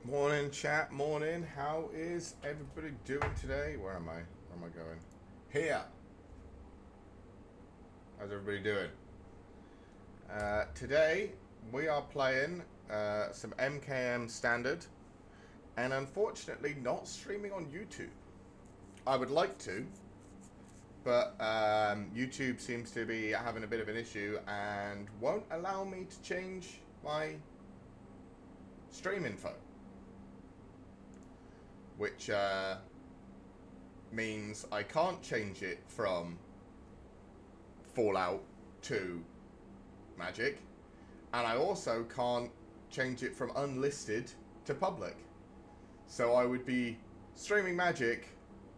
Morning, chat. Morning. How is everybody doing today? Where am I? Where am I going? Here. How's everybody doing? Today we are playing some MKM Standard, and unfortunately not streaming on YouTube. I would like to, but YouTube seems to be having a bit of an issue and won't allow me to change my stream info. Which means I can't change it from Fallout to Magic, and I also can't change it from unlisted to public. So I would be streaming Magic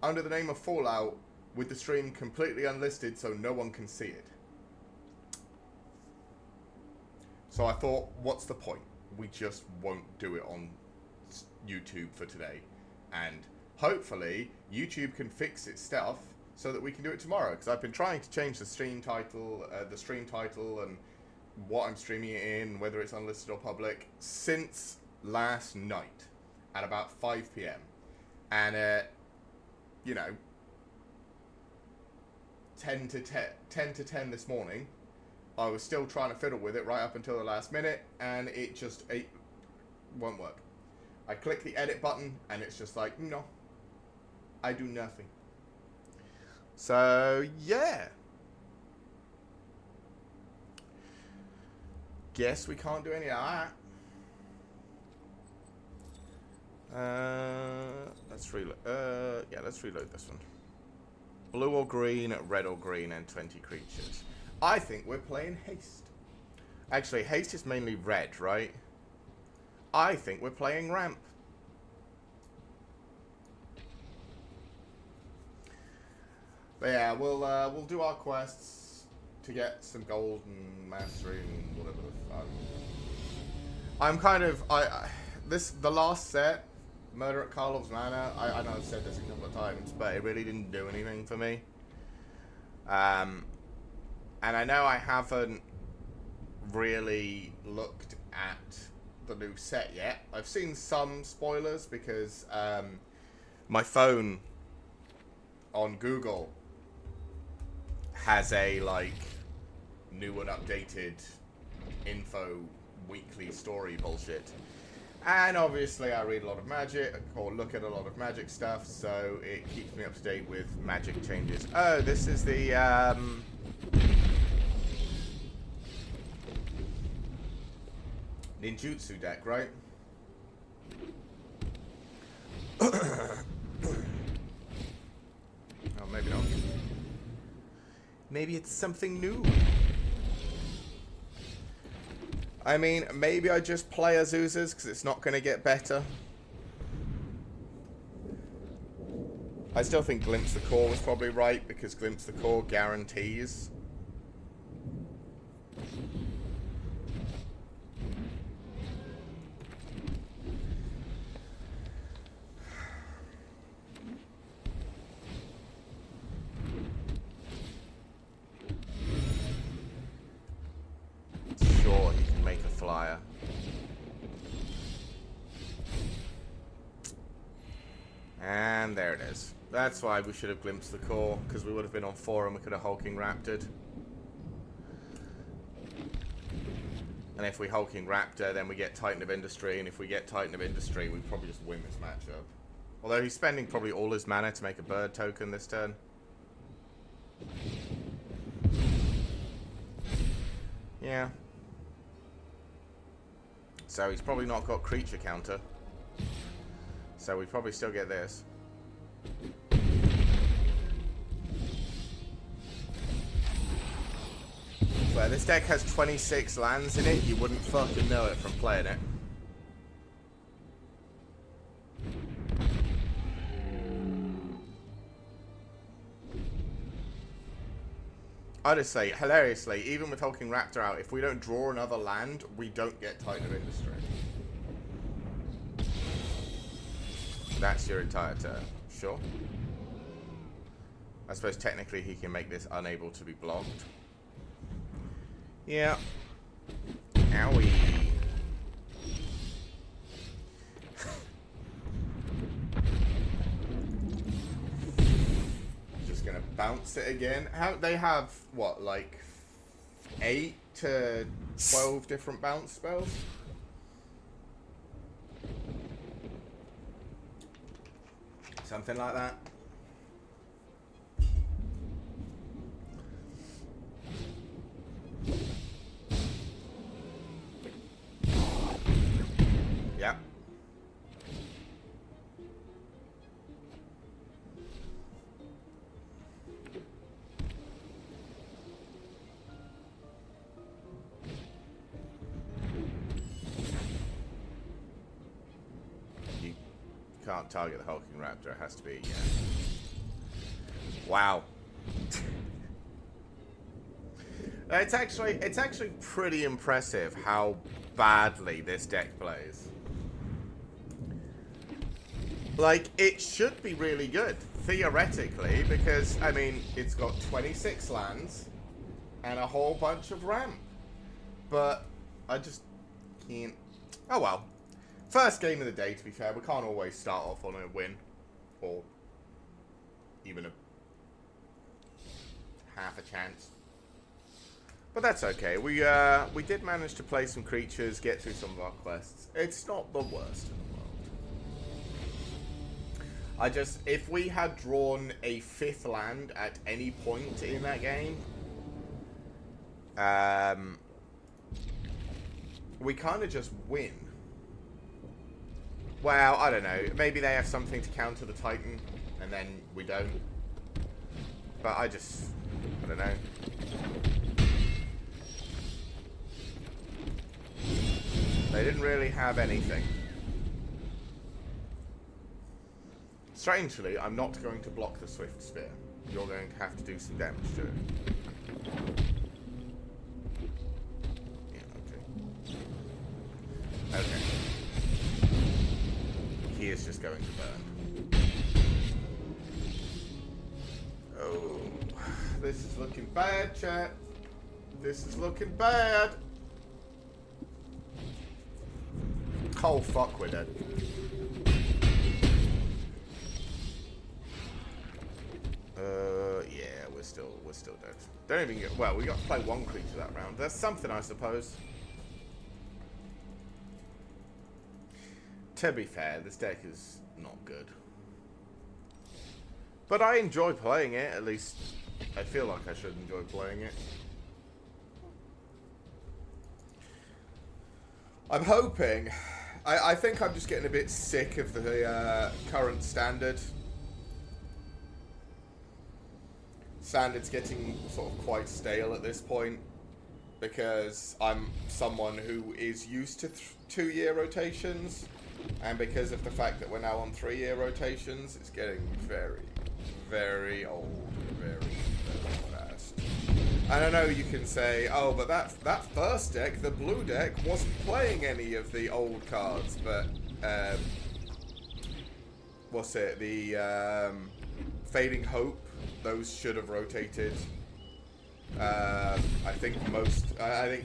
under the name of Fallout with the stream completely unlisted so no one can see it. So I thought, what's the point? We just won't do it on YouTube for today. And hopefully YouTube can fix its stuff so that we can do it tomorrow. Because I've been trying to change the stream title and what I'm streaming it in, whether it's unlisted or public, since last night at about 5 p.m. And, 10 to 10 this morning, I was still trying to fiddle with it right up until the last minute, and it won't work. I click the edit button, and it's just like, no, I do nothing. So, yeah. Guess we can't do any of that. Let's reload. Let's reload this one. Blue or green, red or green, and 20 creatures. I think we're playing haste. Actually, haste is mainly red, right? I think we're playing ramp. But yeah, we'll do our quests to get some gold and mastery and whatever the fuck. I'm kind of the last set, Murder at Karlov's Manor. I know I've said this a couple of times, but it really didn't do anything for me. And I know I haven't really looked at the new set yet. I've seen some spoilers because my phone on Google has a new and updated info weekly story bullshit, and obviously I read a lot of Magic or look at a lot of Magic stuff, so it keeps me up to date with Magic changes. Oh, this is the ninjutsu deck, right? Oh, maybe not. Maybe it's something new. I mean, maybe I just play Azuzas because it's not going to get better. I still think Glimpse the Core was probably right because Glimpse the Core guarantees. Sure, he can make a flyer. And there it is. That's why we should have glimpsed the core, because we would have been on 4 and we could have Hulking Raptored. And if we Hulking Raptor, then we get Titan of Industry, and if we get Titan of Industry, we probably just win this matchup. Although he's spending probably all his mana to make a bird token this turn. Yeah. So he's probably not got creature counter. So we probably still get this. Well, this deck has 26 lands in it. You wouldn't fucking know it from playing it. I just say, hilariously, even with Hulking Raptor out, if we don't draw another land, we don't get Titan of Industry. That's your entire turn. Sure. I suppose technically he can make this unable to be blocked. Yeah. Owie. bounce it again. How they have what, like 8 to 12 different bounce spells? Something like that. Yeah. You can't target the hulking raptor. It has to be, yeah. Wow. It's actually pretty impressive how badly this deck plays. Like, it should be really good, theoretically, because, I mean, it's got 26 lands and a whole bunch of ramp. But I just can't. Oh well. First game of the day, to be fair. We can't always start off on a win. Or even a half a chance. But that's okay. We did manage to play some creatures, get through some of our quests. It's not the worst in the world. If we had drawn a 5th land at any point in that game, we kind of just win. Well, I don't know. Maybe they have something to counter the Titan, and then we don't. But I don't know. They didn't really have anything. Strangely, I'm not going to block the Swift Spear. You're going to have to do some damage to it. Yeah, okay. Okay. He is just going to burn. Oh, this is looking bad, chat. This is looking bad. Oh, fuck, we're dead. Yeah, we're still dead. Don't even get. Well, we got to play one creature that round. That's something, I suppose. To be fair, this deck is not good. But I enjoy playing it. At least I feel like I should enjoy playing it. I'm hoping. I think I'm just getting a bit sick of the current standard. Standard's getting sort of quite stale at this point, because I'm someone who is used to 2-year rotations, and because of the fact that we're now on 3-year rotations, it's getting very, very old, very, very fast. And I know you can say, oh, but that first deck, the blue deck, wasn't playing any of the old cards, but what's it? The Fading Hope. Those should have rotated. I think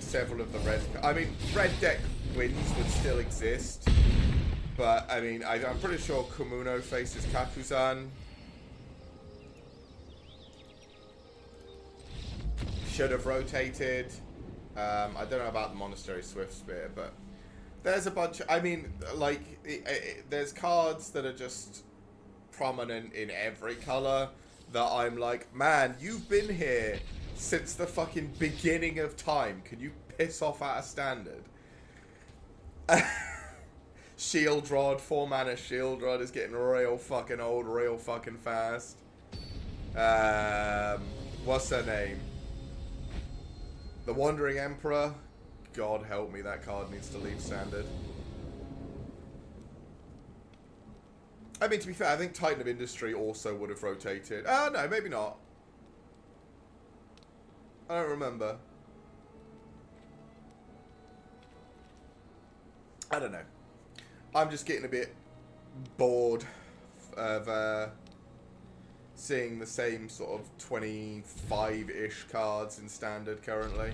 several of the red. I mean, red deck wins would still exist, but I mean, I'm pretty sure Kumuno faces Kakuzan. Should have rotated. I don't know about the Monastery Swift Spear, but there's a bunch. I mean, like, there's cards that are just prominent in every color. That I'm like, man, you've been here since the fucking beginning of time. Can you piss off out of Standard? Shield Rod, 4-mana Shield Rod is getting real fucking old, real fucking fast. What's her name? The Wandering Emperor. God help me, that card needs to leave Standard. I mean, to be fair, I think Titan of Industry also would have rotated. Oh, no, maybe not. I don't remember. I don't know. I'm just getting a bit bored of seeing the same sort of 25-ish cards in Standard currently.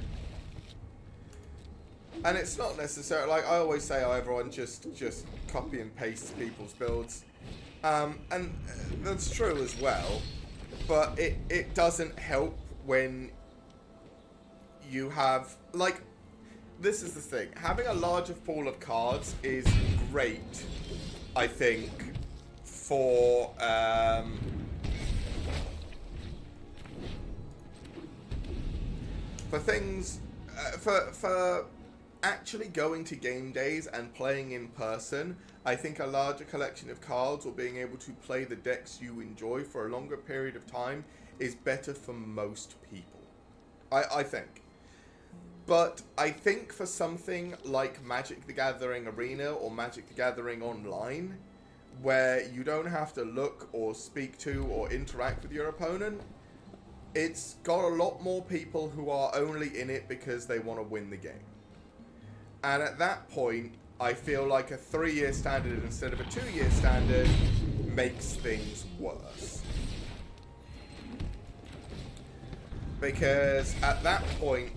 And it's not necessarily, like I always say, how everyone just copy and paste people's builds. And that's true as well. but it doesn't help when you have, like, this is the thing. Having a larger pool of cards is great, I think, for things, for actually going to game days and playing in person. I think a larger collection of cards or being able to play the decks you enjoy for a longer period of time is better for most people. I think. But I think for something like Magic the Gathering Arena or Magic the Gathering Online, where you don't have to look or speak to or interact with your opponent, it's got a lot more people who are only in it because they want to win the game. And at that point, I feel like a 3-year standard instead of a 2-year standard makes things worse. Because at that point,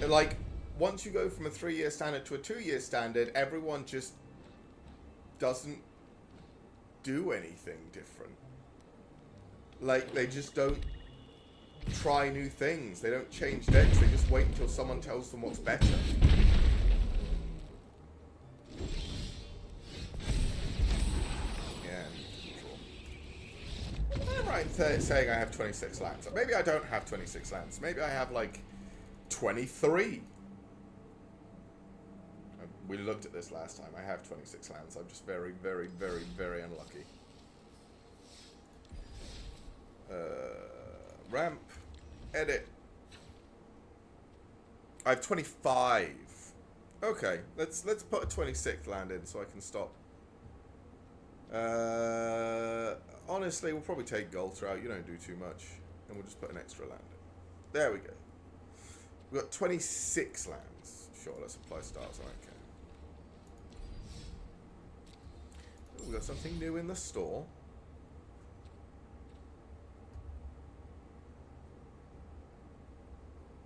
like, once you go from a 3-year standard to a 2-year standard, everyone just doesn't do anything different. Like, they just don't try new things. They don't change decks. They just wait until someone tells them what's better. I'm right in saying I have 26 lands. Maybe I don't have 26 lands. Maybe I have, like, 23. We looked at this last time. I have 26 lands. I'm just very, very, very, very unlucky. Ramp. Edit. I have 25. Okay, let's put a 26th land in so I can stop. Honestly, we'll probably take Golter out. You don't do too much. And we'll just put an extra land in. There we go. We've got 26 lands. Sure, let's apply stars. I don't care. Ooh, we've got something new in the store.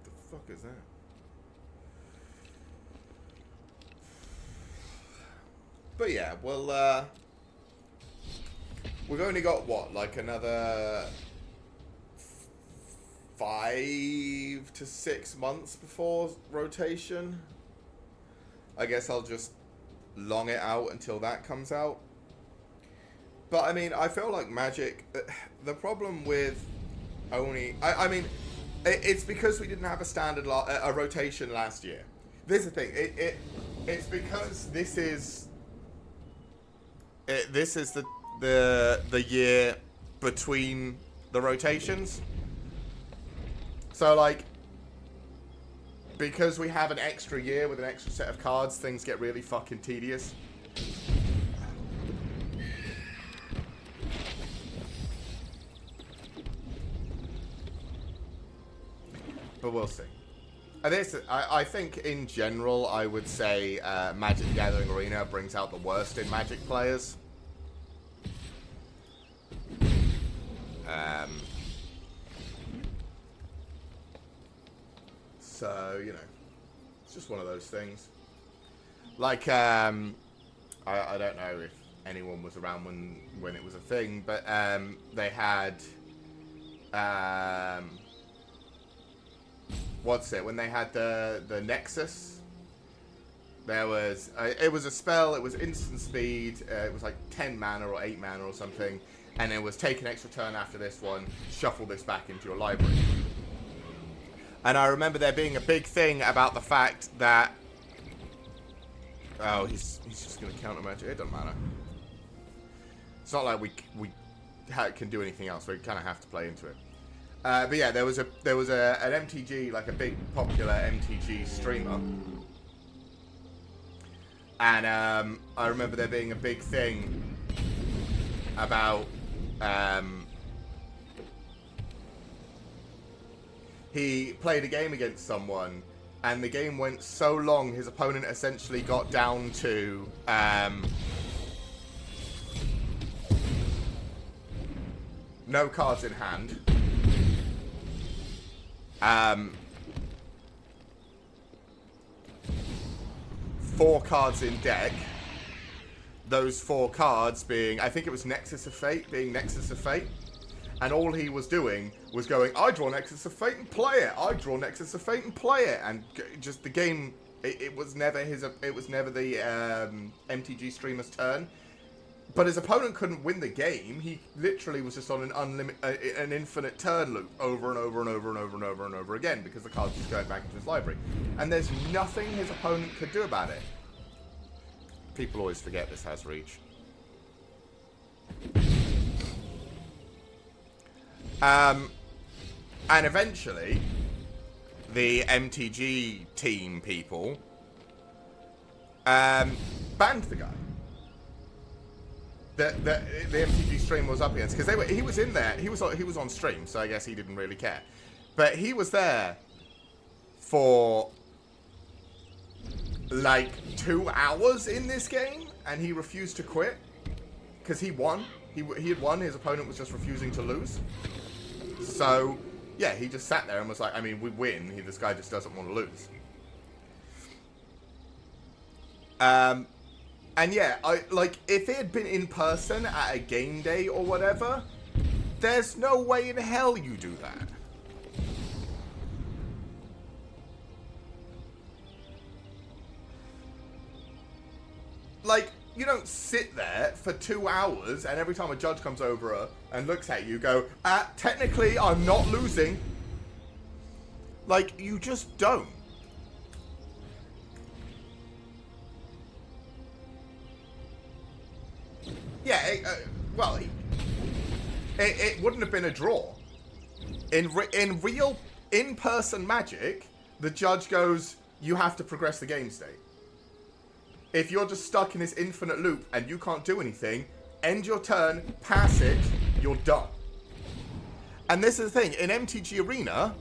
The fuck is that? But yeah, well, we've only got, what, like another 5 to 6 months before rotation? I guess I'll just long it out until that comes out. But, I mean, I feel like Magic, the problem with only, I mean, it's because we didn't have a standard, a rotation last year. This is the thing, it's because this is the year between the rotations. So, like, because we have an extra year with an extra set of cards, things get really fucking tedious. But we'll see. I think in general, I would say Magic the Gathering Arena brings out the worst in Magic players. So, you know, it's just one of those things. Like, I don't know if anyone was around when it was a thing, but they had, what's it? When they had the Nexus, there was it was a spell. It was instant speed. It was like 10 mana or 8 mana or something, and it was take an extra turn after this one. Shuffle this back into your library. And I remember there being a big thing about the fact that, oh, he's just gonna counter magic. It doesn't matter. It's not like we can do anything else. We kind of have to play into it. But yeah, there was an MTG, like a big popular MTG streamer, and I remember there being a big thing about he played a game against someone, and the game went so long his opponent essentially got down to no cards in hand. 4 cards in deck. Those 4 cards being, I think it was Nexus of Fate, being Nexus of Fate. and all he was doing was going, I draw Nexus of Fate and play it. I draw Nexus of Fate and play it, and just the game. It was never his. It was never the MTG streamer's turn. But his opponent couldn't win the game. He literally was just on an infinite turn loop over and over and over and over and over and over again because the cards just going back into his library. And there's nothing his opponent could do about it. People always forget this has reach. And eventually, the MTG team people banned the guy. The MTG stream was up against, because he was in there. He was on stream, so I guess he didn't really care. But he was there for like 2 hours in this game, and he refused to quit because he won. He had won. His opponent was just refusing to lose. So yeah, he just sat there and was like, I mean, we win. This guy just doesn't want to lose. And yeah, if it had been in person at a game day or whatever, there's no way in hell you do that. Like, you don't sit there for 2 hours and every time a judge comes over and looks at you, go, technically I'm not losing. Like, you just don't. Yeah, well, it wouldn't have been a draw. In real, in-person Magic, the judge goes, you have to progress the game state. If you're just stuck in this infinite loop and you can't do anything, end your turn, pass it, you're done. And this is the thing, in MTG Arena,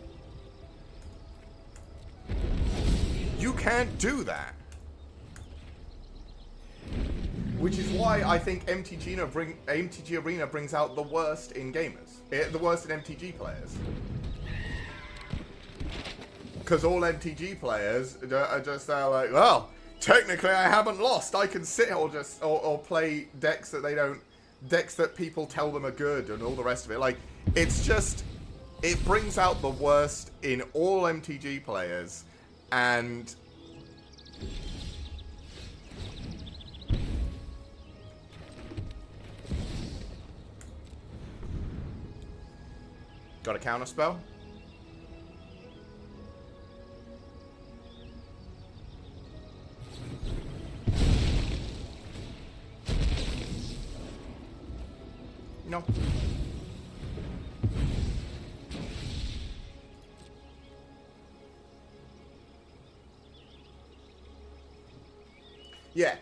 you can't do that. Which is why I think MTG Arena brings out the worst in gamers. The worst in MTG players. Because all MTG players are just like, well, technically I haven't lost. I can sit or play decks that people tell them are good and all the rest of it. Like, it's just, it brings out the worst in all MTG players. And got a counter spell? No. Yeah,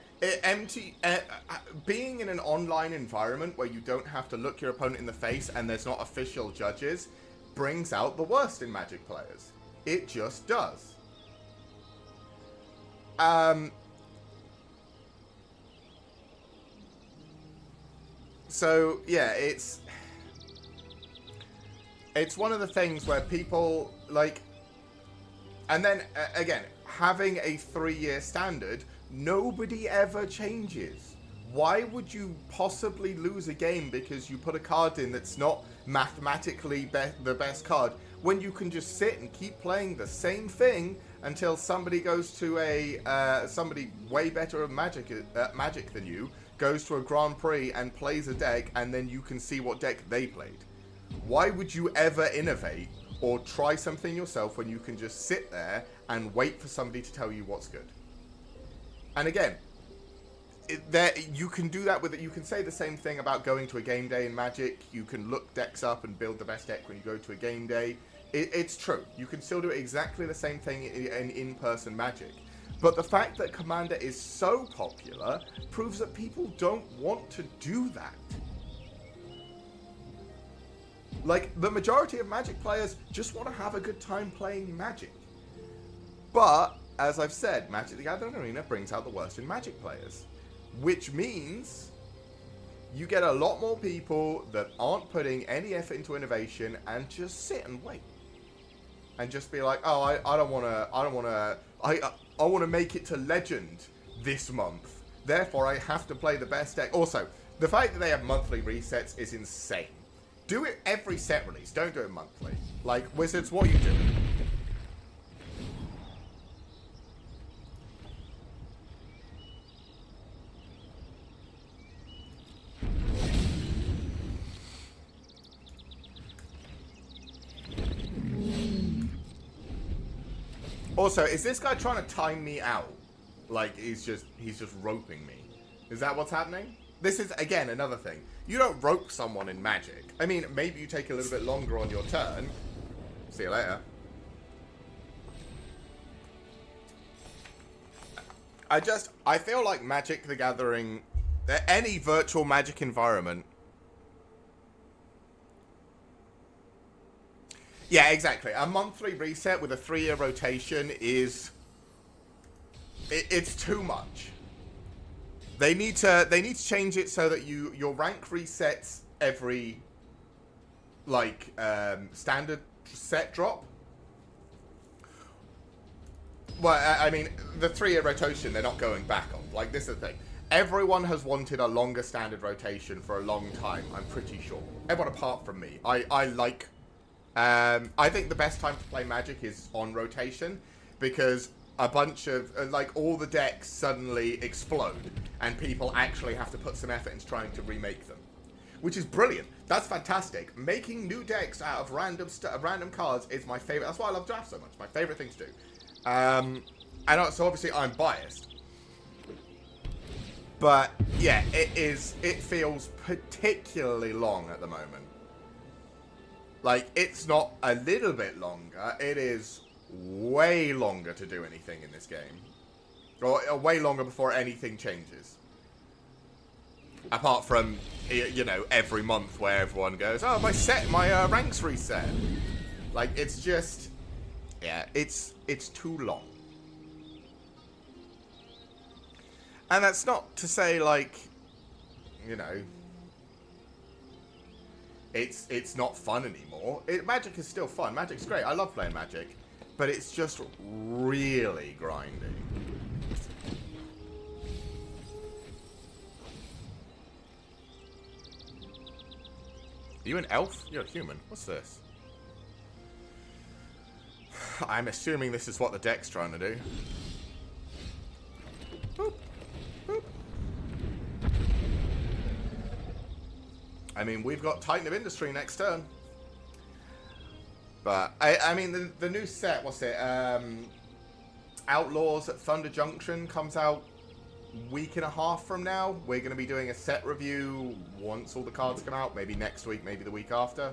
being in an online environment where you don't have to look your opponent in the face and there's not official judges brings out the worst in Magic players. It just does. So yeah, it's one of the things where people like, and then again, having a 3-year standard, nobody ever changes. Why would you possibly lose a game because you put a card in that's not mathematically the best card, when you can just sit and keep playing the same thing until somebody goes to somebody way better at Magic than you goes to a Grand Prix and plays a deck, and then you can see what deck they played. Why would you ever innovate or try something yourself when you can just sit there and wait for somebody to tell you what's good? And again, you can do that with it. You can say the same thing about going to a game day in Magic. You can look decks up and build the best deck when you go to a game day. It's true. You can still do exactly the same thing in in-person Magic. But the fact that Commander is so popular proves that people don't want to do that. Like, the majority of Magic players just want to have a good time playing Magic. But, as I've said, Magic the Gathering Arena brings out the worst in Magic players. Which means you get a lot more people that aren't putting any effort into innovation and just sit and wait. And just be like, oh, I want to make it to Legend this month. Therefore, I have to play the best deck. Also, the fact that they have monthly resets is insane. Do it every set release. Don't do it monthly. Like, Wizards, what are you doing? Also, is this guy trying to time me out? Like, he's just roping me. Is that what's happening? This is, again, another thing. You don't rope someone in Magic. I mean, maybe you take a little bit longer on your turn. See you later. I feel like Magic the Gathering, any virtual Magic environment. Yeah, exactly. A monthly reset with a 3-year rotation is... It's too much. They need to change it so that your rank resets every like standard set drop. Well, I mean, the 3-year rotation they're not going back on. Like, this is the thing. Everyone has wanted a longer standard rotation for a long time. I'm pretty sure. Everyone apart from me. I like. I think the best time to play Magic is on rotation because a bunch of, like, all the decks suddenly explode and people actually have to put some effort into trying to remake them. Which is brilliant. That's fantastic. Making new decks out of random cards is my favorite. That's why I love drafts so much. My favorite thing to do. And so obviously I'm biased. But, yeah, it feels particularly long at the moment. Like, it's not a little bit longer. It is way longer to do anything in this game. Or way longer before anything changes. Apart from, you know, every month where everyone goes, oh, my ranks reset. Like, it's just, yeah, it's too long. And that's not to say, like, you know, it's not fun anymore. Magic is still fun. Magic's great. I love playing Magic. But it's just really grinding. Are you an elf? You're a human. What's this? I'm assuming this is what the deck's trying to do. Boop. Boop. I mean, we've got Titan of Industry next turn. But, I mean, the new set, what's it? Outlaws at Thunder Junction comes out a week and a half from now. We're going to be doing a set review once all the cards come out. Maybe next week, maybe the week after.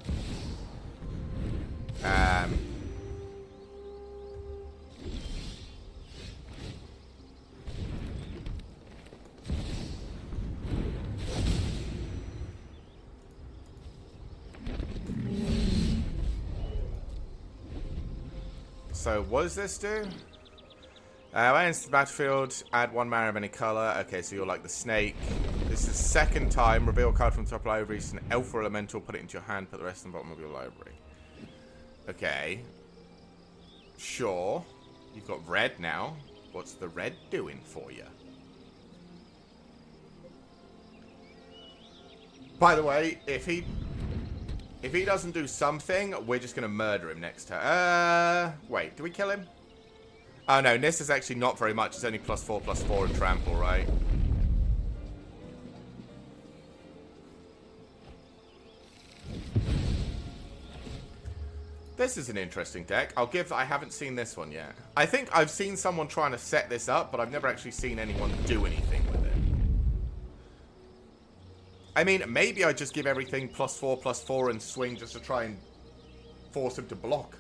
So, what does this do? When it's the battlefield, add 1 mana of any color. Okay, so you're like the snake. This is the second time. Reveal a card from the top of the library. It's an elf or elemental. Put it into your hand. Put the rest on the bottom of your library. Okay. Sure. You've got red now. What's the red doing for you? By the way, if he doesn't do something, we're just going to murder him next turn. Wait, do we kill him? Oh no, Nis is actually not very much. It's only +4/+4 and trample, right? This is an interesting deck. I haven't seen this one yet. I think I've seen someone trying to set this up, but I've never actually seen anyone do anything with it. I mean, maybe I just give everything +4/+4 and swing just to try and force him to block.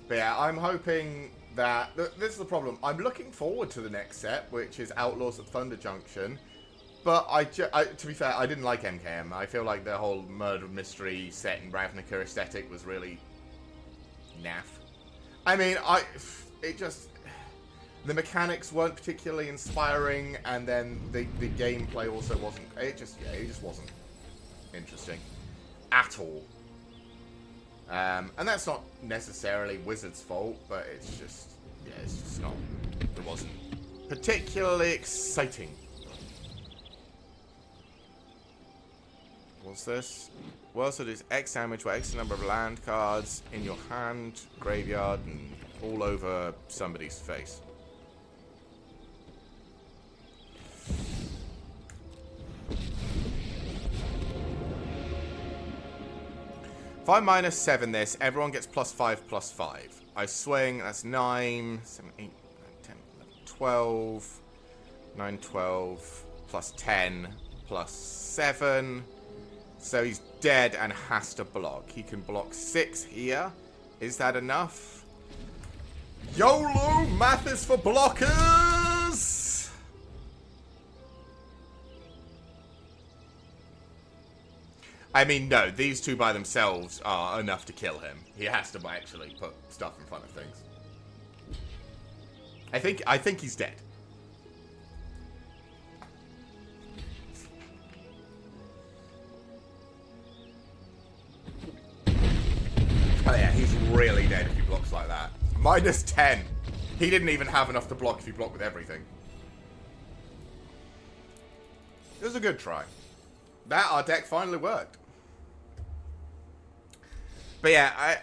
But yeah, I'm hoping that... This is the problem. I'm looking forward to the next set, which is Outlaws at Thunder Junction. But to be fair, I didn't like MKM. I feel like the whole murder mystery set in Ravnica aesthetic was really naff. I mean, the mechanics weren't particularly inspiring, and then the gameplay also wasn't... It just wasn't interesting. At all. And that's not necessarily Wizard's fault, but it's just, yeah, it's just not, it wasn't particularly exciting. What's this? Well, so there's X damage where X number of land cards in your hand, graveyard, and all over somebody's face. If I -7 this, everyone gets +5/+5. I swing, that's 9, 7, 8, 9, 10, 11, 12, 9, 12, +10, +7. So he's dead and has to block. He can block 6 here. Is that enough? YOLO! Math is for blockers! I mean, no. These two by themselves are enough to kill him. He has to actually put stuff in front of things. I think he's dead. Oh yeah, he's really dead if he blocks like that. -10. He didn't even have enough to block if he blocked with everything. It was a good try. Our deck finally worked. But yeah,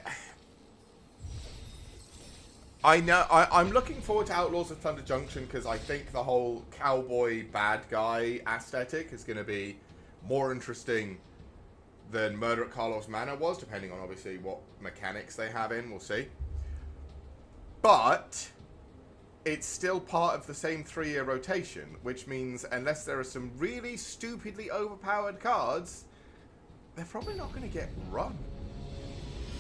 I know I'm looking forward to Outlaws of Thunder Junction because I think the whole cowboy bad guy aesthetic is going to be more interesting than Murder at Karlov's Manor was, depending on obviously what mechanics they have in. We'll see. But it's still part of the same 3-year rotation, which means unless there are some really stupidly overpowered cards, they're probably not going to get run.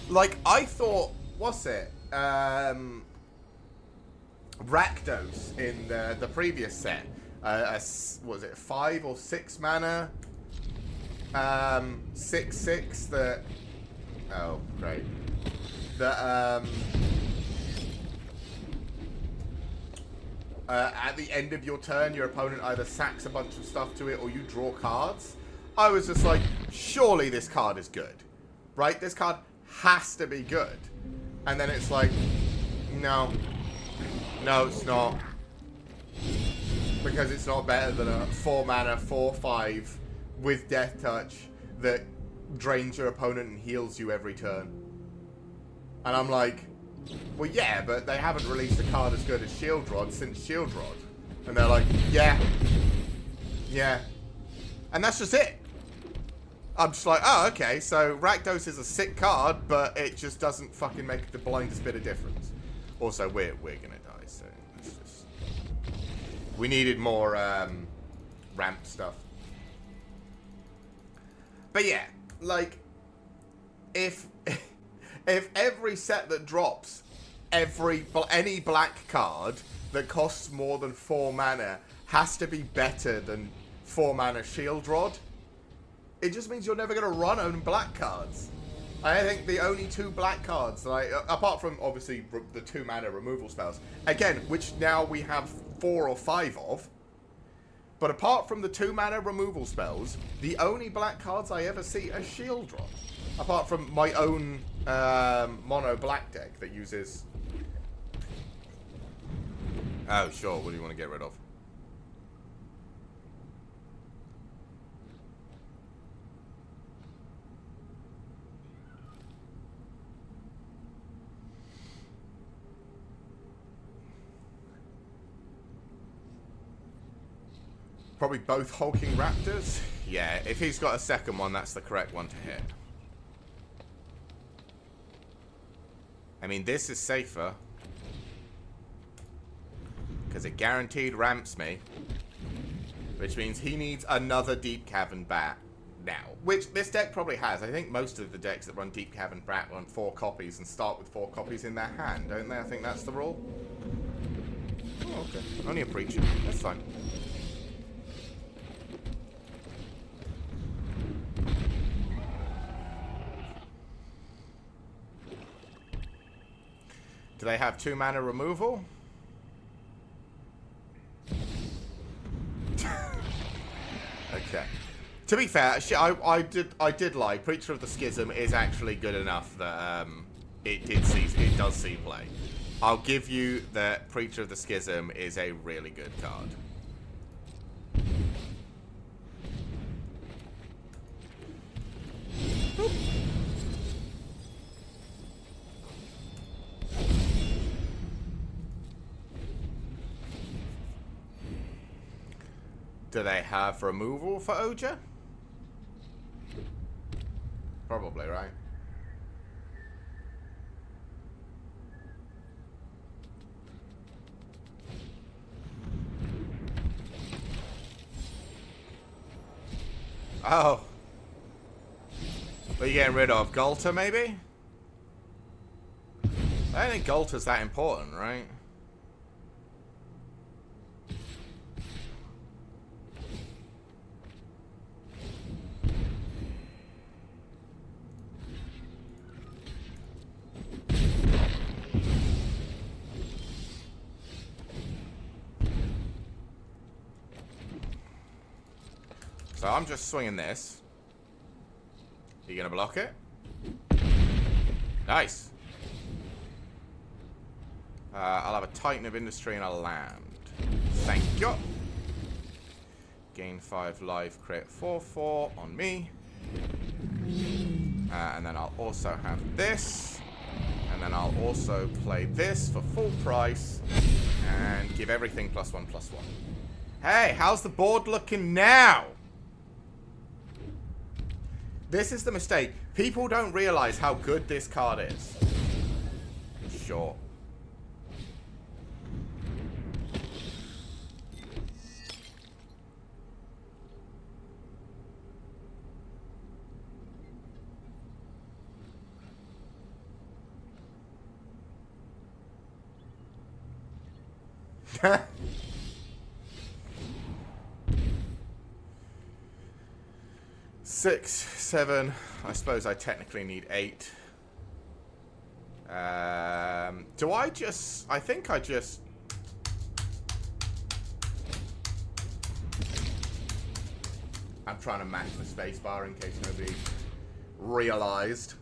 Like, I thought, what's it? Rakdos in the previous set. Was it 5 or 6 mana? 6/6 that... Oh, great. That, at the end of your turn, your opponent either sacks a bunch of stuff to it or you draw cards. I was just like, surely this card is good. Right? This card has to be good. And then it's like, no. No, it's not. Because it's not better than a 4 mana, 4/5 with Death Touch that drains your opponent and heals you every turn. And I'm like, well, yeah, but they haven't released a card as good as Shield Rod since Shield Rod. And they're like, yeah. Yeah. And that's just it. I'm just like, oh, okay, so Rakdos is a sick card, but it just doesn't fucking make the blindest bit of difference. Also, we're gonna die, so it's just... We needed more ramp stuff. But yeah, like, if every set that drops any black card that costs more than 4 mana has to be better than 4 mana Shield Rod, it just means you're never going to run on black cards. I think the only 2 black cards that apart from obviously the 2 mana removal spells, again, which now we have 4 or 5 of, but apart from the 2 mana removal spells, the only black cards I ever see are Shield Rod. Apart from my own mono black deck that uses... Oh, sure, what do you want to get rid of? Probably both hulking raptors? Yeah, if he's got a second one, that's the correct one to hit. I mean, this is safer. Because it guaranteed ramps me. Which means he needs another Deep Cavern Bat now. Which this deck probably has. I think most of the decks that run Deep Cavern Bat run 4 copies and start with 4 copies in their hand, don't they? I think that's the rule. Oh, okay. Only a Preacher. That's fine. Do they have 2 mana removal? Okay. To be fair, I did lie. Preacher of the Schism is actually good enough that it does see play. I'll give you that Preacher of the Schism is a really good card. Boop. Do they have removal for Oja? Probably, right? Oh. What are you getting rid of? Galta, maybe? I don't think Galta's that important, right? So I'm just swinging this. Are you going to block it? Nice. I'll have a Titan of Industry and a land. Thank you. Gain 5 life, crit 4/4 on me. And then I'll also have this. And then I'll also play this for full price. And give everything +1/+1. Hey, how's the board looking now? This is the mistake. People don't realize how good this card is. Sure. Six, 7. I suppose I technically need 8. Do I just... I think I just... I'm trying to match the spacebar in case nobody realized.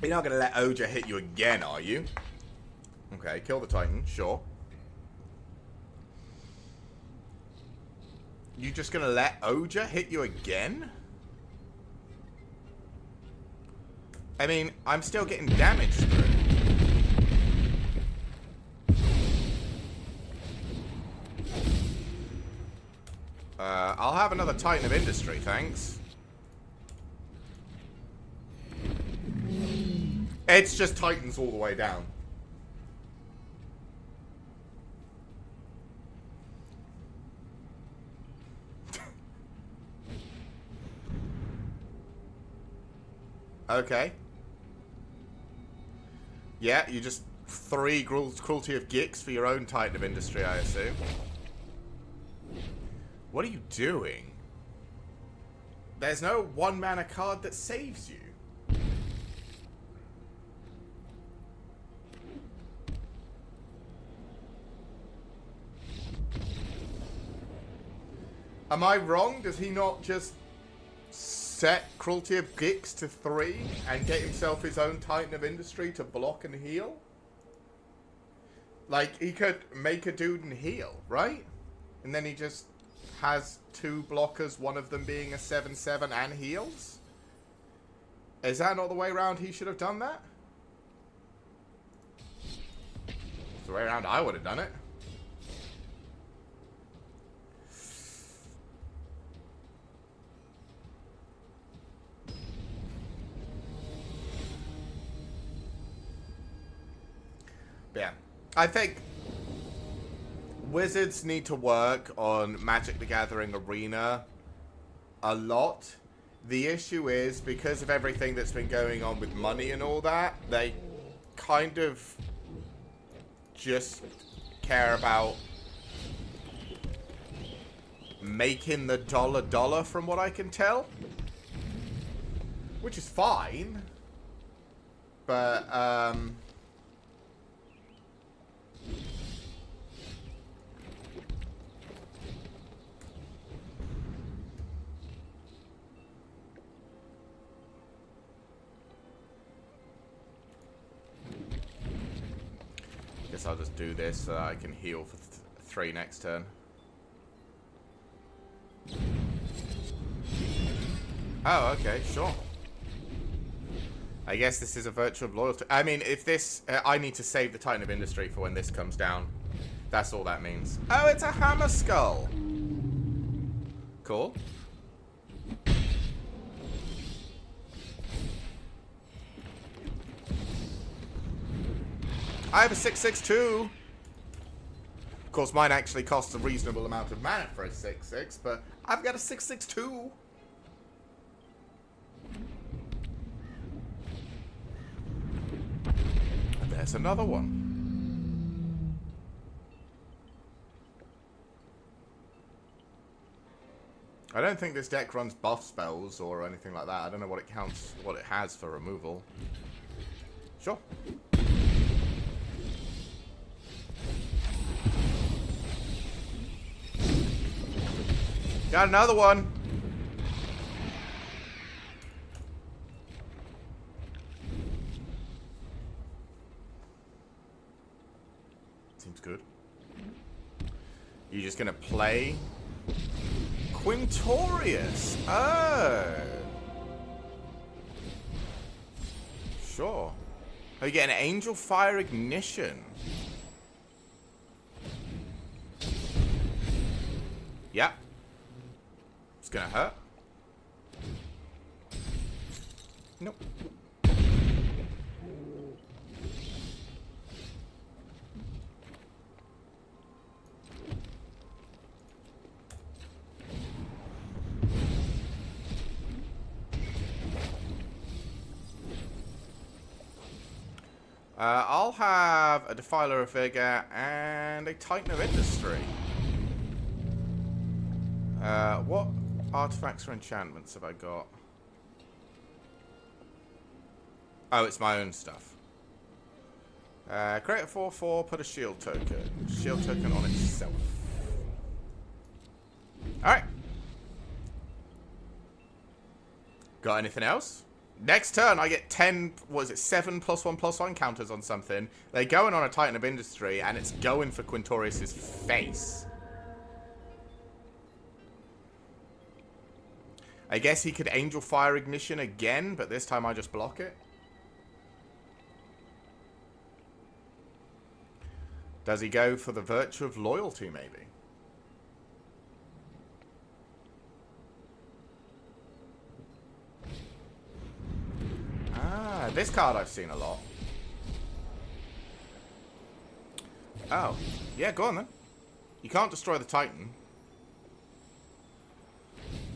You're not going to let Oja hit you again, are you? Okay, kill the Titan, sure. You just gonna let Oja hit you again? I mean, I'm still getting damage through. I'll have another Titan of Industry, thanks. It's just Titans all the way down. Okay. Yeah, you just 3 Cruelty of Gix for your own Titan of Industry, I assume. What are you doing? There's no 1-mana card that saves you. Am I wrong? Does he not just set Cruelty of Gix to 3 and get himself his own Titan of Industry to block and heal? Like, he could make a dude and heal, right? And then he just has 2 blockers, one of them being a 7/7 and heals? Is that not the way around he should have done that? It's the way around I would have done it. Yeah, I think Wizards need to work on Magic the Gathering Arena a lot. The issue is, because of everything that's been going on with money and all that, they kind of just care about making the dollar from what I can tell. Which is fine. But, guess I'll just do this so that I can heal for 3 next turn. Oh, okay, sure. I guess this is a virtue of loyalty. I mean, if this... I need to save the Titan of Industry for when this comes down. That's all that means. Oh, it's a hammer skull. Cool. I have a 6/6/2. Of course, mine actually costs a reasonable amount of mana for a 6/6, but I've got a 6/6/2. And there's another one. I don't think this deck runs buff spells or anything like that. I don't know what it counts, what it has for removal. Sure. Got another one. Seems good. You're just gonna play Quintorius. Oh. Sure. Oh, you get an Angel Fire Ignition. Yep. It's gonna hurt. Nope. I'll have a Defiler of Vigor and a Titan of Industry. What artifacts or enchantments have I got? Oh, it's my own stuff. Create a 4/4, put a shield token. Shield token on itself. Alright. Got anything else? Next turn, I get 10, what is it, 7+1/+1 counters on something. They're going on a Titan of Industry, and it's going for Quintorius' face. I guess he could Angel Fire Ignition again, but this time I just block it. Does he go for the Virtue of Loyalty, maybe? Ah, this card I've seen a lot. Oh. Yeah, go on then. You can't destroy the Titan.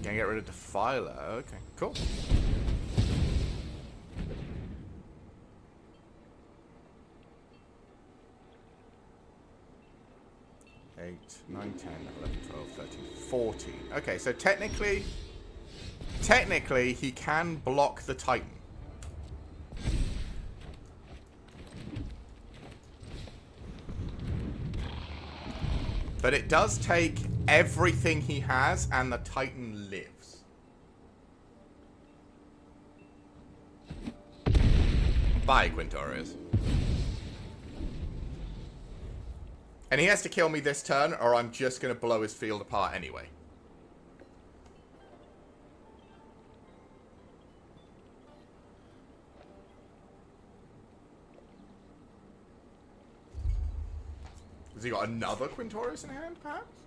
Gonna get rid of Defiler. Okay, cool. Eight, 9, 10, 11, 12, 13, 14. Okay, so technically he can block the Titan. But it does take everything he has, and the Titan lives. Bye, Quintorius. And he has to kill me this turn, or I'm just going to blow his field apart anyway. Has he got another Quintorius in hand, perhaps?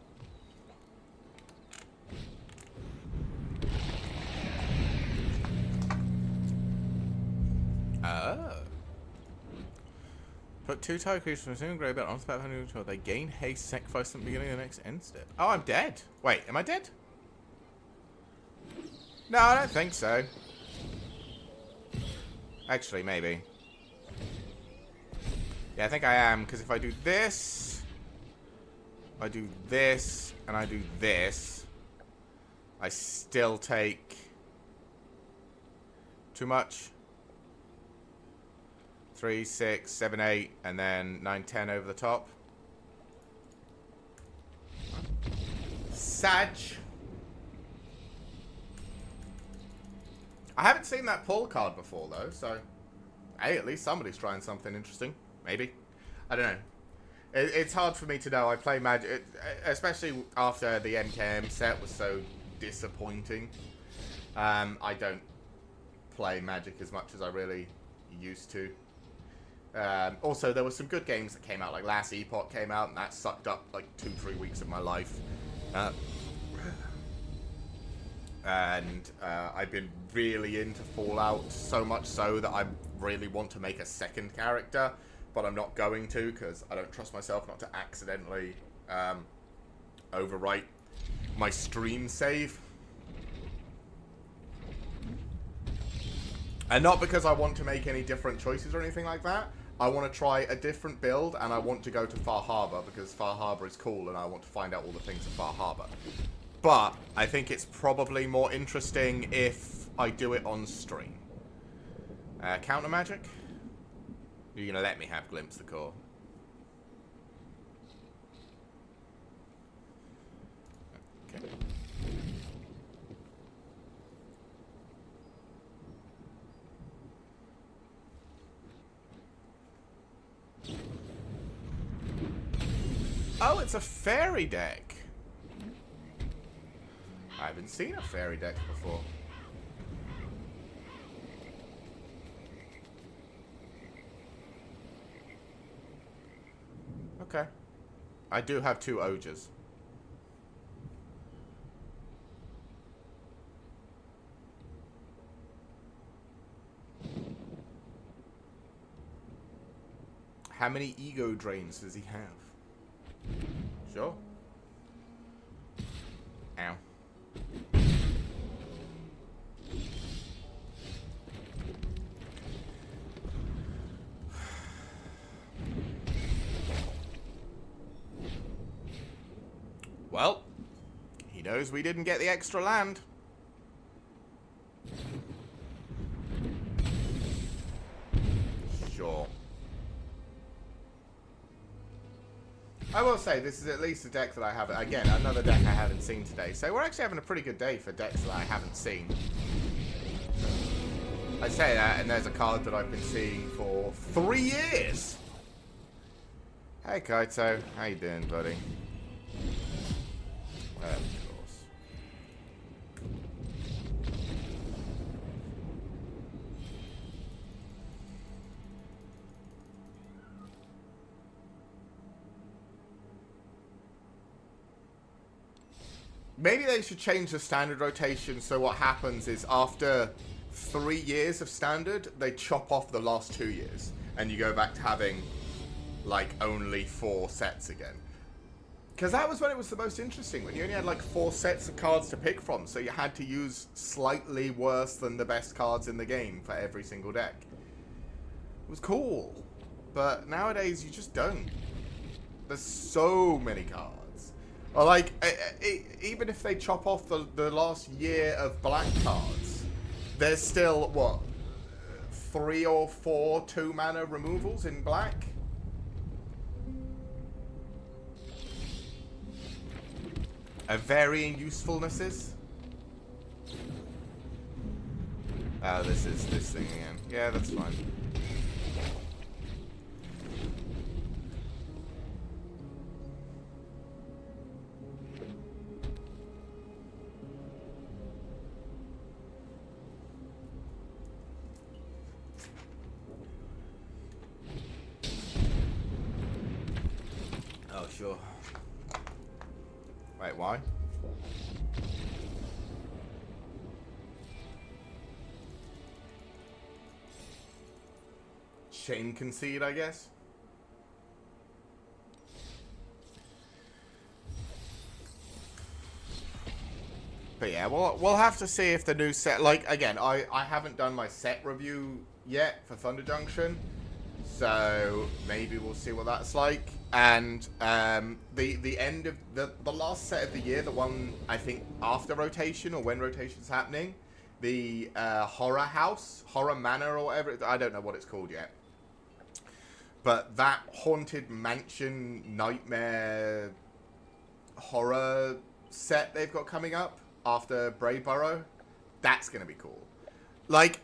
Oh. Put 2 tokens from a single grave belt on spell until they gain haste, sacrifice at the beginning of the next end step. Oh, I'm dead. Wait, am I dead? No, I don't think so. Actually, maybe. Yeah, I think I am, because if I do this, I do this, and I do this, I still take too much. 3, 6, 7, 8, and then 9, 10 over the top. Sag. I haven't seen that pull card before, though, so... Hey, at least somebody's trying something interesting. Maybe. I don't know. It's hard for me to know. I play Magic, especially after the NKM set was so disappointing. I don't play Magic as much as I really used to. Also, there were some good games that came out, like Last Epoch came out, and that sucked up like 2-3 weeks of my life. I've been really into Fallout, so much so that I really want to make a second character, but I'm not going to because I don't trust myself not to accidentally overwrite my stream save. And not because I want to make any different choices or anything like that. I want to try a different build, and I want to go to Far Harbor because Far Harbor is cool, and I want to find out all the things at Far Harbor. But I think it's probably more interesting if I do it on stream. Counter magic? You're going to let me have Glimpse the Core. Okay. Oh, it's a fairy deck. I haven't seen a fairy deck before. Okay. I do have 2 ogres. How many ego drains does he have? Sure. Ow. Well, he knows we didn't get the extra land. Sure. I will say, this is at least a deck that I haven't... Again, another deck I haven't seen today. So we're actually having a pretty good day for decks that I haven't seen. I say that, and there's a card that I've been seeing for 3 years. Hey, Kaito. How you doing, buddy? Of course. Maybe they should change the standard rotation so what happens is after 3 years of standard, they chop off the last 2 years. And you go back to having, like, only 4 sets again. Because that was when it was the most interesting, when you only had, like, 4 sets of cards to pick from. So you had to use slightly worse than the best cards in the game for every single deck. It was cool. But nowadays, you just don't. There's so many cards. Or like, even if they chop off the last year of black cards, there's still, what, 3 or 4 2-mana removals in black? Of varying usefulnesses? Oh, this is this thing again. Yeah, that's fine. Oh, sure. Wait, why? Chain concede, I guess. But yeah, we'll have to see if the new set... Like, again, I haven't done my set review yet for Thunder Junction. So maybe we'll see what that's like. And the end of the last set of the year, the one I think after rotation or when rotation's happening, the horror manor or whatever, I don't know what it's called yet. But that haunted mansion nightmare horror set they've got coming up after Braeburrow, that's gonna be cool. Like,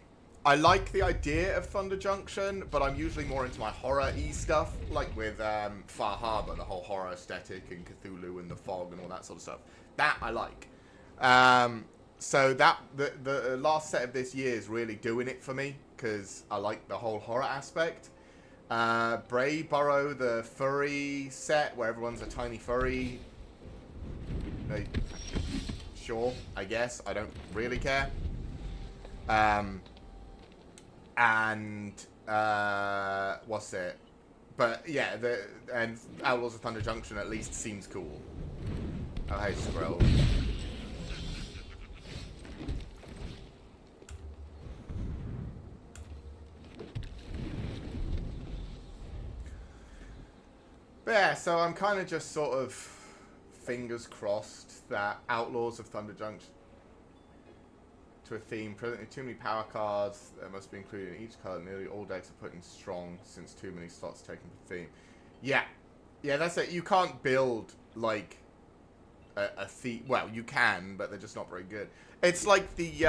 I like the idea of Thunder Junction, but I'm usually more into my horror-y stuff, like with Far Harbor, the whole horror aesthetic, and Cthulhu and the fog and all that sort of stuff. That I like. So that the last set of this year is really doing it for me, because I like the whole horror aspect. Bray Burrow, the furry set, where everyone's a tiny furry. Sure, I guess. I don't really care. What's it? But yeah, and Outlaws of Thunder Junction at least seems cool. Oh hey, Skrill. But yeah, so I'm kind of just sort of fingers crossed that Outlaws of Thunder Junction to a theme. Presently, too many power cards that must be included in each card. Nearly all decks are put in strong since too many slots taken for theme. Yeah, that's it. You can't build like a theme. Well, you can, but they're just not very good. It's like the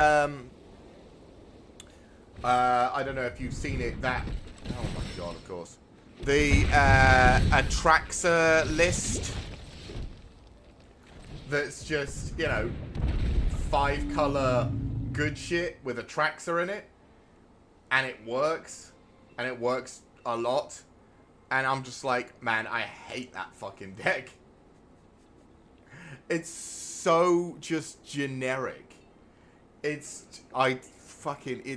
I don't know if you've seen it. That oh my god, of course. The Atraxa list that's just, you know, 5-color good shit with Atraxa in it, and it works a lot, and I'm just like, man, I hate that fucking deck. It's so just generic. It's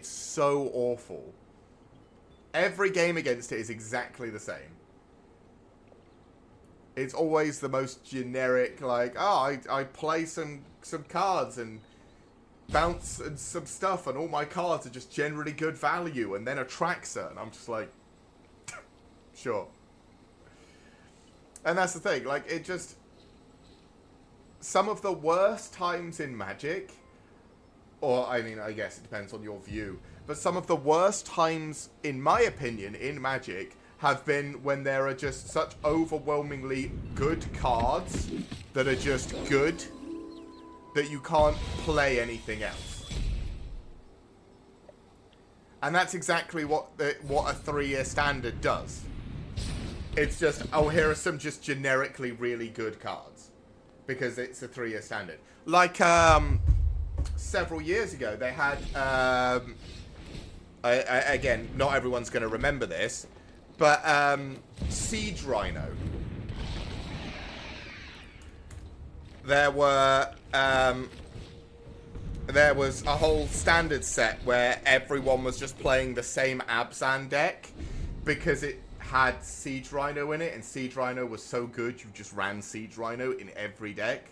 so awful. Every game against it is exactly the same. It's always the most generic, like, oh, I play some cards and bounce and some stuff, and all my cards are just generally good value, and then Atraxa, and I'm just like, sure. And that's the thing, like, it just... Some of the worst times in Magic, or, I mean, I guess it depends on your view, but some of the worst times, in my opinion, in Magic have been when there are just such overwhelmingly good cards that are just good that you can't play anything else. And that's exactly what a 3-year standard does. It's just, oh, here are some just generically really good cards because it's a 3-year standard. Like several years ago, they had again, not everyone's going to remember this, but Siege Rhino. There was a whole standard set where everyone was just playing the same Abzan deck because it had Siege Rhino in it, and Siege Rhino was so good you just ran Siege Rhino in every deck.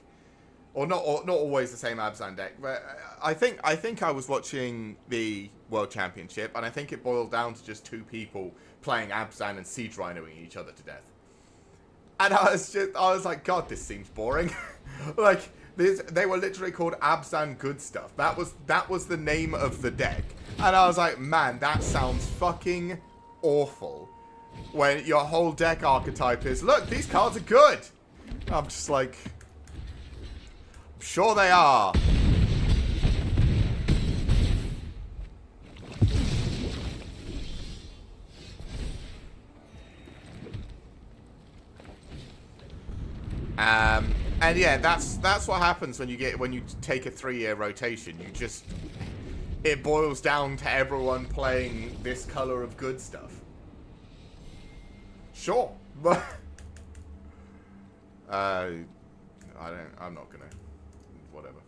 Or not always the same Abzan deck, but I think I was watching the World Championship, and I think it boiled down to just 2 people playing Abzan and Siege Rhinoing each other to death. And I was like, God, this seems boring. Like, they were literally called Abzan Good Stuff. That was the name of the deck. And I was like, man, that sounds fucking awful. When your whole deck archetype is, look, these cards are good. I'm just like... Sure they are. And yeah, that's what happens when you take a 3-year rotation. You just, it boils down to everyone playing this color of good stuff. Sure, but I'm not gonna. Whatever.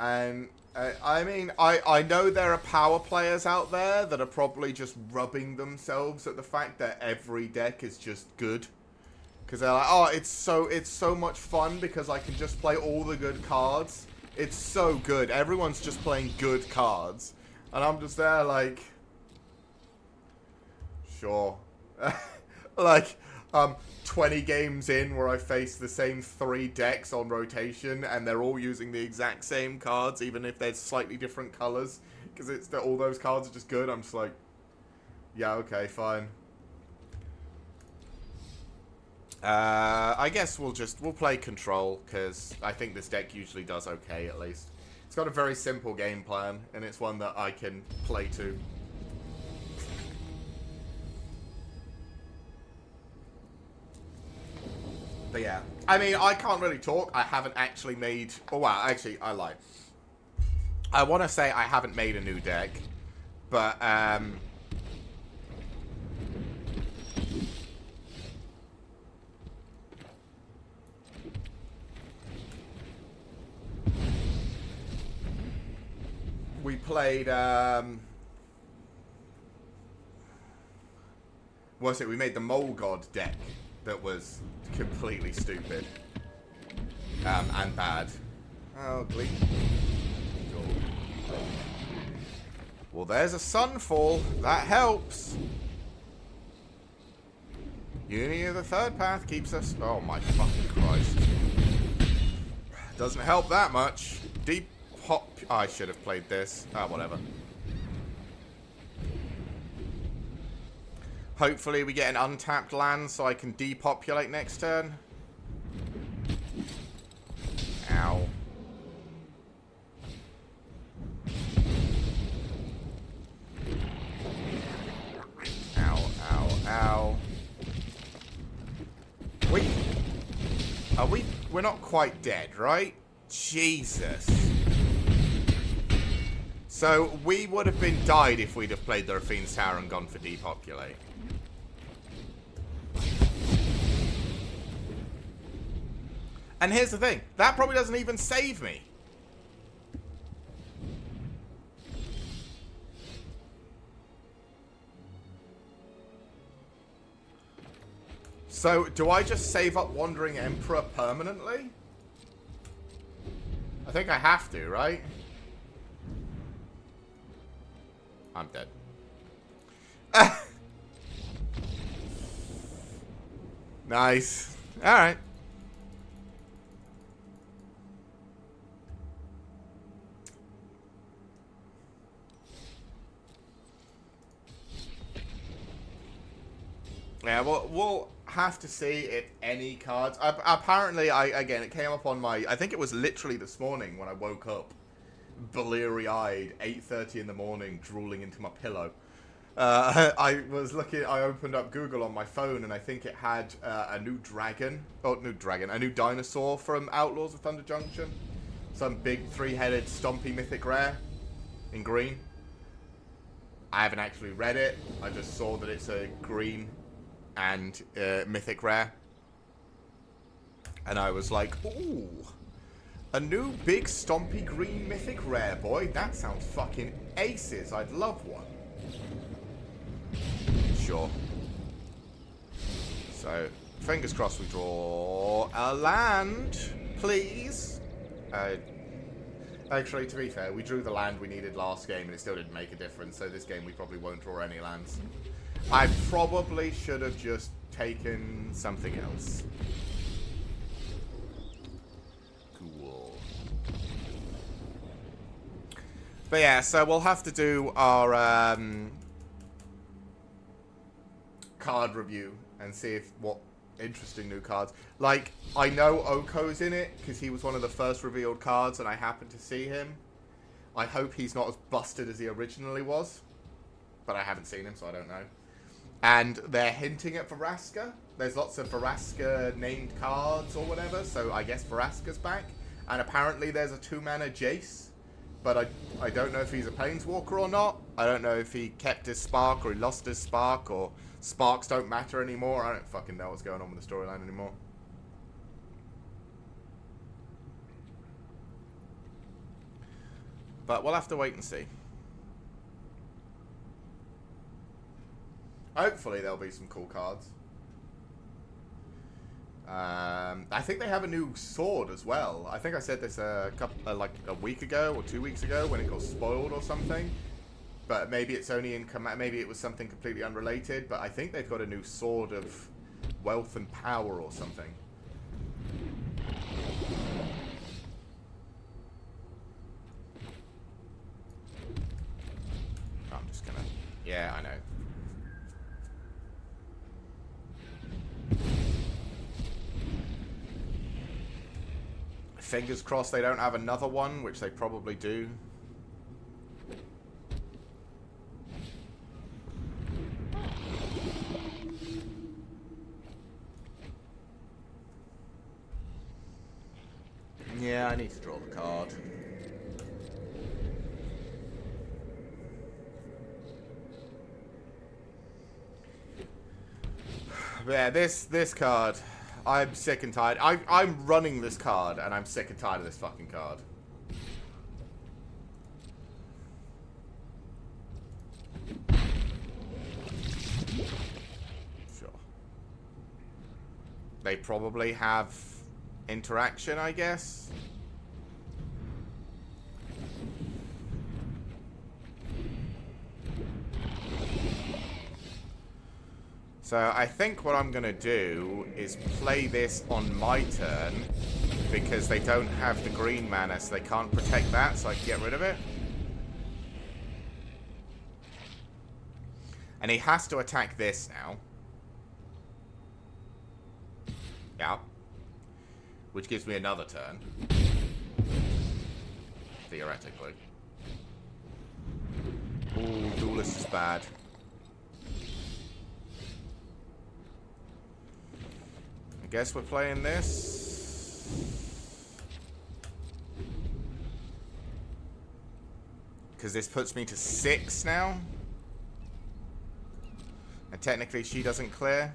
And I mean, I know there are power players out there that are probably just rubbing themselves at the fact that every deck is just good, because they're like, oh, it's so much fun because I can just play all the good cards. It's so good. Everyone's just playing good cards, and I'm just there like, sure, like 20 games in where I face the same 3 decks on rotation and they're all using the exact same cards, even if they're slightly different colors, because it's that all those cards are just good. I'm just like, yeah, okay, fine. I guess we'll play Control, because I think this deck usually does okay, at least. It's got a very simple game plan, and it's one that I can play to. But yeah, I mean, I can't really talk. I haven't actually made... Oh, wow, actually, I lied. I want to say I haven't made a new deck, but, we played, what's it? We made the Mole God deck that was completely stupid. And bad. Oh, glee. Well, there's a sunfall. That helps. Unity of the third path keeps us... Oh, my fucking Christ. Doesn't help that much. Deep hop... Oh, I should have played this. Ah, whatever. Hopefully we get an untapped land so I can depopulate next turn. Ow. Ow, ow, ow. We're not quite dead, right? Jesus. So, we would have been died if we'd have played the Raffine's Tower and gone for depopulate. And here's the thing. That probably doesn't even save me. So, do I just save up Wandering Emperor permanently? I think I have to, right? I'm dead. Nice. Alright. Yeah, we'll have to see if any cards... apparently, again, it came up on my... I think it was literally this morning when I woke up. Bleary-eyed, 8:30 in the morning, drooling into my pillow. I was looking... I opened up Google on my phone, and I think it had a new dragon. Oh, a new dinosaur from Outlaws of Thunder Junction. Some big three-headed stompy mythic rare in green. I haven't actually read it. I just saw that it's a green and mythic rare. And I was like, ooh, a new big stompy green mythic rare, boy. That sounds fucking aces. I'd love one. Sure. So, fingers crossed we draw a land, please. Actually, to be fair, we drew the land we needed last game and it still didn't make a difference. So this game we probably won't draw any lands. I probably should have just taken something else. Cool. But yeah, so we'll have to do our card review and see if what interesting new cards. Like, I know Oko's in it because he was one of the first revealed cards and I happened to see him. I hope he's not as busted as he originally was. But I haven't seen him, so I don't know. And they're hinting at Vraska. There's lots of Vraska named cards or whatever, so I guess Vraska's back. And apparently there's a 2-mana Jace, but I don't know if he's a Planeswalker or not. I don't know if he kept his Spark or he lost his Spark or Sparks don't matter anymore. I don't fucking know what's going on with the storyline anymore. But we'll have to wait and see. Hopefully there'll be some cool cards. I think they have a new sword as well. I think I said this like a week ago or 2 weeks ago when it got spoiled or something. But maybe it's only in maybe it was something completely unrelated. But I think they've got a new sword of wealth and power or something. I'm just gonna... Yeah, I know. Fingers crossed they don't have another one, which they probably do. Yeah, I need to draw the card. Yeah, this card, I'm sick and tired. I'm running this card, and I'm sick and tired of this fucking card. Sure. They probably have interaction, I guess. So I think what I'm going to do is play this on my turn, because they don't have the green mana, so they can't protect that, so I can get rid of it. And he has to attack this now. Yeah. Which gives me another turn. Theoretically. Ooh, Duelist is bad. I guess we're playing this. Because this puts me to 6 now. And technically she doesn't clear.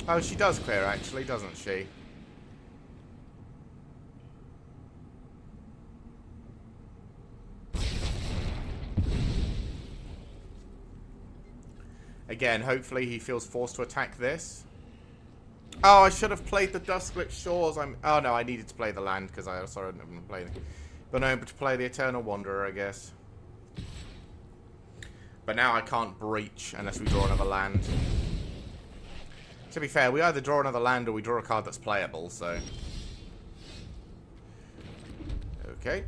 Oh, she does clear, actually, doesn't she? Again, hopefully he feels forced to attack this. Oh, I should have played the Dusklit Shores. Oh, no, I needed to play the land because I also didn't play it. But no, but to play the Eternal Wanderer, I guess. But now I can't breach unless we draw another land. To be fair, we either draw another land or we draw a card that's playable, so... Okay.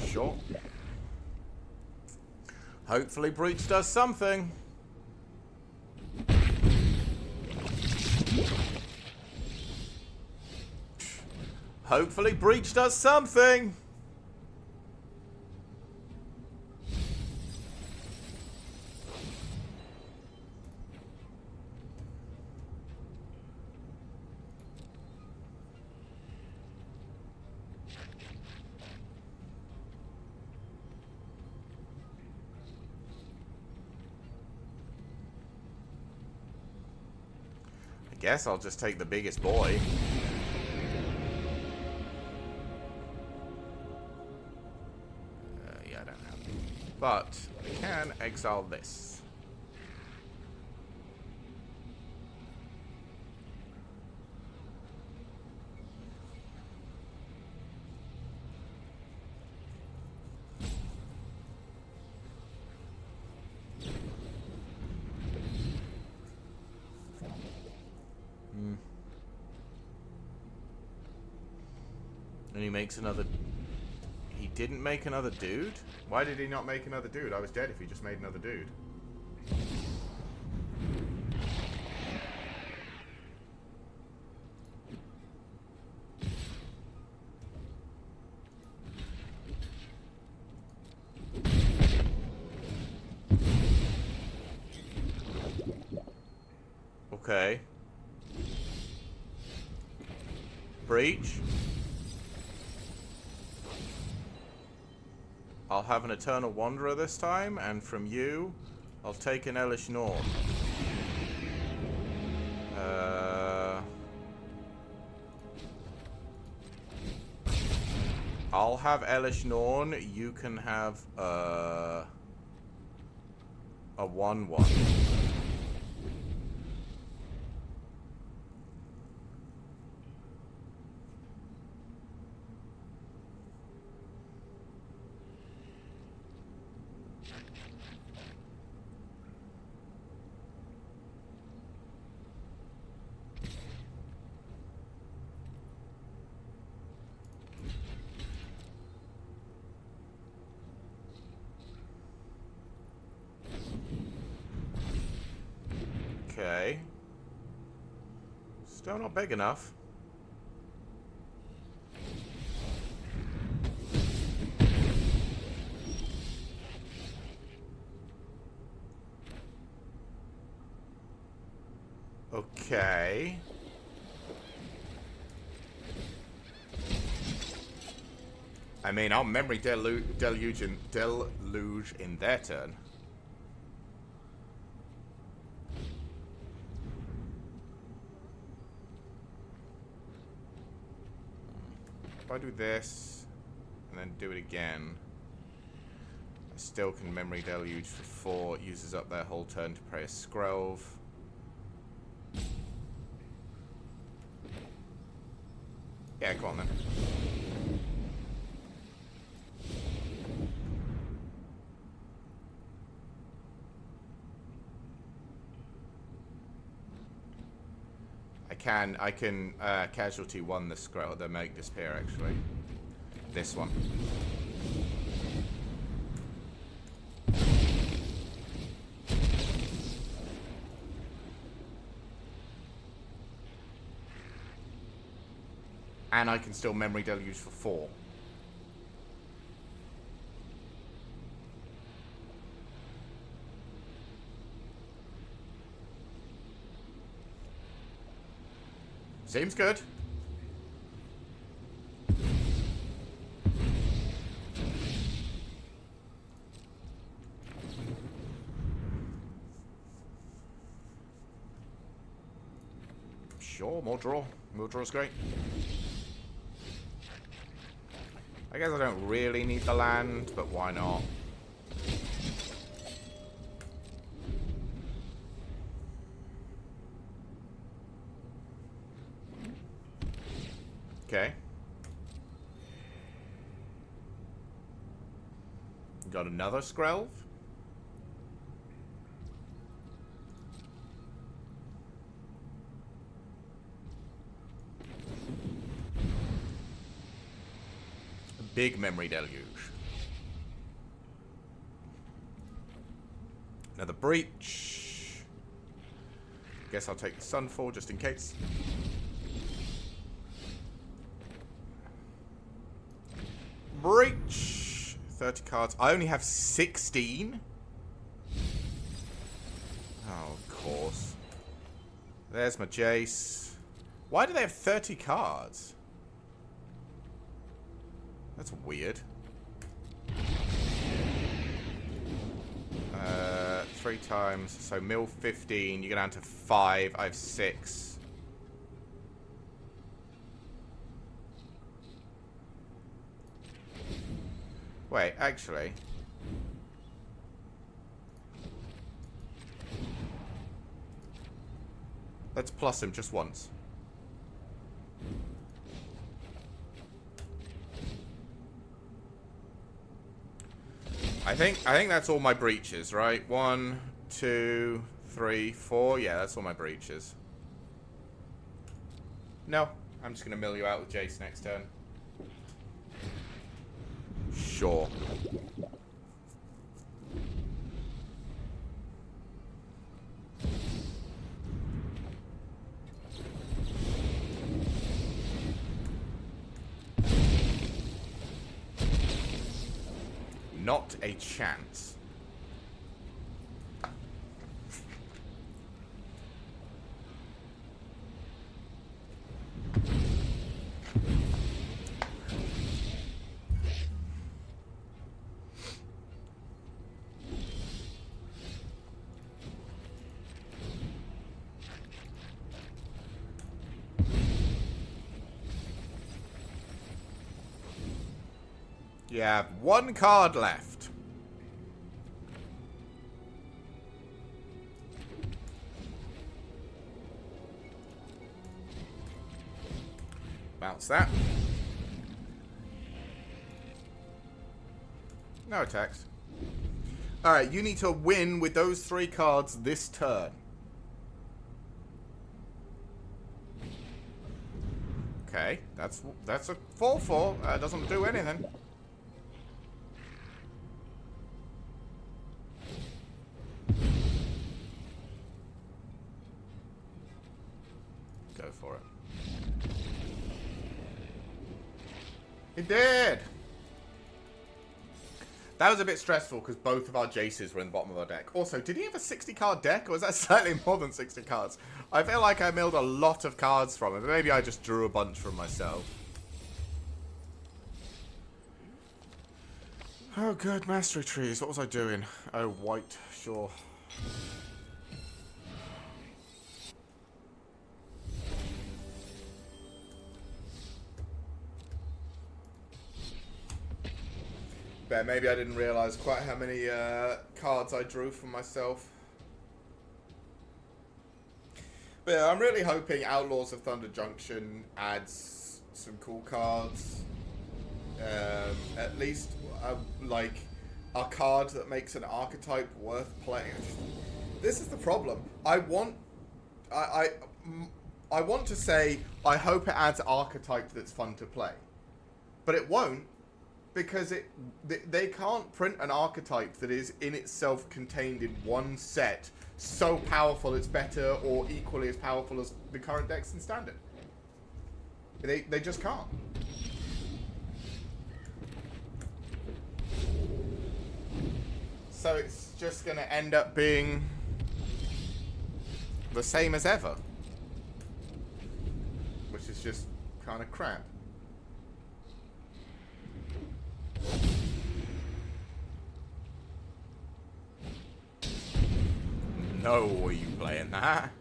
Sure. Hopefully breach does something. Hopefully breach does something. Guess I'll just take the biggest boy. Yeah, I don't have it. But I can exile this. And he makes another... He didn't make another dude? Why did he not make another dude? I was dead if he just made another dude. Okay. Breach. I'll have an Eternal Wanderer this time, and from you, I'll take an Elish Norn. I'll have Elish Norn. You can have a 1/1. Okay. Still not big enough. Okay. I mean, I'll memory deluge in their turn. If I do this, and then do it again, I still can memory deluge for 4. It uses up their whole turn to play a Skrelv. Yeah, go on then. I can casualty 1 the Skrelv, the make disappear actually. This one. And I can still memory deluge for 4. Seems good. Sure, more draw. More draw's great. I guess I don't really need the land, but why not? Okay. Got another Skrelv. A big memory deluge. Another breach. Guess I'll take the Sunfall just in case. Breach. 30 cards. I only have 16? Oh, of course. There's my Jace. Why do they have 30 cards? That's weird. 3 times. So mill 15. You go down to 5. I have 6. Wait, actually. Let's plus him just once. I think that's all my breaches, right? 1, 2, 3, 4. Yeah, that's all my breaches. No, I'm just gonna mill you out with Jace next turn. Sure. Not a chance. You have one card left. Bounce that. No attacks. Alright, you need to win with those 3 cards this turn. Okay, that's a 4/4. Doesn't do anything. Go for it. It did! That was a bit stressful because both of our Jaces were in the bottom of our deck. Also, did he have a 60-card deck, or was that slightly more than 60 cards? I feel like I milled a lot of cards from him. Maybe I just drew a bunch from myself. Oh, good. Mastery trees. What was I doing? Oh, white. Sure. But maybe I didn't realise quite how many cards I drew for myself. But yeah, I'm really hoping Outlaws of Thunder Junction adds some cool cards. At least, like, a card that makes an archetype worth playing. This is the problem. I want to say, I hope it adds archetype that's fun to play. But it won't. Because they can't print an archetype that is in itself contained in one set so powerful it's better or equally as powerful as the current decks in Standard. They just can't. So it's just going to end up being the same as ever. Which is just kind of crap. No, are you playing that?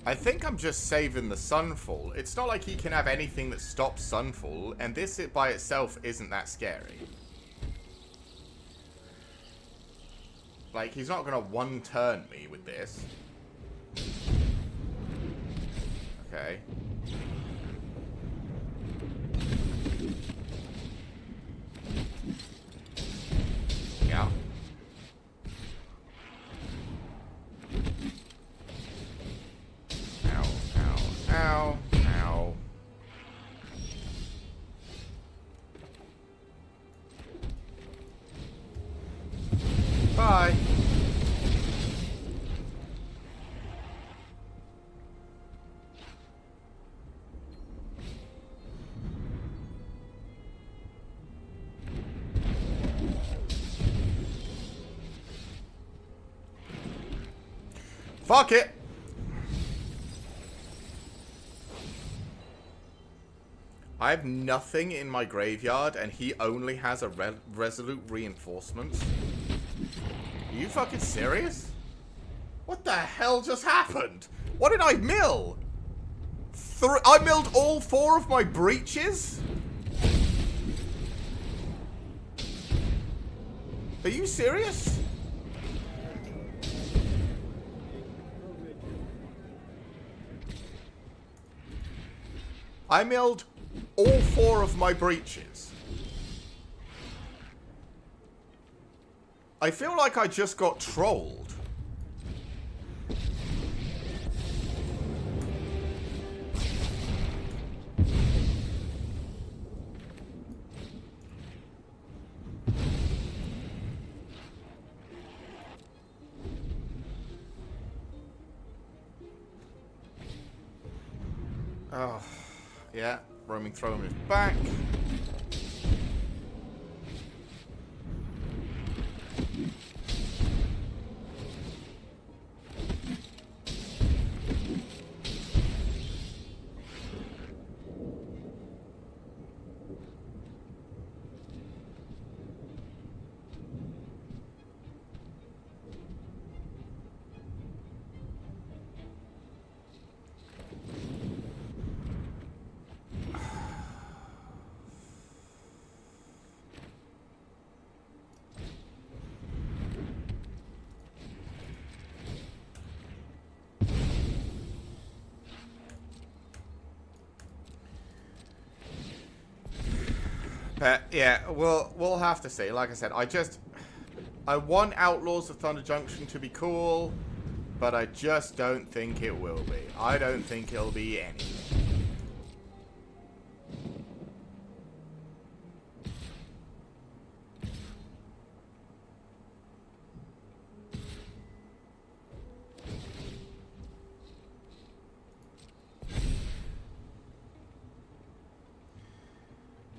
I think I'm just saving the Sunfall. It's not like he can have anything that stops Sunfall, and this by itself isn't that scary. Like, he's not gonna one-turn me with this. Okay. Yeah. Ow, ow. Bye. Fuck it. I have nothing in my graveyard, and he only has a resolute reinforcements. Are you fucking serious? What the hell just happened? What did I mill? I milled all 4 of my breaches? Are you serious? I milled all 4 of my breaches. I feel like I just got trolled. Oh, yeah. Roaming Throne is back. But yeah, we'll have to see. Like I said, I want Outlaws of Thunder Junction to be cool, but I just don't think it will be. I don't think it'll be anything.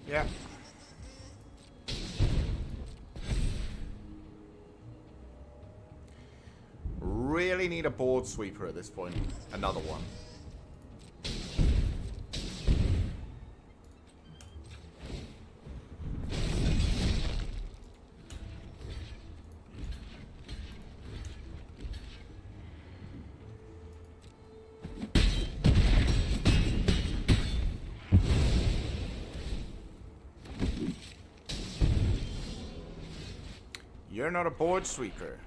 Yeah. Really need a board sweeper at this point. Another one. You're not a board sweeper.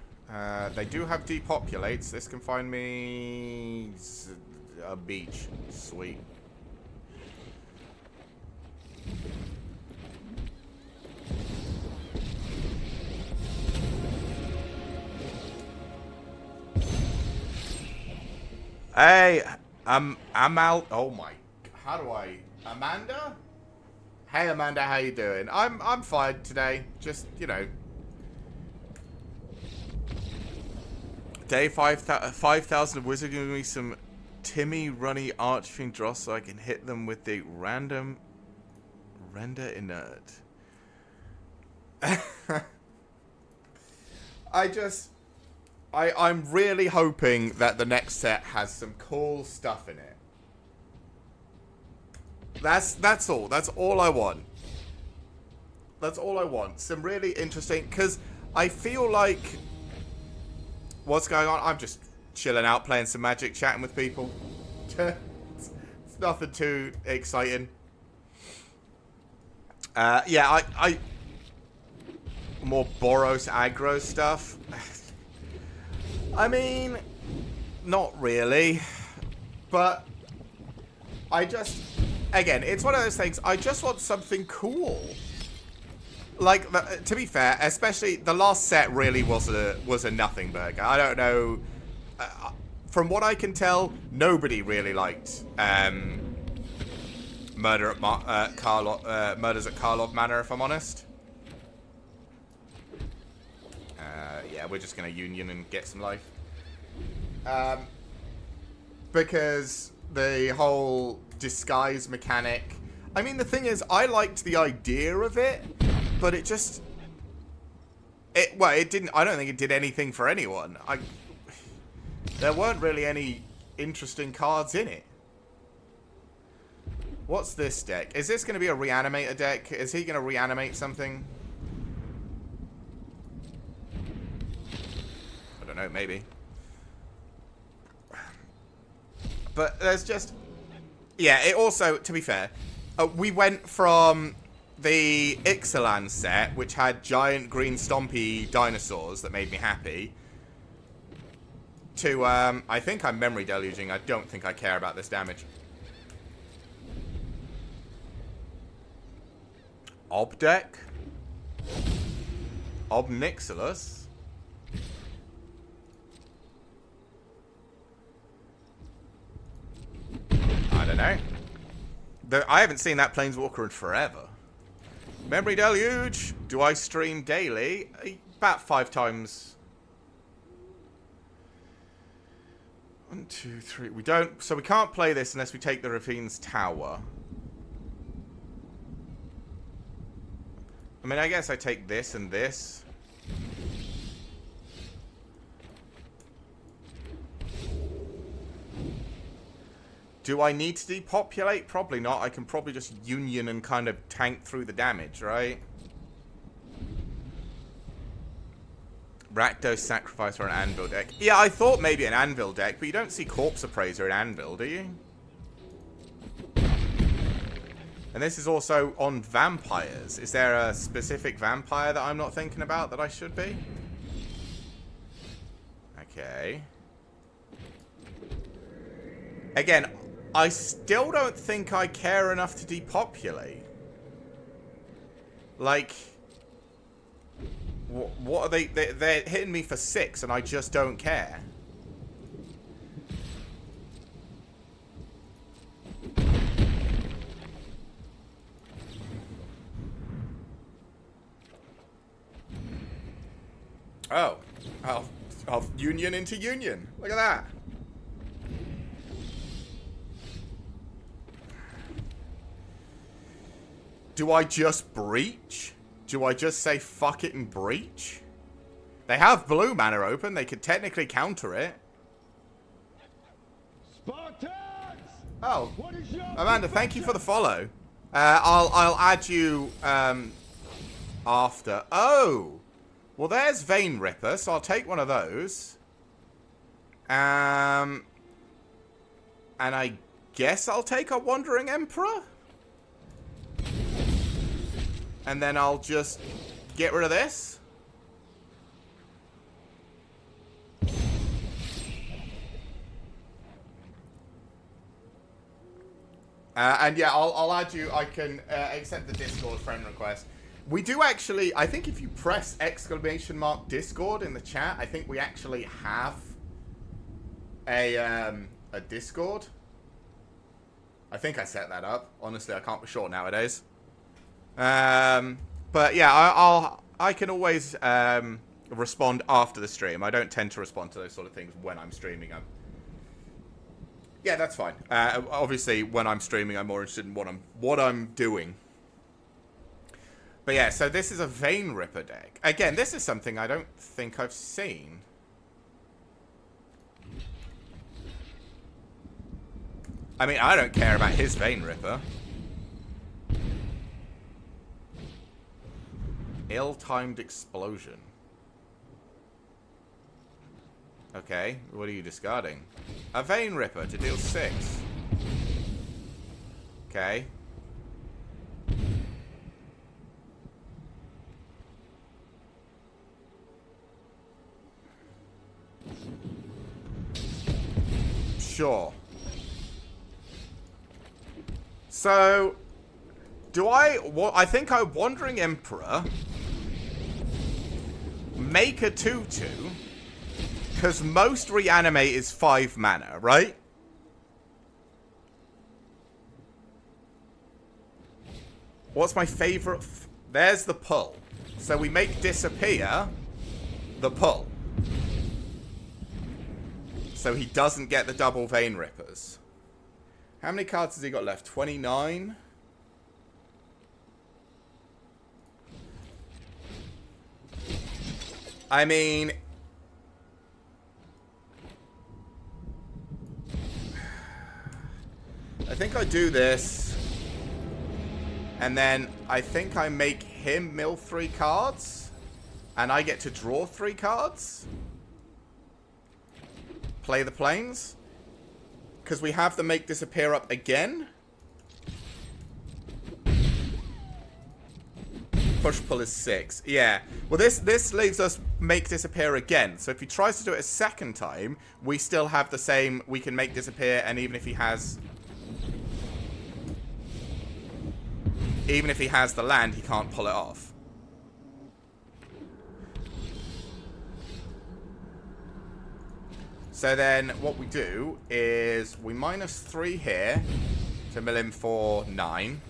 They do have depopulates. This can find me a beach. Sweet. Hey, I'm out. Oh my. How do I? Amanda? Hey Amanda, how you doing? I'm fine today. Just, you know. Day 5,000 of Wizard giving me some Timmy Runny Archfiend Dross so I can hit them with the random render inert. I'm really hoping that the next set has some cool stuff in it. That's all. That's all I want. That's all I want. Some really interesting, because I feel like what's going on? I'm just chilling out, playing some Magic, chatting with people. It's nothing too exciting. Yeah, I more Boros aggro stuff. I mean, not really, but I just, again, it's one of those things. I just want something cool. Like, to be fair, especially the last set really was a nothing burger. I don't know. From what I can tell, nobody really liked Murders at Karlov Manor, if I'm honest. Yeah, we're just going to union and get some life. Because the whole disguise mechanic... I mean, the thing is, I liked the idea of it, but it just... it didn't... I don't think it did anything for anyone. There weren't really any interesting cards in it. What's this deck? Is this going to be a reanimator deck? Is he going to reanimate something? I don't know, maybe. But there's just... Yeah, it also, to be fair, we went from the Ixalan set, which had giant green stompy dinosaurs that made me happy, to, I think I'm memory deluging. I don't think I care about this damage. Obdeck? Obnixilus? I don't know. I haven't seen that Planeswalker in forever. Memory Deluge. Do I stream daily? About 5 times. 1, 2, 3. We don't. So we can't play this unless we take the Ravine's Tower. I mean, I guess I take this and this. Do I need to depopulate? Probably not. I can probably just union and kind of tank through the damage, right? Rakdos Sacrifice or an Anvil deck. Yeah, I thought maybe an Anvil deck, but you don't see Corpse Appraiser in Anvil, do you? And this is also on vampires. Is there a specific vampire that I'm not thinking about that I should be? Okay. Again, I still don't think I care enough to depopulate. Like, what are they? They're hitting me for 6, and I just don't care. Oh. Of union into union. Look at that. Do I just breach? Do I just say fuck it and breach? They have blue mana open. They could technically counter it. Spartans! Oh, Amanda, thank you for the follow. I'll add you after. Oh, well, there's Vein Ripper, so I'll take one of those. And I guess I'll take a Wandering Emperor. And then I'll just get rid of this. And yeah, I'll add you. I can accept the Discord friend request. We do actually, I think if you press ! Discord in the chat, I think we actually have a Discord. I think I set that up. Honestly, I can't be sure nowadays. But yeah, I can always respond after the stream. I don't tend to respond to those sort of things when I'm streaming. Yeah, that's fine. Obviously, when I'm streaming, I'm more interested in what I'm doing. But yeah, so this is a Vein Ripper deck. Again, this is something I don't think I've seen. I mean, I don't care about his Vein Ripper. Ill-timed explosion. Okay, what are you discarding? A Vein Ripper to deal 6. Okay. Sure. So, I think a Wandering Emperor, make a 2/2, because most reanimate is 5 mana, right? What's my favorite? There's the pull. So we make disappear the pull. So he doesn't get the double Vein Rippers. How many cards has he got left? 29? I mean, I think I do this, and then I think I make him mill 3 cards, and I get to draw 3 cards. Play the planes, because we have the make disappear up again. Push pull is 6. Yeah. Well, this leaves us make disappear again. So if he tries to do it a second time, we still have the same. We can make disappear, and even if he has the land, he can't pull it off. So then what we do is we -3 here to mill him for 9.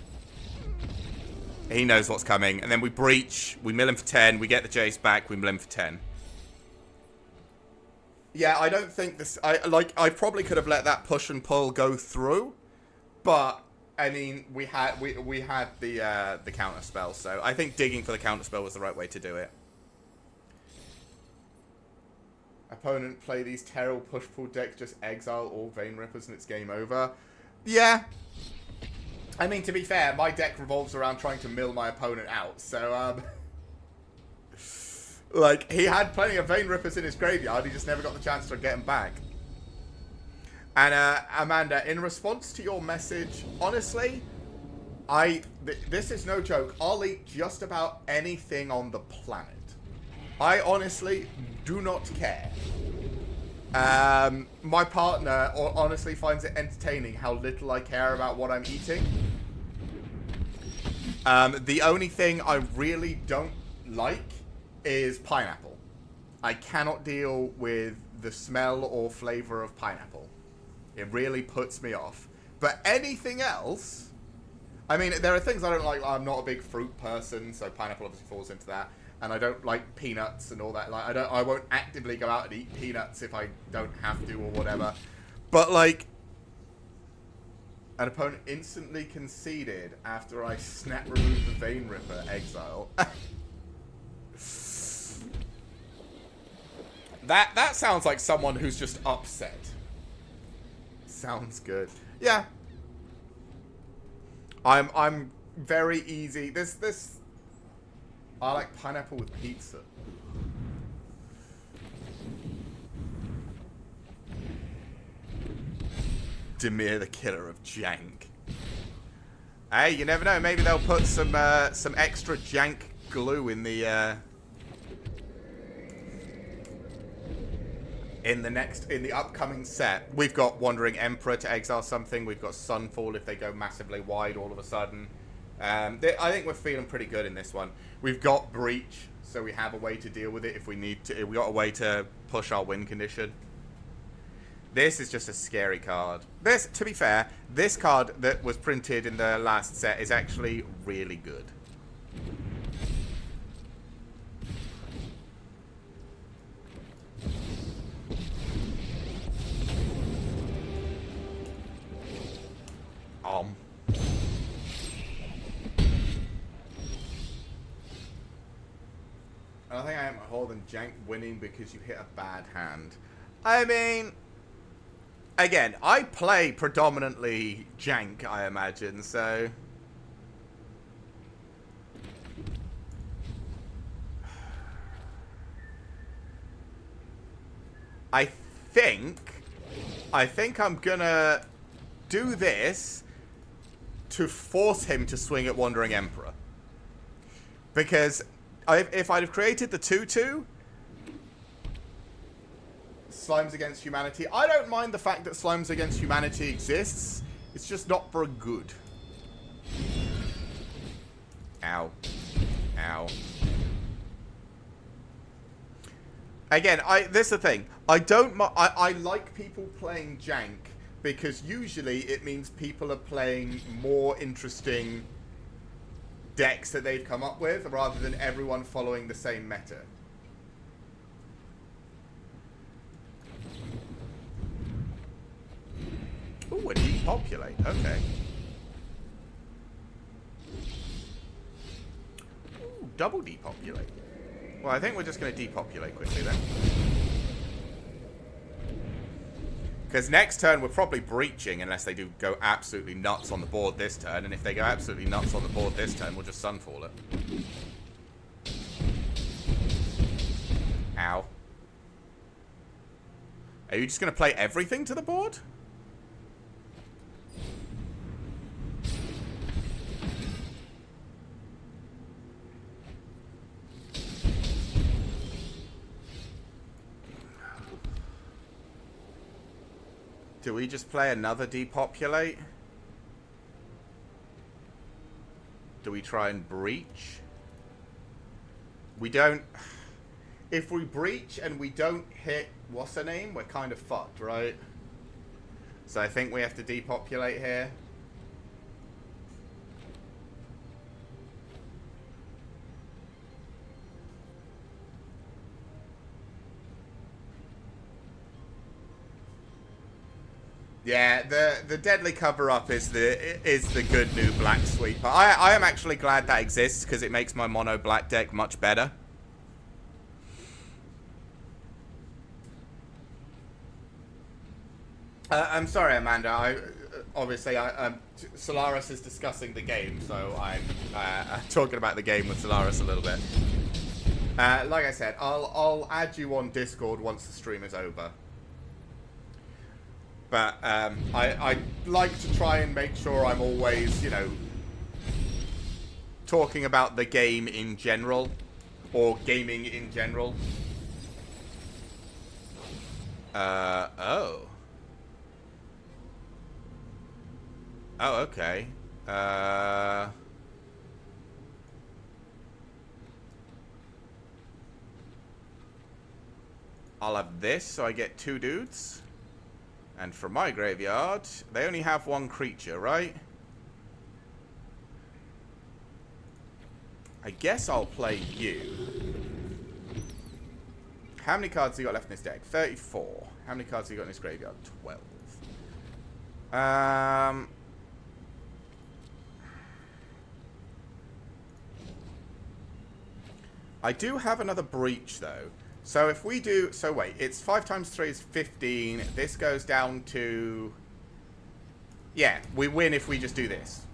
He knows what's coming. And then we breach. We mill him for 10. We get the Jace back. We mill him for 10. Yeah, I don't think this... I probably could have let that push and pull go through. But, I mean, we had the counter spell. So I think digging for the counter spell was the right way to do it. Opponent play these terrible push-pull decks, just exile all Vein Rippers and it's game over. Yeah. I mean, to be fair, my deck revolves around trying to mill my opponent out. So, like, he had plenty of Vein Rippers in his graveyard. He just never got the chance to get them back. And, Amanda, in response to your message, honestly, this is no joke. I'll eat just about anything on the planet. I honestly do not care. My partner honestly finds it entertaining how little I care about what I'm eating. The only thing I really don't like is pineapple. I cannot deal with the smell or flavor of pineapple. It really puts me off. But anything else, I mean, there are things I don't like. I'm not a big fruit person, so pineapple obviously falls into that. And I don't like peanuts and all that. Like, I won't actively go out and eat peanuts if I don't have to or whatever. But like, an opponent instantly conceded after I snap removed the Vein Ripper exile. That sounds like someone who's just upset. Sounds good. Yeah. I'm very easy. This I like pineapple with pizza. Demir the killer of jank. Hey, you never know. Maybe they'll put some extra jank glue in the upcoming set. We've got Wandering Emperor to exile something. We've got Sunfall if they go massively wide all of a sudden. I think we're feeling pretty good in this one. We've got Breach, so we have a way to deal with it if we need to. We got a way to push our win condition. This is just a scary card. This, to be fair, this card that was printed in the last set is actually really good. I think I am holding jank winning because you hit a bad hand. I mean, again, I play predominantly jank, I imagine, so I think I'm gonna do this to force him to swing at Wandering Emperor. Because if I'd have created the 2/2 Slimes Against Humanity, I don't mind the fact that Slimes Against Humanity exists. It's just not for good. Ow. Ow. Again, this is the thing. I like people playing jank because usually it means people are playing more interesting decks that they've come up with rather than everyone following the same meta. Ooh, a depopulate. Okay. Ooh, double depopulate. Well, I think we're just going to depopulate quickly then. Because next turn we're probably breaching unless they do go absolutely nuts on the board this turn. And if they go absolutely nuts on the board this turn, we'll just Sunfall it. Ow. Are you just going to play everything to the board? Do we just play another depopulate? Do we try and breach? We don't... If we breach and we don't hit what's her name, we're kind of fucked, right? So I think we have to depopulate here. Yeah, the deadly cover-up is the good new black sweeper. I am actually glad that exists because it makes my mono black deck much better. I'm sorry, Amanda. Obviously, Solaris is discussing the game, so I'm talking about the game with Solaris a little bit. Like I said, I'll add you on Discord once the stream is over. But I like to try and make sure I'm always, you know, talking about the game in general, or gaming in general. Oh. Oh, okay. I'll have this, so I get 2 dudes. And from my graveyard, they only have 1 creature, right? I guess I'll play you. How many cards have you got left in this deck? 34. How many cards have you got in this graveyard? 12. I do have another breach, though. So if we do... So wait, it's 5 times 3 is 15. This goes down to... Yeah, we win if we just do this.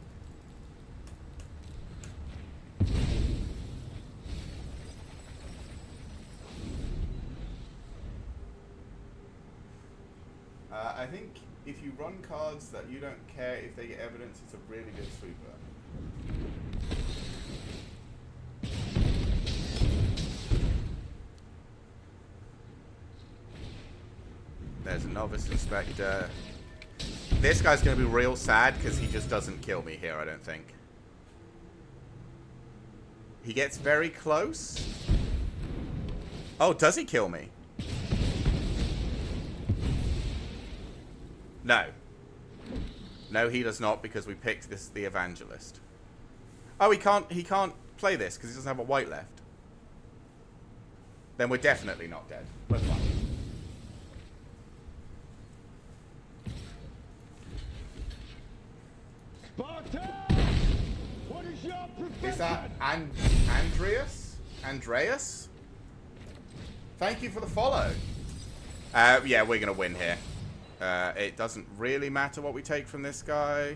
I think if you run cards that you don't care if they get evidence, it's a really good sweeper. There's a Novice Inspector. This guy's going to be real sad because he just doesn't kill me here, I don't think. He gets very close. Oh, does he kill me? No. No, he does not, because we picked the Evangelist. Oh, he can't play this because he doesn't have a white left. Then we're definitely not dead. We're fine. What is your profession? Is that Andreas? Thank you for the follow. Yeah, we're gonna win here. It doesn't really matter what we take from this guy.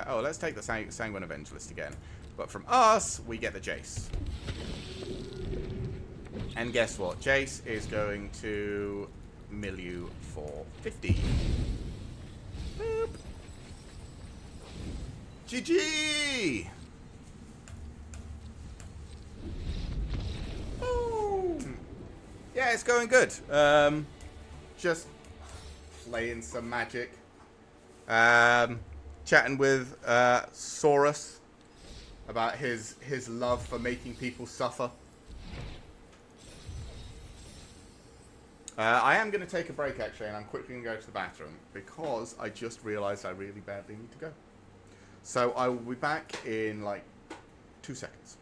Oh, let's take the Sanguine Evangelist again. But from us, we get the Jace. And guess what? Jace is going to mill you for 50. Boop. GG! Ooh. Yeah, it's going good. Just playing some Magic. Chatting with Saurus about his love for making people suffer. I am going to take a break, actually, and I'm quickly going to go to the bathroom because I just realized I really badly need to go. So I will be back in, like, 2 seconds.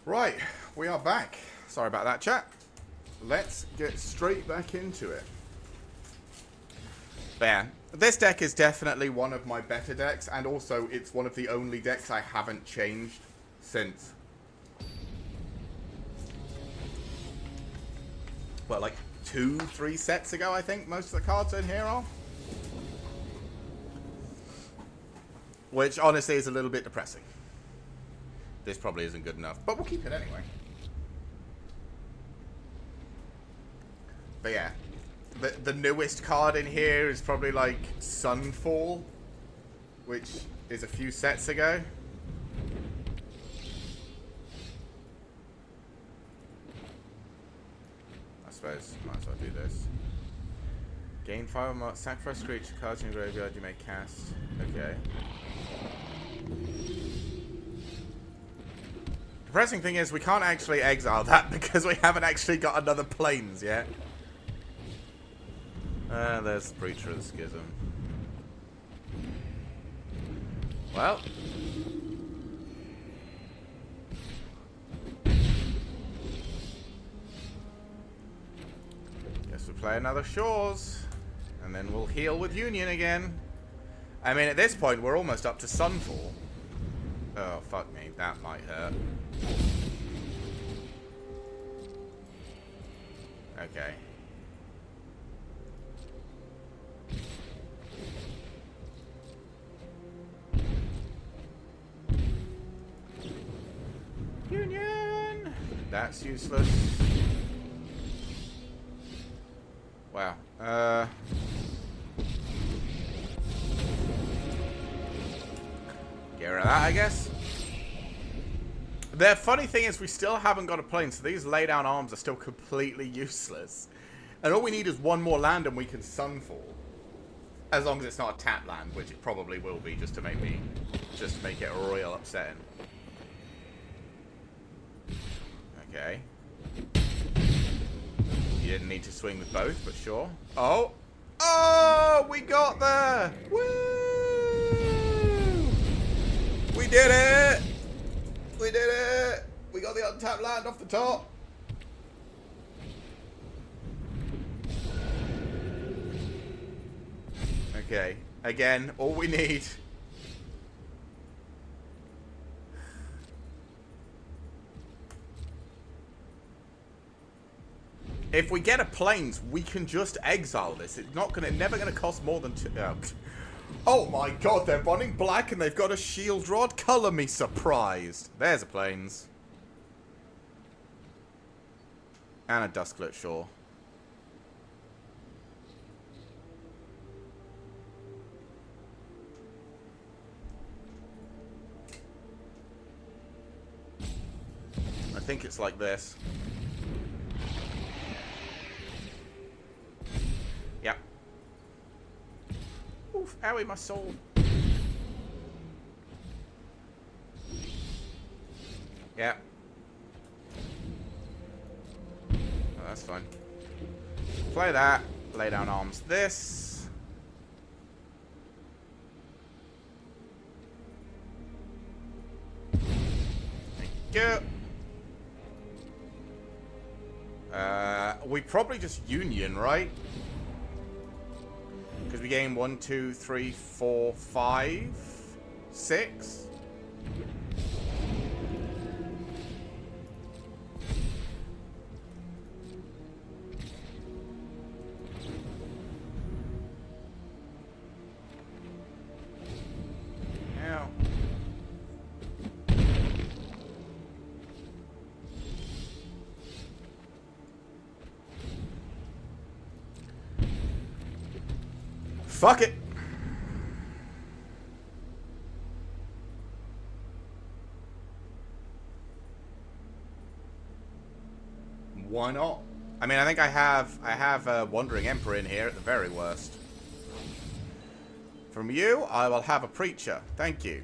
Right, we are back. Sorry about that, chat. Let's get straight back into it. But yeah, this deck is definitely one of my better decks, and also it's one of the only decks I haven't changed since. Well, like 2-3 sets ago, I think most of the cards in here are. Which honestly is a little bit depressing. This probably isn't good enough, but we'll keep it anyway. But yeah, the newest card in here is probably like Sunfall, which is a few sets ago. I suppose might as well do this. Gain 5 more, sacrifice creature cards in your graveyard you may cast. Okay. The depressing thing is we can't actually exile that because we haven't actually got another planes yet. There's Breacher of the Schism. Well. we play another Shores. And then we'll heal with Union again. I mean, at this point, we're almost up to Sunfall. Oh, fuck me. That might hurt. Okay. Union! That's useless. Wow. Get rid of that, I guess. The funny thing is we still haven't got a plane, so these lay down arms are still completely useless. And all we need is one more land and we can Sunfall. As long as it's not a tap land, which it probably will be, just to make it real upsetting. Okay. You didn't need to swing with both, but sure. Oh! Oh! We got there! Woo! We did it! We did it! We got the untapped land off the top! Okay. Again, all we need... If we get a plains, we can just exile this. It's never gonna cost more than 2. Oh my god, they're running black and they've got a shield rod. Color me surprised. There's a plains. And a Dusklit Shore. I think it's like this. Yep. Oof, owie, my soul. Yeah. Oh, that's fine. Play that. Lay down arms. This. Thank you. We probably just Union, right? Because we gain 1, 2, 3, 4, 5, 6. Now. Fuck it. Why not? I mean, I think I have a Wandering Emperor in here at the very worst. From you, I will have a Preacher. Thank you.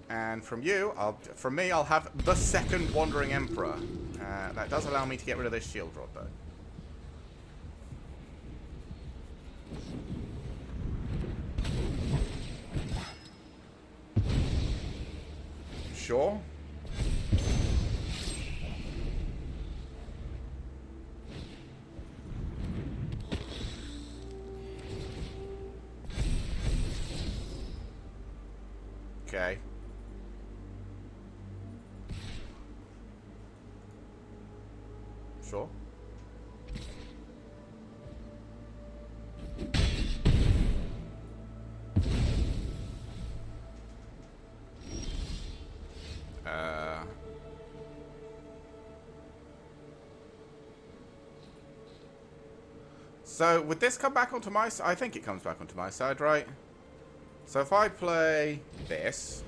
And from you, from me, I'll have the second Wandering Emperor. That does allow me to get rid of this shield rod, though. Sure. Okay. Sure. So, would this come back onto my side? I think it comes back onto my side, right? So if I play this...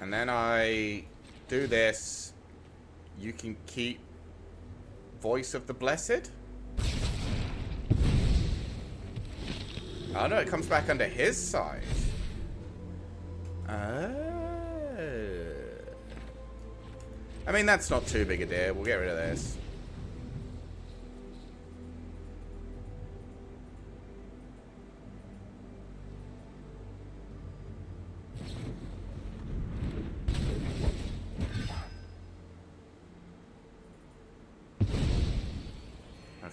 and then I do this, you can keep Voice of the Blessed? Oh no, it comes back under his side. I mean, that's not too big a deal. We'll get rid of this.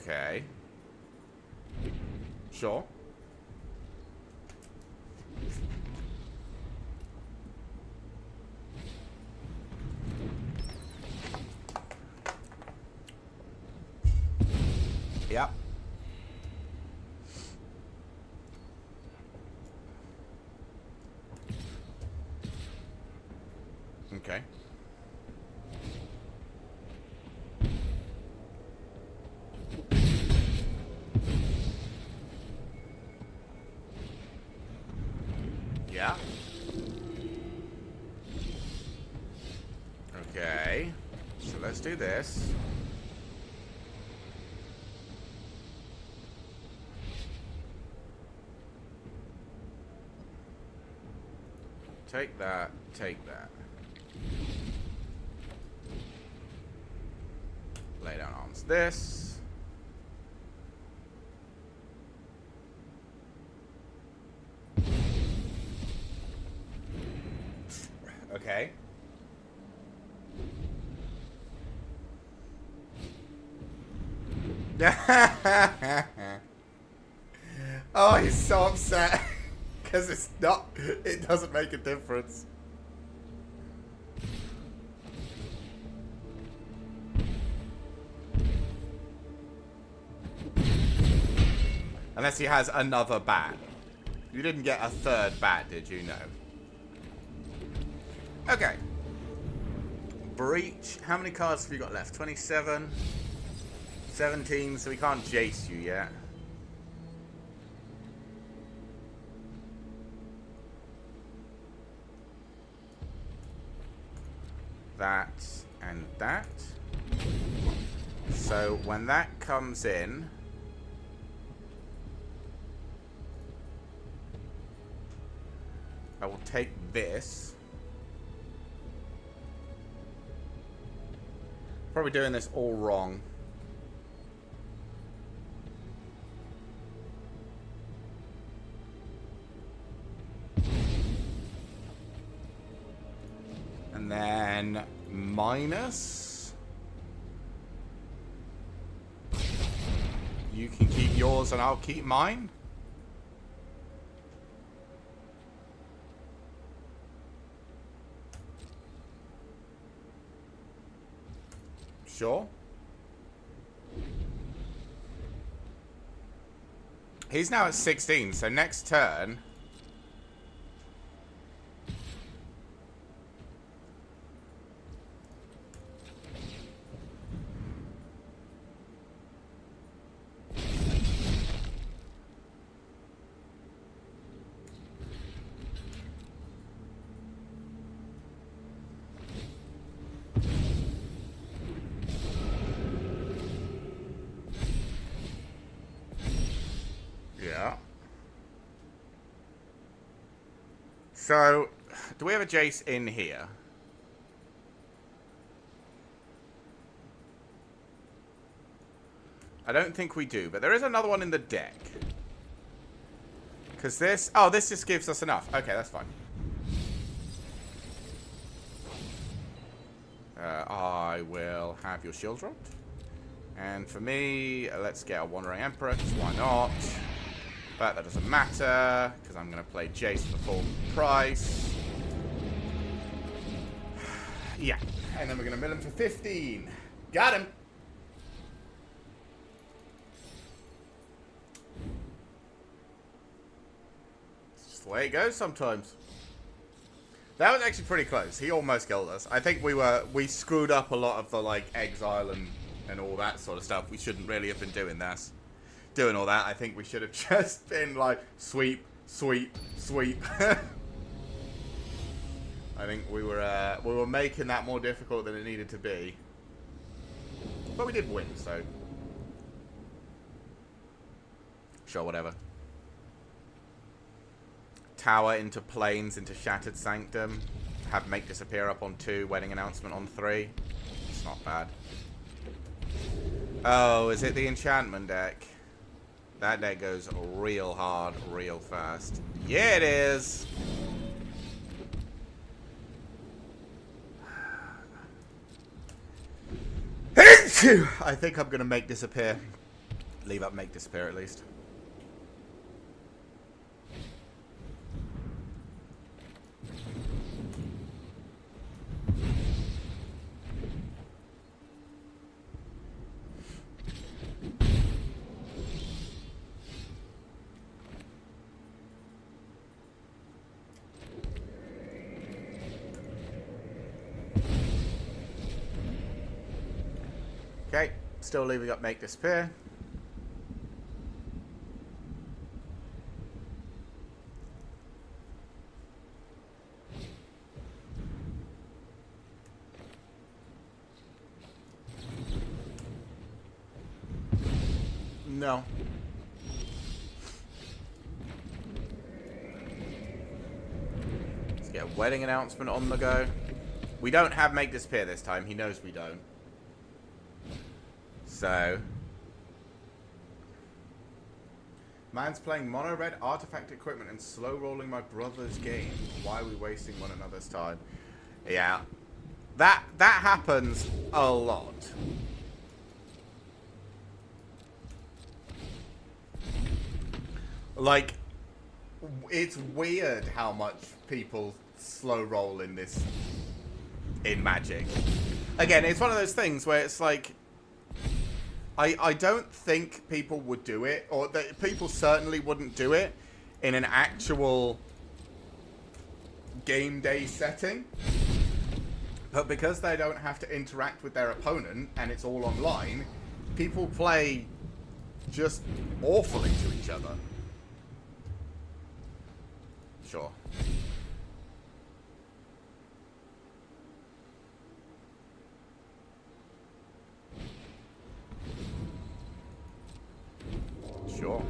Okay. Sure. Yep. Okay. Yeah. Okay. So let's do this. Take that. Take that. Lay down arms. This. Okay. Oh, he's so upset. Because it's not... It doesn't make a difference. Unless he has another bat. You didn't get a third bat, did you? No. Okay. Breach. How many cards have you got left? 27? 17, so we can't Jace you yet. That and that. So when that comes in... I will take this. Probably doing this all wrong. And then minus. You can keep yours and I'll keep mine. Sure. He's now at 16, so next turn... Yeah. So, do we have a Jace in here? I don't think we do, but there is another one in the deck. Because this... Oh, this just gives us enough. Okay, that's fine. I will have your shield dropped. And for me, let's get a Wandering Emperor, because why not? But that doesn't matter, because I'm going to play Jace for full price. Yeah. And then we're going to mill him for 15. Got him. It's just the way it goes sometimes. That was actually pretty close. He almost killed us. I think we screwed up a lot of the, like, exile and all that sort of stuff. We shouldn't really have been doing this. Doing all that. I think we should have just been like, sweep, sweep, sweep. I think we were making that more difficult than it needed to be. But we did win, so... Sure, whatever. Tower into Plains into Shattered Sanctum. Have Make Disappear up on 2. Wedding Announcement on 3. It's not bad. Oh, is it the enchantment deck? That deck goes real hard, real fast. Yeah, it is! I think I'm going to make Disappear. Leave up make disappear at least. Okay, still leaving up make disappear. No. Let's get a wedding announcement on the go. We don't have make disappear this time. He knows we don't. So. Man's playing mono red artifact equipment and slow rolling my brother's game. Why are we wasting one another's time? Yeah. That happens a lot. Like, it's weird how much people slow roll in this, in Magic. Again, it's one of those things where it's like, I don't think people would do it, or that people certainly wouldn't do it in an actual game day setting. But because they don't have to interact with their opponent and it's all online, people play just awfully to each other. Sure. Sure.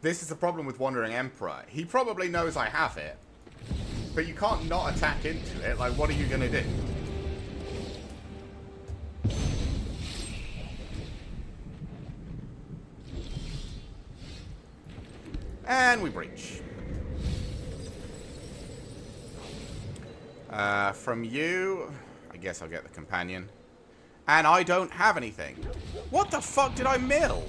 This is the problem with Wandering Emperor. He probably knows I have it, but you can't not attack into it. Like, what are you going to do? And we breach. From you, I guess I'll get the companion. And I don't have anything. What the fuck did I mill?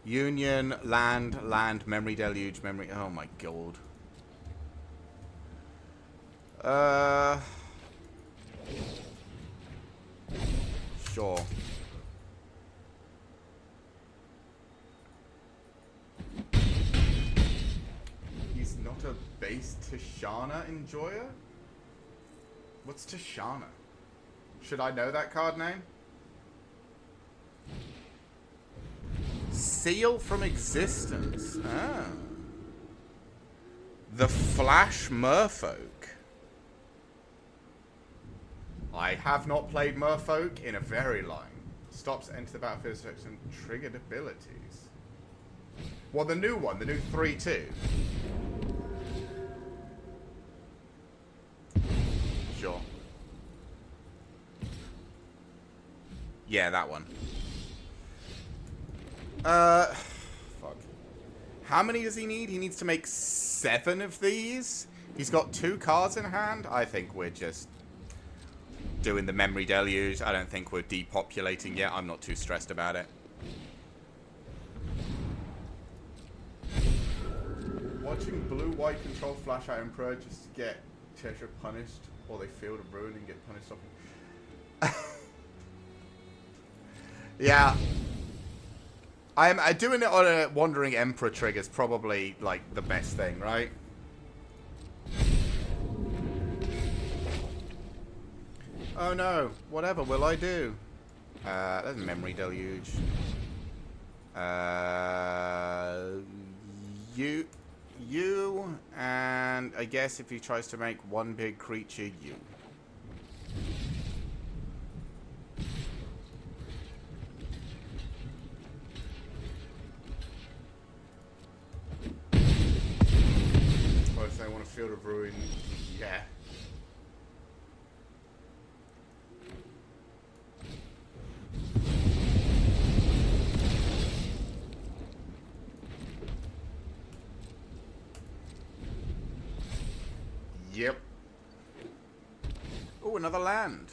Union, land, memory deluge, memory... Oh my god. Sure. He's not a base Tishana enjoyer? What's Tishana? Should I know that card name? Seal from existence. Ah. The Flash Merfolk. I have not played Merfolk in a very long. Stops enter the battlefield section. Triggered abilities. Well, the new one, the new 3/2. Sure. Yeah, that one. Fuck. How many does he need? He needs to make 7 of these. He's got 2 cards in hand. I think we're just doing the memory deluge. I don't think we're depopulating yet. I'm not too stressed about it. Watching blue-white control flash out Emperor just to get Tetra punished, or they Field of Ruin and get punished off. Yeah. I'm doing it on a Wandering Emperor trigger is probably, like, the best thing, right? Oh no, whatever will I do? There's a memory deluge. You, and I guess if he tries to make one big creature, you. Oh, so I want a Field of Ruin. Yeah. Ooh, another land.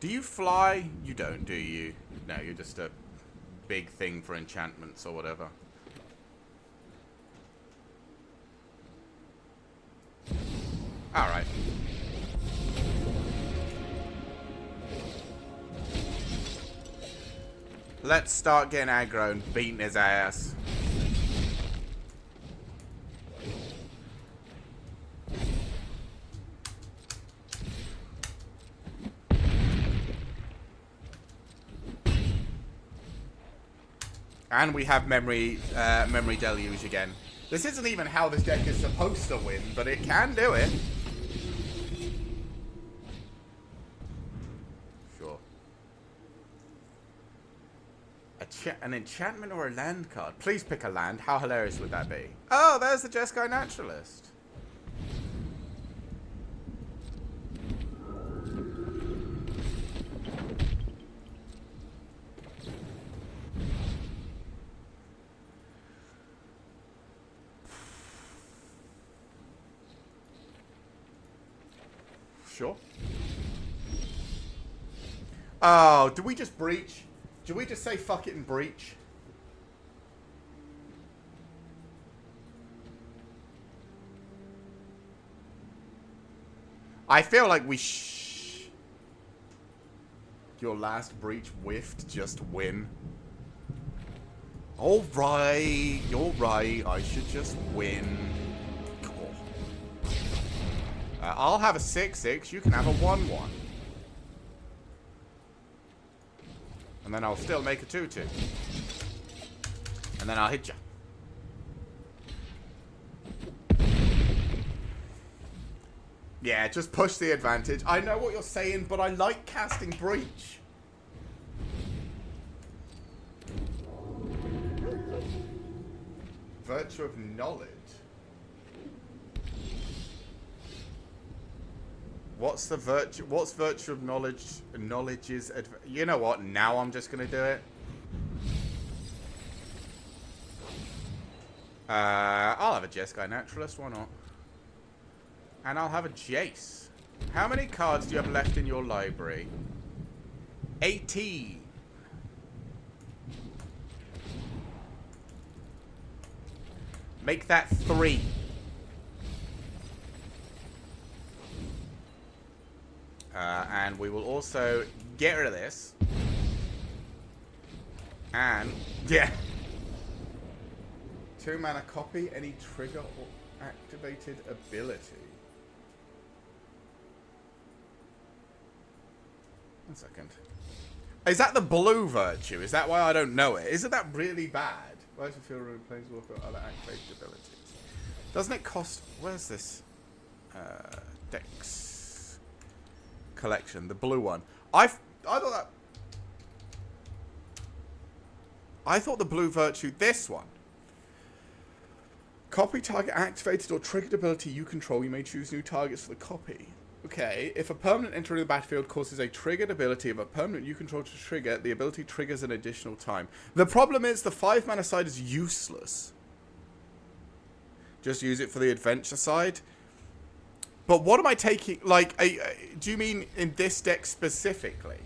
Do you fly? You don't, do you? No, you're just a big thing for enchantments or whatever. Alright. Let's start getting aggro and beating his ass. And we have memory deluge again. This isn't even how this deck is supposed to win, but it can do it. Sure. An enchantment or a land card? Please pick a land. How hilarious would that be? Oh, there's the Jeskai Naturalist. Sure. Oh, do we just breach? Do we just say fuck it and breach? I feel like we Your last breach whiffed, just win. Alright, you're right, I should just win. Cool. I'll have a 6/6, you can have a 1/1. And then I'll still make a 2/2. And then I'll hit you. Yeah, just push the advantage. I know what you're saying, but I like casting breach. Virtue of knowledge. What's the virtue? What's virtue of knowledge? Knowledge is. You know what? Now I'm just gonna do it. I'll have a Jeskai Naturalist. Why not? And I'll have a Jace. How many cards do you have left in your library? 18. Make that 3. And we will also get rid of this. And, yeah. 2 mana copy, any trigger or activated ability. 1 second. Is that the blue virtue? Is that why I don't know it? Isn't that really bad? Why does it feel really planeswalker or other activated abilities? Doesn't it cost... Where's this? Dex collection. The blue one. I thought that... I thought the blue virtue... This one. Copy target activated or triggered ability you control. You may choose new targets for the copy. Okay, if a permanent entering the battlefield causes a triggered ability of a permanent you control to trigger, the ability triggers an additional time. The problem is the 5 mana side is useless. Just use it for the adventure side. But what am I taking? Like, do you mean in this deck specifically?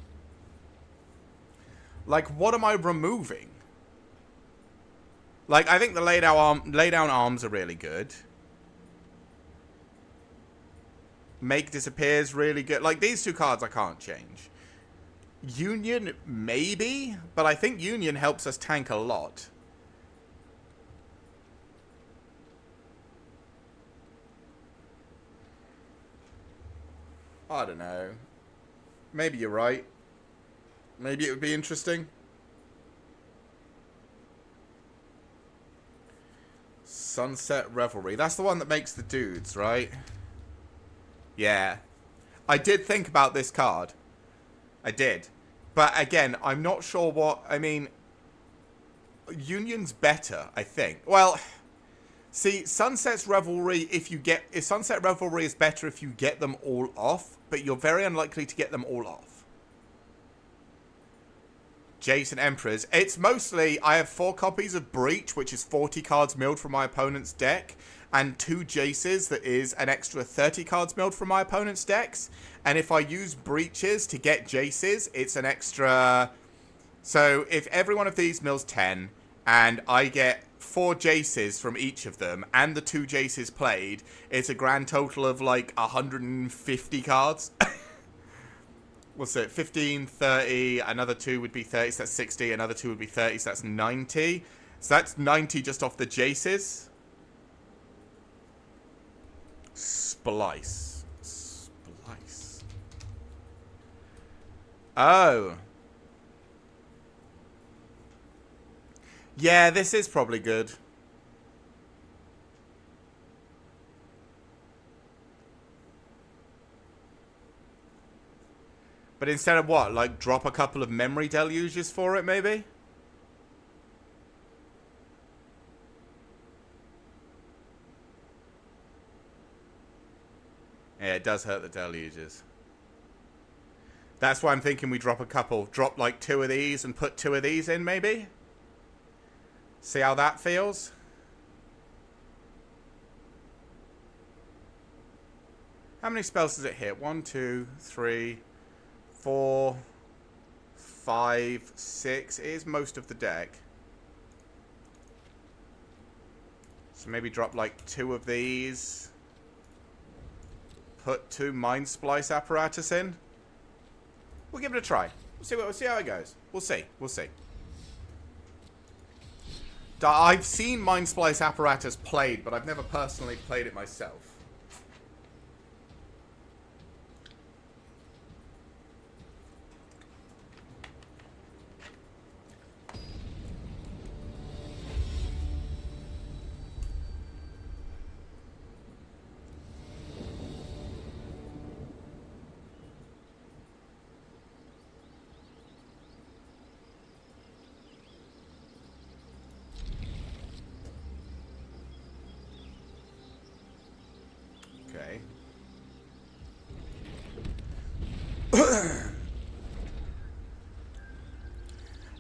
Like, what am I removing? Like, I think the lay down arms are really good. Make disappears really good. Like, these 2 cards I can't change. Union, maybe? But I think Union helps us tank a lot. I don't know. Maybe you're right. Maybe it would be interesting. Sunset Revelry. That's the one that makes the dudes, right? Yeah. I did think about this card. I did. But again, I'm not sure what... I mean... Union's better, I think. Well... See, Sunset's Revelry, if Sunset Revelry is better if you get them all off, but you're very unlikely to get them all off. Jace and Emperors. It's mostly, I have 4 copies of Breach, which is 40 cards milled from my opponent's deck, and 2 Jaces, that is an extra 30 cards milled from my opponent's decks. And if I use Breaches to get Jaces, it's an extra... So if every one of these mills 10, and I get 4 Jaces from each of them, and the 2 Jaces played, it's a grand total of like 150 cards. What's it? 15, 30, another 2 would be 30, so that's 60, another 2 would be 30, so that's 90. So that's 90 just off the Jaces. Splice. Splice. Oh. Yeah, this is probably good. But instead of what? Like, drop a couple of memory deluges for it, maybe? Yeah, it does hurt the deluges. That's why I'm thinking we drop a couple. Drop, like, 2 of these and put 2 of these in, maybe? See how that feels? How many spells does it hit? 1, 2, 3... 4, 5, 6 is most of the deck. So maybe drop like 2 of these. Put 2 Mind Splice apparatus in. We'll give it a try. We'll see how it goes. We'll see. We'll see. I've seen Mind Splice apparatus played, but I've never personally played it myself.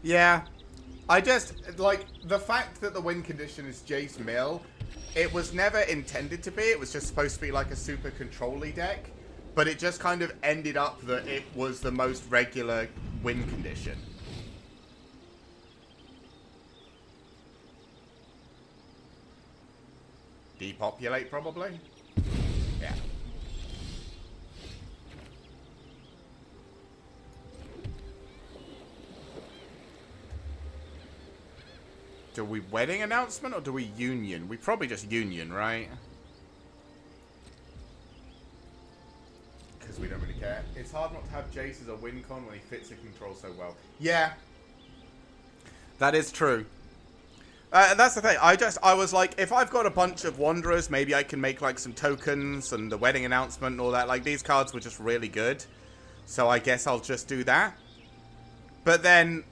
Yeah, I just, like, the fact that the win condition is Jace Mill, it was never intended to be. It was just supposed to be like a super control-y deck, but it just kind of ended up that it was the most regular win condition. Depopulate, probably? Yeah. Do we wedding announcement or do we union? We probably just union, right? Because we don't really care. It's hard not to have Jace as a win con when he fits the control so well. Yeah. That is true. That's the thing. I was like, if I've got a bunch of Wanderers, maybe I can make like some tokens and the wedding announcement and all that. Like, these cards were just really good. So I guess I'll just do that. But then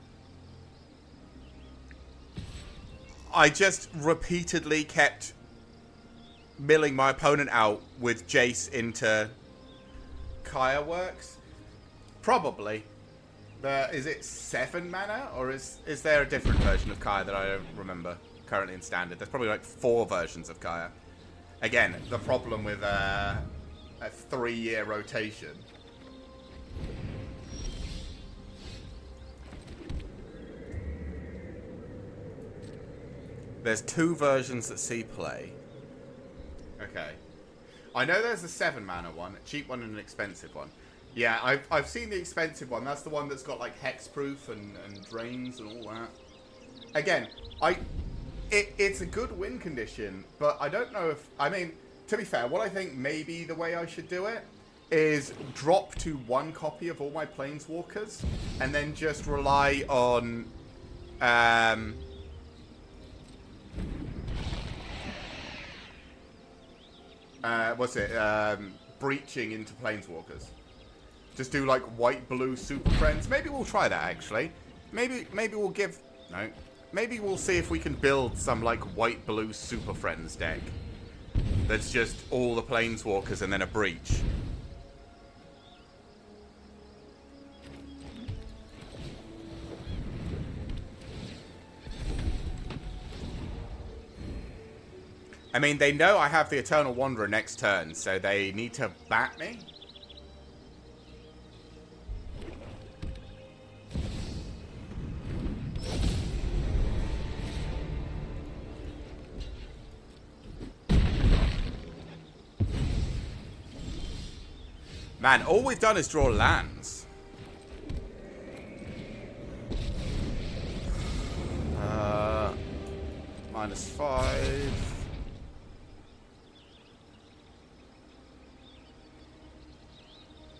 I just repeatedly kept milling my opponent out with Jace into Kaya works. Probably. Is it 7 mana? Or is there a different version of Kaya that I don't remember currently in Standard? There's probably like 4 versions of Kaya. Again, the problem with a 3-year rotation. There's 2 versions that see play. Okay. I know there's a 7 mana one, a cheap one and an expensive one. Yeah, I've seen the expensive one. That's the one that's got like hexproof and drains and all that. Again, it's a good win condition, but I don't know if... I mean, to be fair, what I think maybe the way I should do it is drop to 1 copy of all my Planeswalkers and then just rely on... breaching into Planeswalkers. Just do like white-blue Super Friends. Maybe we'll try that actually. Maybe we'll give... No. Maybe we'll see if we can build some like white-blue Super Friends deck. That's just all the Planeswalkers and then a breach. I mean, they know I have the Eternal Wanderer next turn, so they need to bat me. Man, all we've done is draw lands. -5.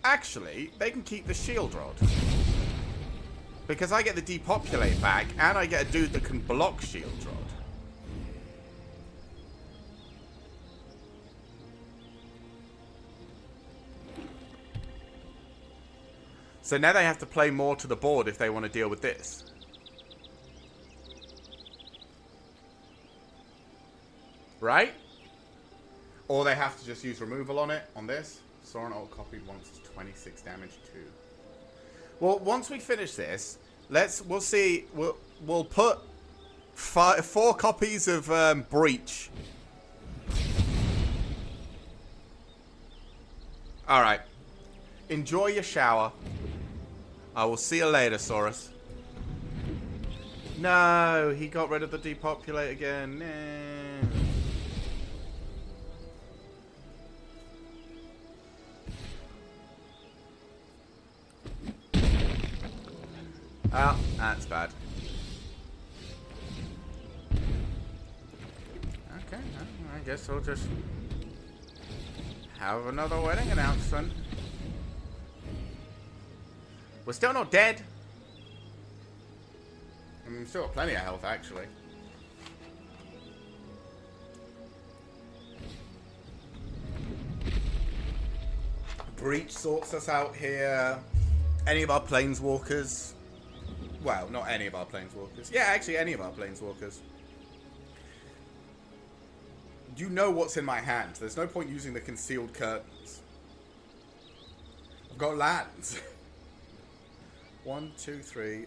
Actually, they can keep the shield rod. Because I get the depopulate back, and I get a dude that can block shield rod. So now they have to play more to the board if they want to deal with this. Right? Or they have to just use removal on it, on this. Soren alt copied once is 26 damage too. Well, once we finish this, we'll see, we'll put 4 copies of Breach. Alright. Enjoy your shower. I will see you later, Saurus. No, he got rid of the depopulate again. Nah. Oh, that's bad. Okay, I guess we'll just have another wedding announcement. We're still not dead. I mean, we've still got plenty of health, actually. Breach sorts us out here. Any of our planeswalkers. Well, not any of our planeswalkers. Yeah, actually, any of our planeswalkers. You know what's in my hand. There's no point using the concealed curtains. I've got lands. 1, 2, 3,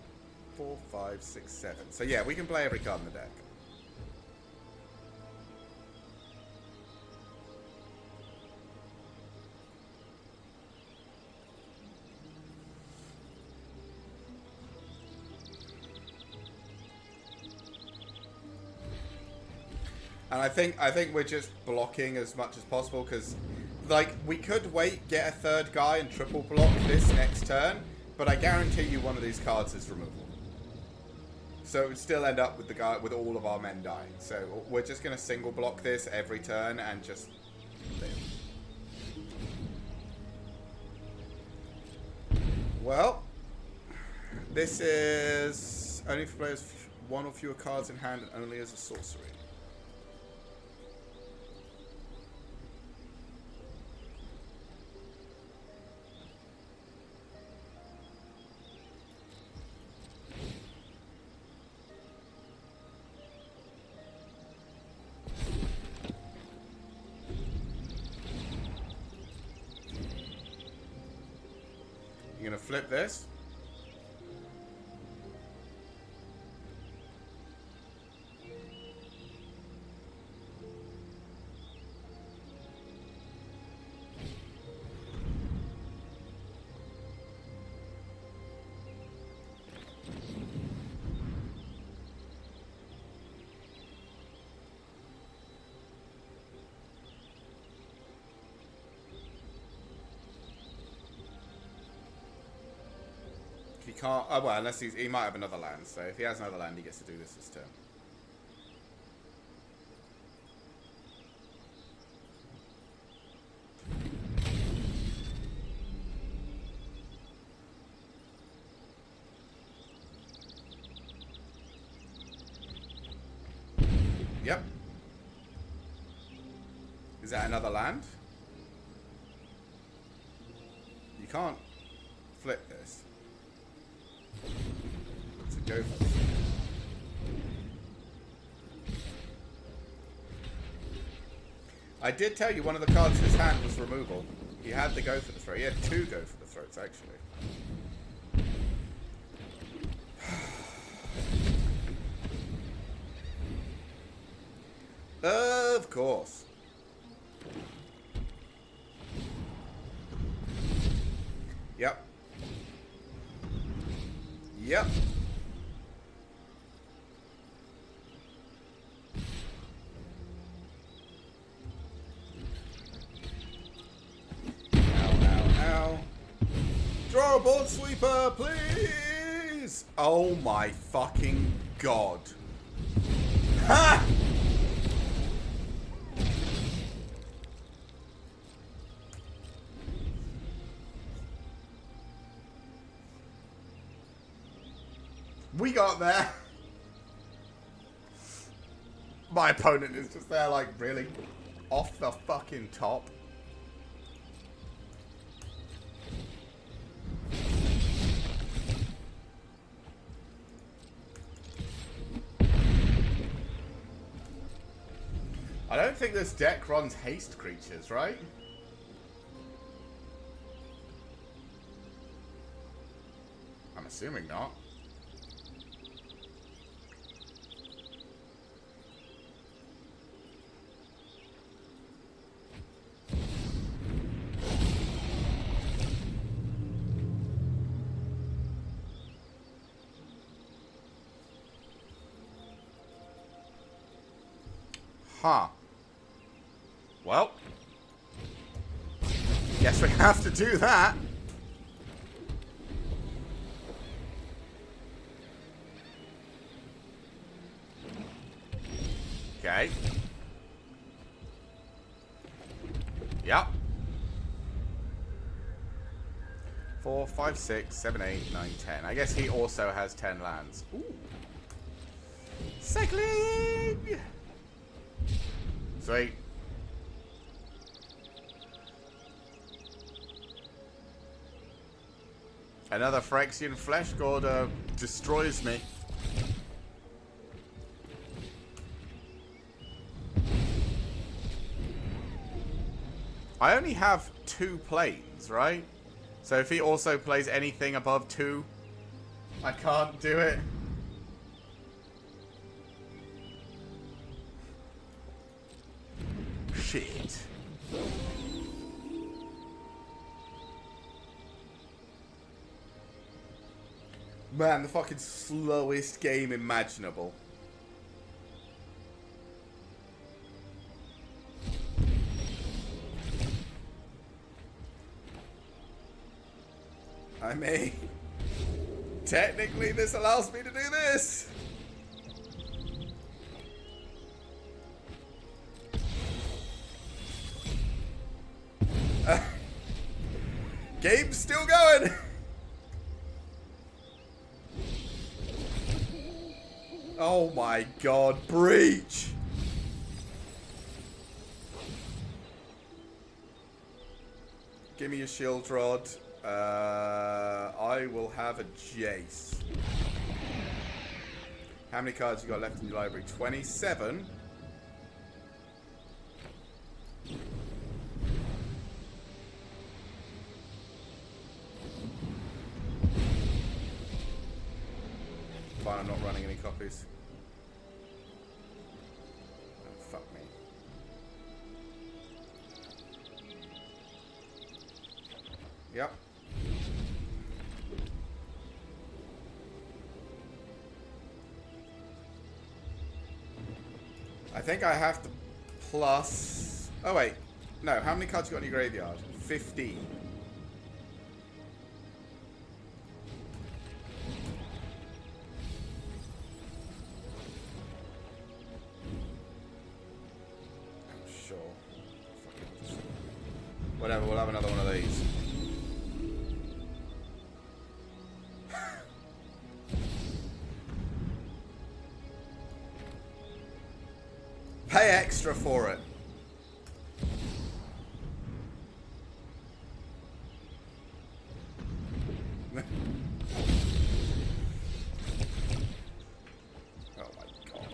4, 5, 6, 7. So yeah, we can play every card in the deck. And I think we're just blocking as much as possible because, like, we could wait, get a third guy, and triple block this next turn. But I guarantee you one of these cards is removable. So it would still end up with the guy with all of our men dying. So we're just going to single block this every turn and just live. Well, this is only for players 1 or fewer cards in hand and only as a sorcery. You're gonna flip this. He can't. Oh well, unless he might have another land. So if he has another land, he gets to do this turn. Yep. Is that another land? You can't flip this. So go for it. I did tell you one of the cards in his hand was removal. He had the go for the throat. He had 2 go for the throats, actually. Of course. Yep. Yep. Ow. Draw a board sweeper, please! Oh my fucking god. Ha! We got there. My opponent is just there like, really? Off the fucking top. I don't think this deck runs haste creatures, right? I'm assuming not. Huh. Well. Guess we have to do that. Okay. Yep. 4, 5, 6, 7, 8, 9, 10. I guess he also has 10 lands. Ooh. Cycling! Sweet. Another Phyrexian Flesh God destroys me. I only have 2 planes, right? So if he also plays anything above 2, I can't do it. Shit. Man, the fucking slowest game imaginable. I mean, technically this allows me to do this. Game's still going. Oh my god, breach. Give me a shield rod. I will have a Jace. How many cards you got left in your library? 27. Fine, I'm not running any copies. Oh, fuck me. Yep. I think I have to plus... Oh, wait. No, how many cards you got in your graveyard? 15. Sure. Whatever, we'll have another one of these. Pay extra for it. Oh my god.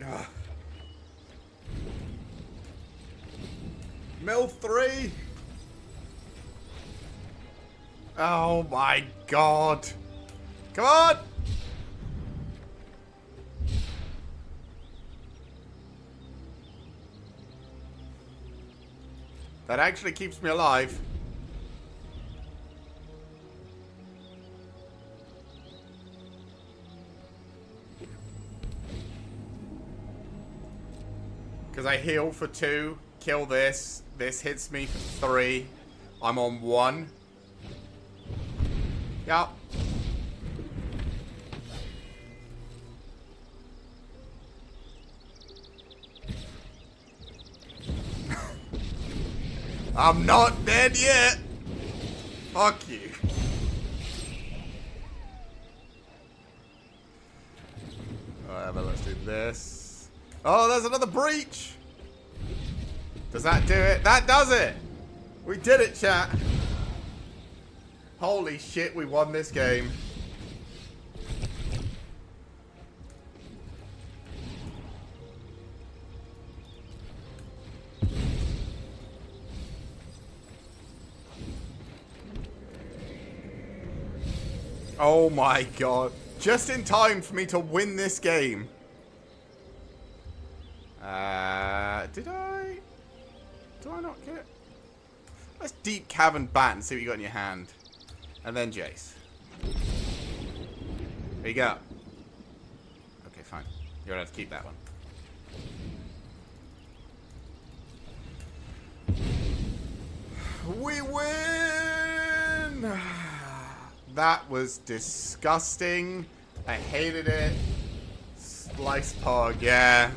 Ugh. Mill 3. Oh my god. Come on. That actually keeps me alive. Because I heal for 2, kill this. This hits me for 3. I'm on 1. Yup. I'm not dead yet. Fuck you. Whatever, let's do this. Oh, there's another breach. Does that do it? That does it. We did it, chat. Holy shit, we won this game. Oh my god. Just in time for me to win this game. Did I? Do I not get? Let's deep cavern bat and see what you got in your hand. And then Jace. There you go. Okay, fine. You're allowed to keep that one. We win! That was disgusting. I hated it. Slice pog, yeah.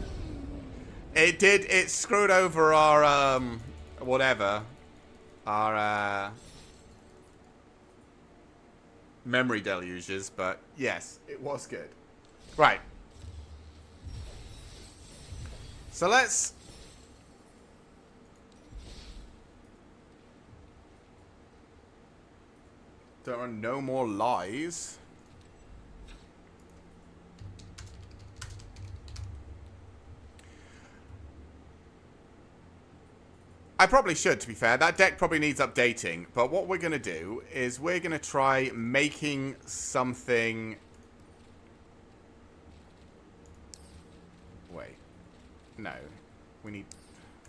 It did, it screwed over our, whatever. Our, memory deluges, but yes, it was good. Right. So let's... There are no more lies. I probably should, to be fair. That deck probably needs updating. But what we're going to do is we're going to try making something... Wait. No. We need...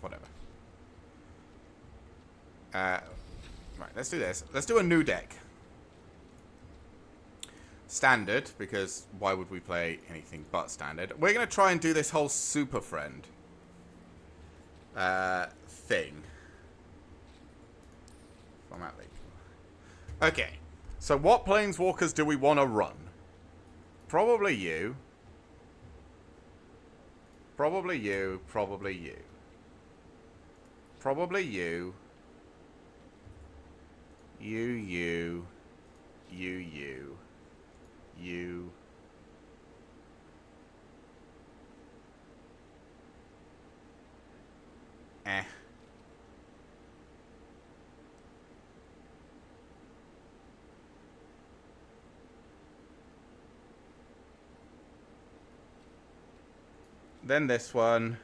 Whatever. Right, let's do this. Let's do a new deck. Standard, because why would we play anything but standard? We're going to try and do this whole super friend thing. Format league. Okay, so what planeswalkers do we want to run? Probably you. Probably you. Probably you. Probably you. You. You. Eh. Then this one.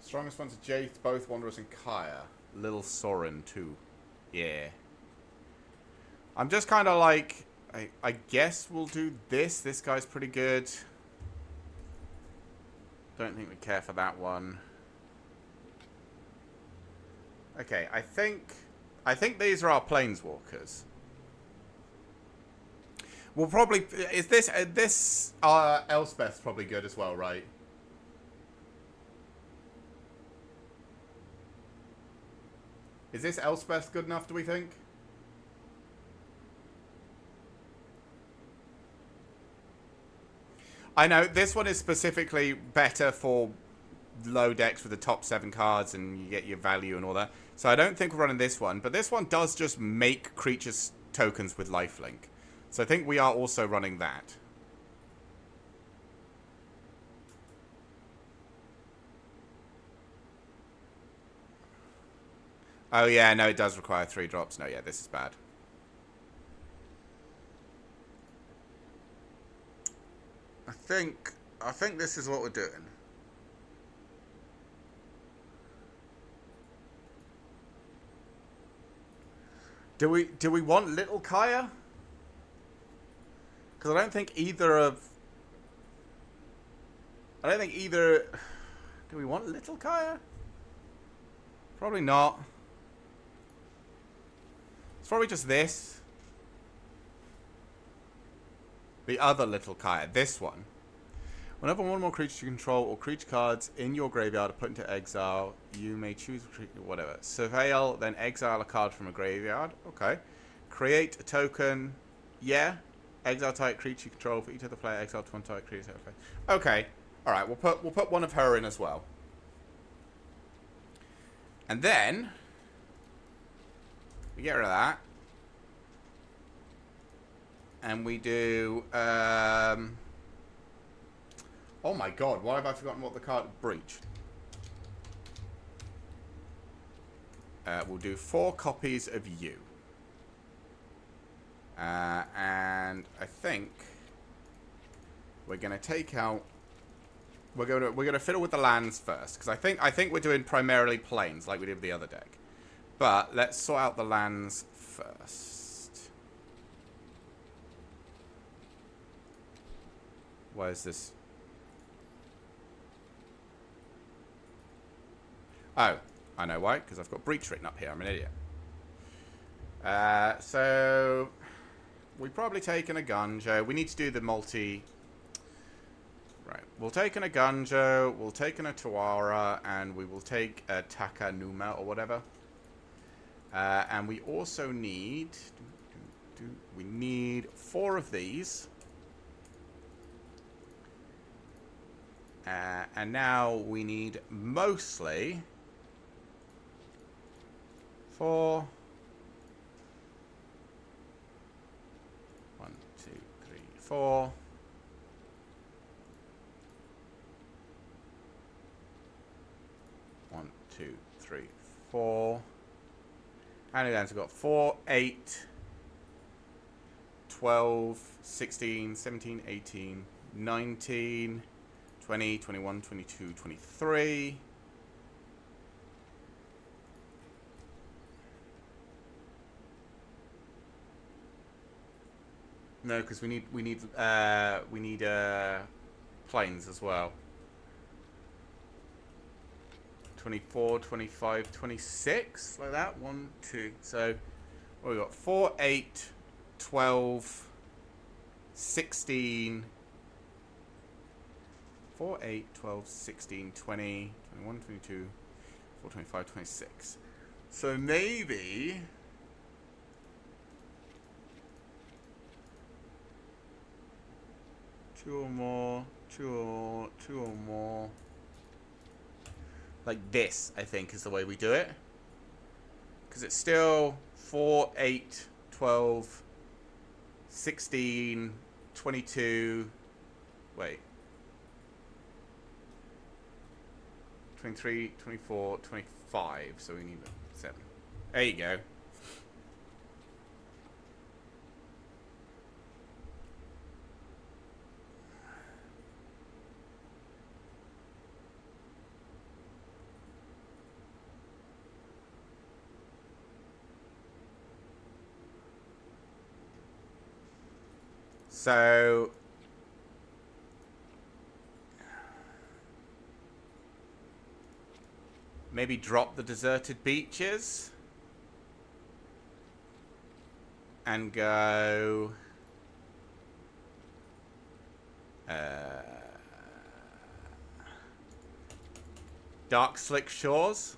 Strongest ones are Jaith, both Wanderers and Kaya. Little Sorin too. Yeah. I'm just kind of like, I guess we'll do this. This guy's pretty good. Don't think we care for that one. Okay, I think these are our planeswalkers. We'll probably, is this Elspeth's probably good as well, right? Is this Elspeth good enough, do we think? I know, this one is specifically better for low decks with the top 7 cards and you get your value and all that. So I don't think we're running this one, but this one does just make creatures tokens with lifelink. So I think we are also running that. Oh yeah, no, it does require 3 drops. No, yeah, this is bad. I think this is what we're doing. Do we want Little Kaya? Because I don't think either. Do we want Little Kaya? Probably not. It's probably just this. The other Little Kaya. This one. Whenever one more creature you control or creature cards in your graveyard are put into exile, you may choose whatever. Surveil, then exile a card from a graveyard. Okay. Create a token. Yeah. Exile type creature you control for each other player. Exile to one type creature. Okay. All right. We'll put one of her in as well. And then we get rid of that. And we do oh my god, why have I forgotten what the card breach? We'll do 4 copies of you. And I think we're gonna take out we're gonna fiddle with the lands first, because I think we're doing primarily plains like we did with the other deck. But let's sort out the lands first. Where's this? Oh, I know why, because I've got breach written up here. I'm an idiot. So we probably taken a Gunjo. We need to do the multi. Right, we'll take an Agunjo, we'll take an Atawara, and we will take a Takanuma or whatever. And we also need we need 4 of these. And now we need mostly 4. 1, 2, 3, 4. One, 2, 3, 4. And then we've got 4, 8, 12, 16, 17, 18, 19, 20, 21, 22, 23. No, because we need planes as well. 24, 25, 26, like that. 1, 2. So we got 4, 8, 12, 16. 4, 8, 12, 16, 20, 21, 22, 24, 25, 26. So maybe two or more. Like this, I think, is the way we do it. Because it's still 4, 8, 12, 16, 22. Wait. 23, 24, 25. So we need 7. There you go. So maybe drop the deserted beaches and go dark slick shores,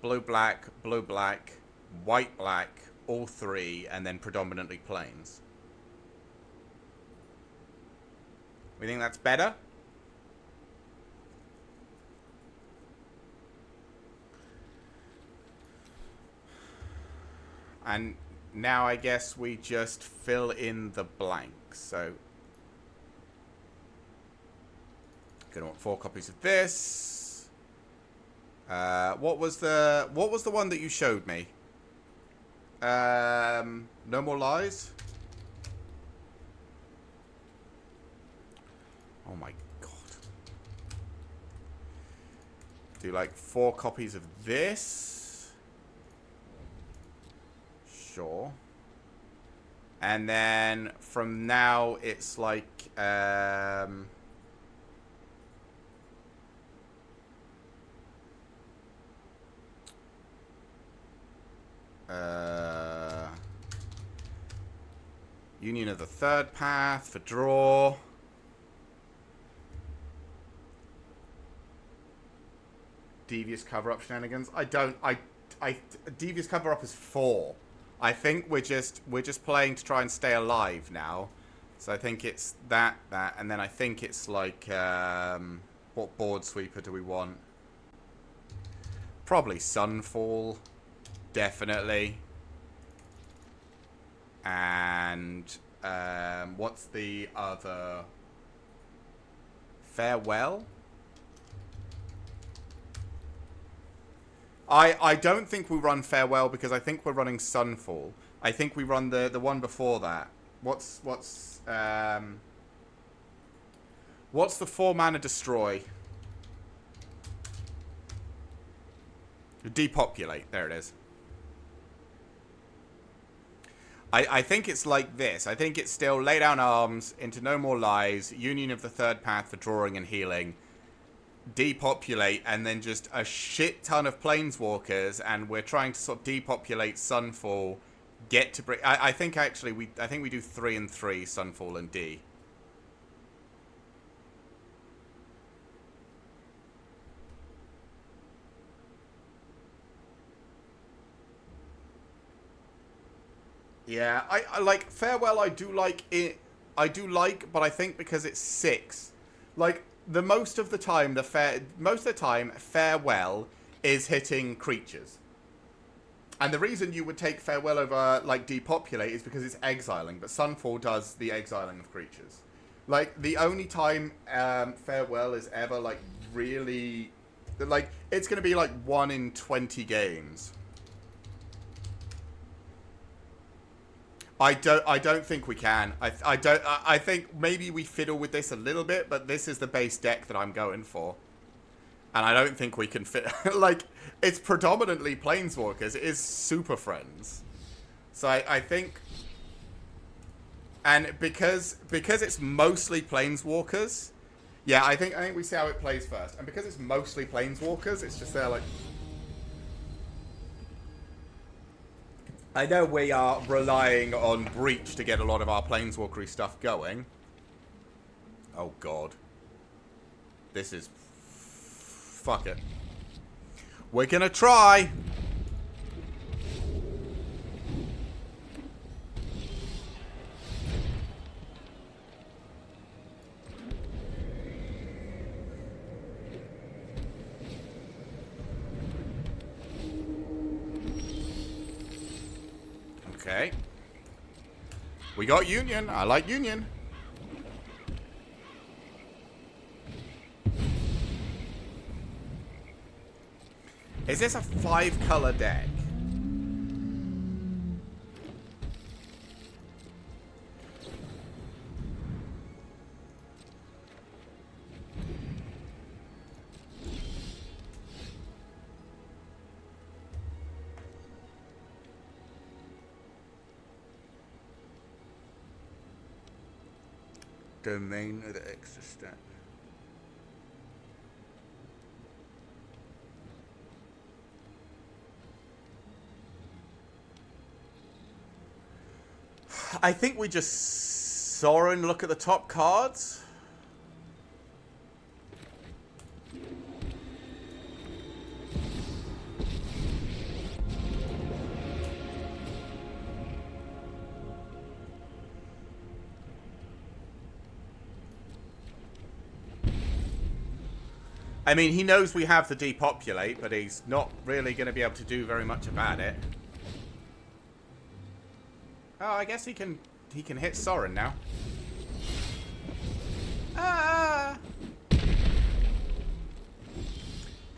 blue black, white black, all 3, and then predominantly plains. We think that's better? And now I guess we just fill in the blanks. So gonna want 4 copies of this. What was the one that you showed me? No More Lies. Oh my god. Do like 4 copies of this. Sure. And then from now it's like Union of the Third Path for draw. Devious cover-up shenanigans. Devious cover-up is 4. I think we're just playing to try and stay alive now. So I think it's that, and then I think it's like, what board sweeper do we want? Probably Sunfall, definitely. And what's the other? Farewell? I don't think we run Farewell because I think we're running Sunfall. I think we run the one before that. What's the 4 mana destroy? Depopulate. There it is. I think it's like this. I think it's still lay down arms, into no more lies, Union of the Third Path for drawing and healing, depopulate, and then just a shit ton of planeswalkers, and we're trying to sort of depopulate Sunfall, get to break. I think actually we do 3 and 3 Sunfall and D. Yeah, I like Farewell. I do like it. I do like, but I think because it's 6, like most of the time, Farewell is hitting creatures, and the reason you would take Farewell over like Depopulate is because it's exiling, but Sunfall does the exiling of creatures. Like the only time Farewell is ever like really, like it's gonna be like 1 in 20 games. I don't think we can. I think maybe we fiddle with this a little bit, but this is the base deck that I'm going for. And I don't think we can fit. Like, it's predominantly Planeswalkers. It is Super Friends. So I think. And because it's mostly Planeswalkers, yeah, I think we see how it plays first. And because it's mostly Planeswalkers, it's just there like. I know we are relying on Breach to get a lot of our Planeswalkery stuff going. Oh, God. This is... Fuck it. We're gonna try! Okay. We got Union. I like Union. Is this a 5-color deck? Domain of the extra stat. I think we just saw and look at the top cards. I mean, he knows we have the depopulate, but he's not really going to be able to do very much about it. Oh, I guess he can hit Sorin now. Ah!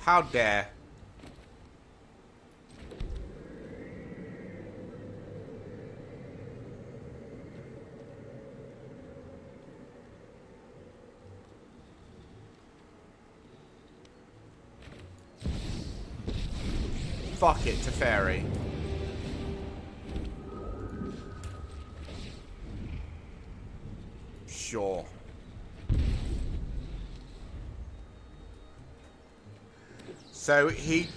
How dare. Fuck it to Fairy. Sure. So he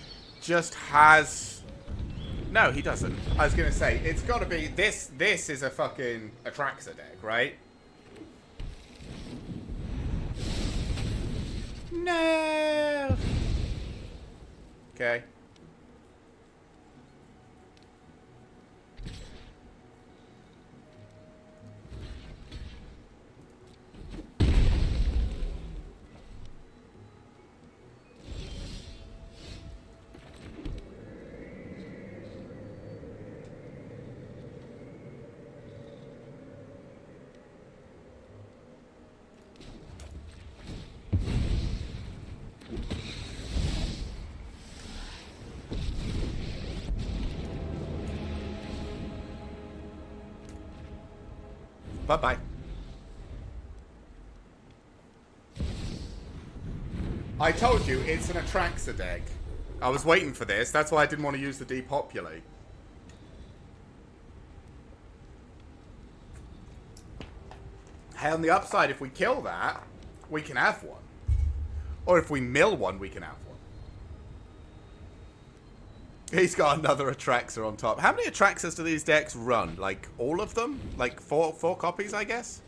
just has No, he doesn't. I was gonna say, it's gotta be... This is a fucking Atraxa deck, right? No! Okay. Bye-bye. I told you, it's an Atraxa deck. I was waiting for this. That's why I didn't want to use the depopulate. Hey, on the upside, if we kill that, we can have one. Or if we mill one, we can have one. He's got another Atraxa on top. How many Atraxas do these decks run? Like, all of them? Like, four copies, I guess?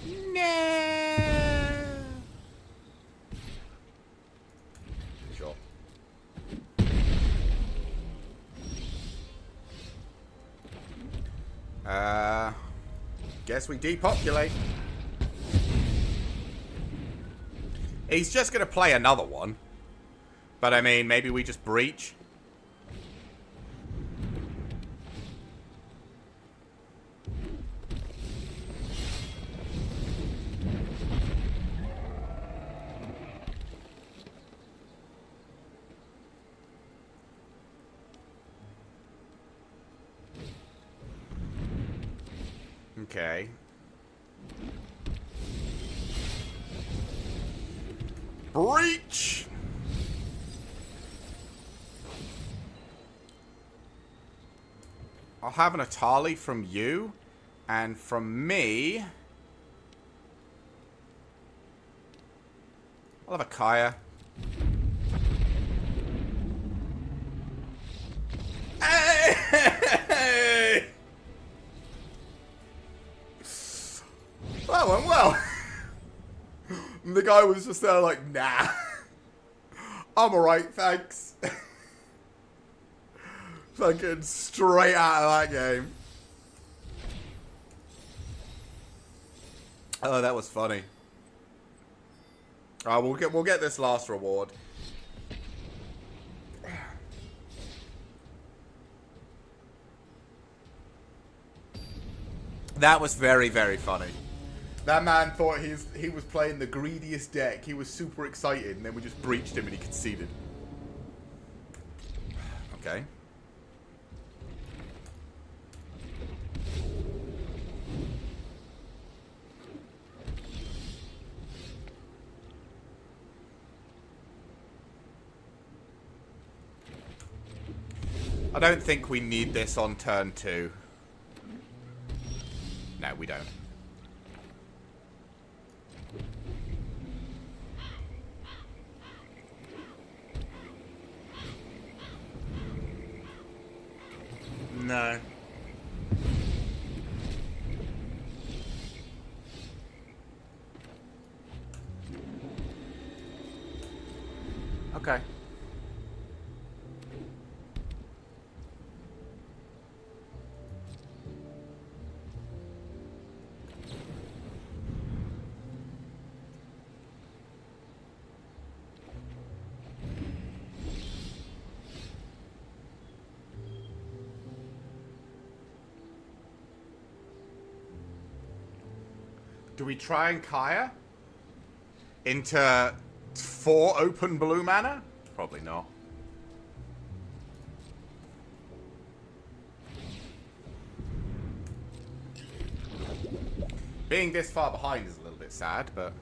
No. Sure. Guess we depopulate. He's just gonna play another one. But I mean, maybe we just breach. Okay. Breach! I'll have an Atali from you, and from me, I'll have a Kaya. Hey! That went well. And the guy was just there like, nah. I'm alright, thanks. Fucking straight out of that game. Oh, that was funny. Alright, we'll get this last reward. That was very, very funny. That man thought he was playing the greediest deck. He was super excited, and then we just breached him and he conceded. Okay. I don't think we need this on turn 2. No, we don't. No. Okay. Do we try and Kaya into 4 open blue mana? Probably not. Being this far behind is a little bit sad, but...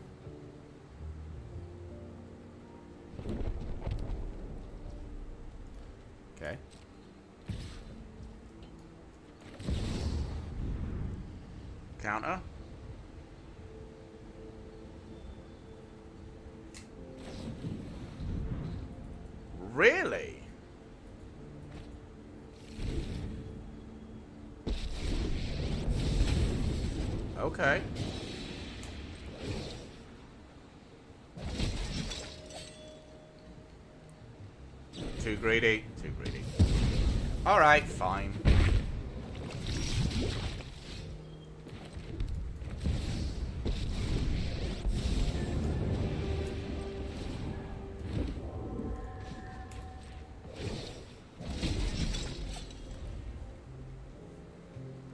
Okay. Counter. Really? Okay. Too greedy. Too greedy. Alright, fine.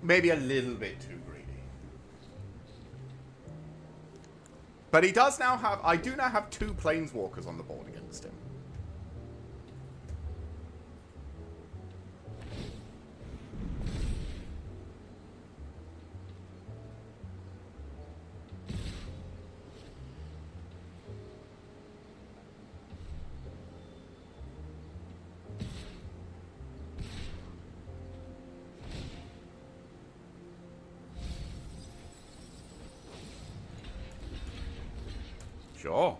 Maybe a little bit too greedy. But he does now have... I do now have 2 planeswalkers on the board against him. Sure.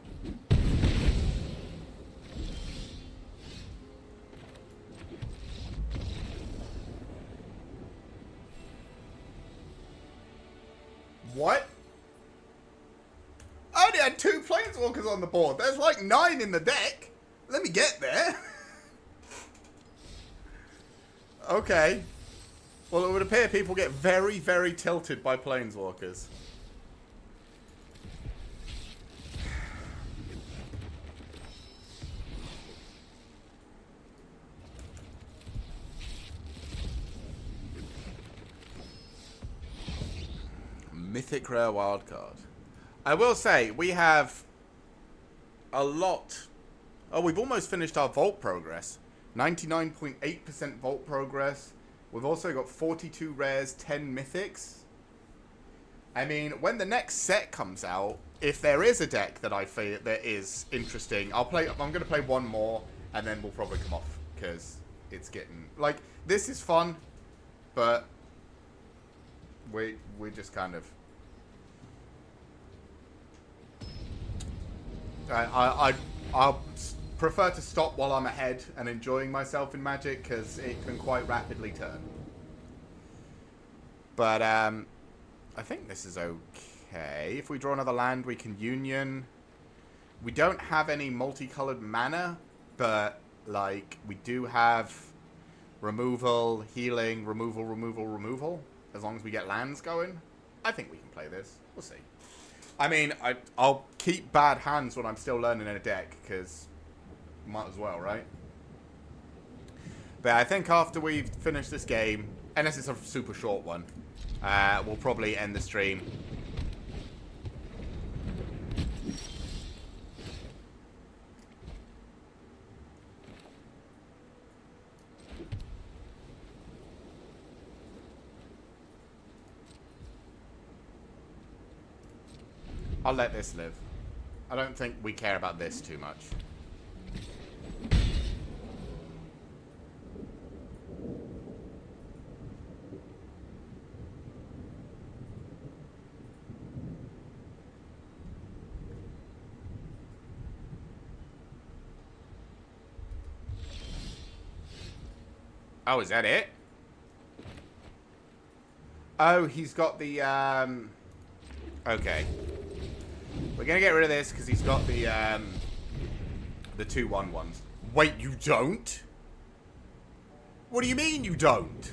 What? I only had 2 planeswalkers on the board. There's like 9 in the deck. Let me get there. Okay. Well, it would appear people get very, very tilted by planeswalkers. Mythic rare wildcard. I will say, we have a lot. Oh, we've almost finished our vault progress. 99.8% vault progress. We've also got 42 rares, 10 mythics. I mean, when the next set comes out, if there is a deck that I feel that is interesting, I'm going to play one more, and then we'll probably come off, because it's getting... Like, this is fun, but we're just kind of... I'll prefer to stop while I'm ahead and enjoying myself in Magic, because it can quite rapidly turn. But I think this is okay. If we draw another land, we can Union. We don't have any multicolored mana, but like we do have removal, healing, removal. As long as we get lands going, I think we can play this. We'll see. I mean, I'll keep bad hands when I'm still learning in a deck, because might as well, right? But I think after we've finished this game, unless it's a super short one, we'll probably end the stream. I'll let this live. I don't think we care about this too much. Oh, is that it? Oh, he's got the, okay. We're gonna get rid of this because he's got the 2/1/1s. Wait, you don't? What do you mean you don't?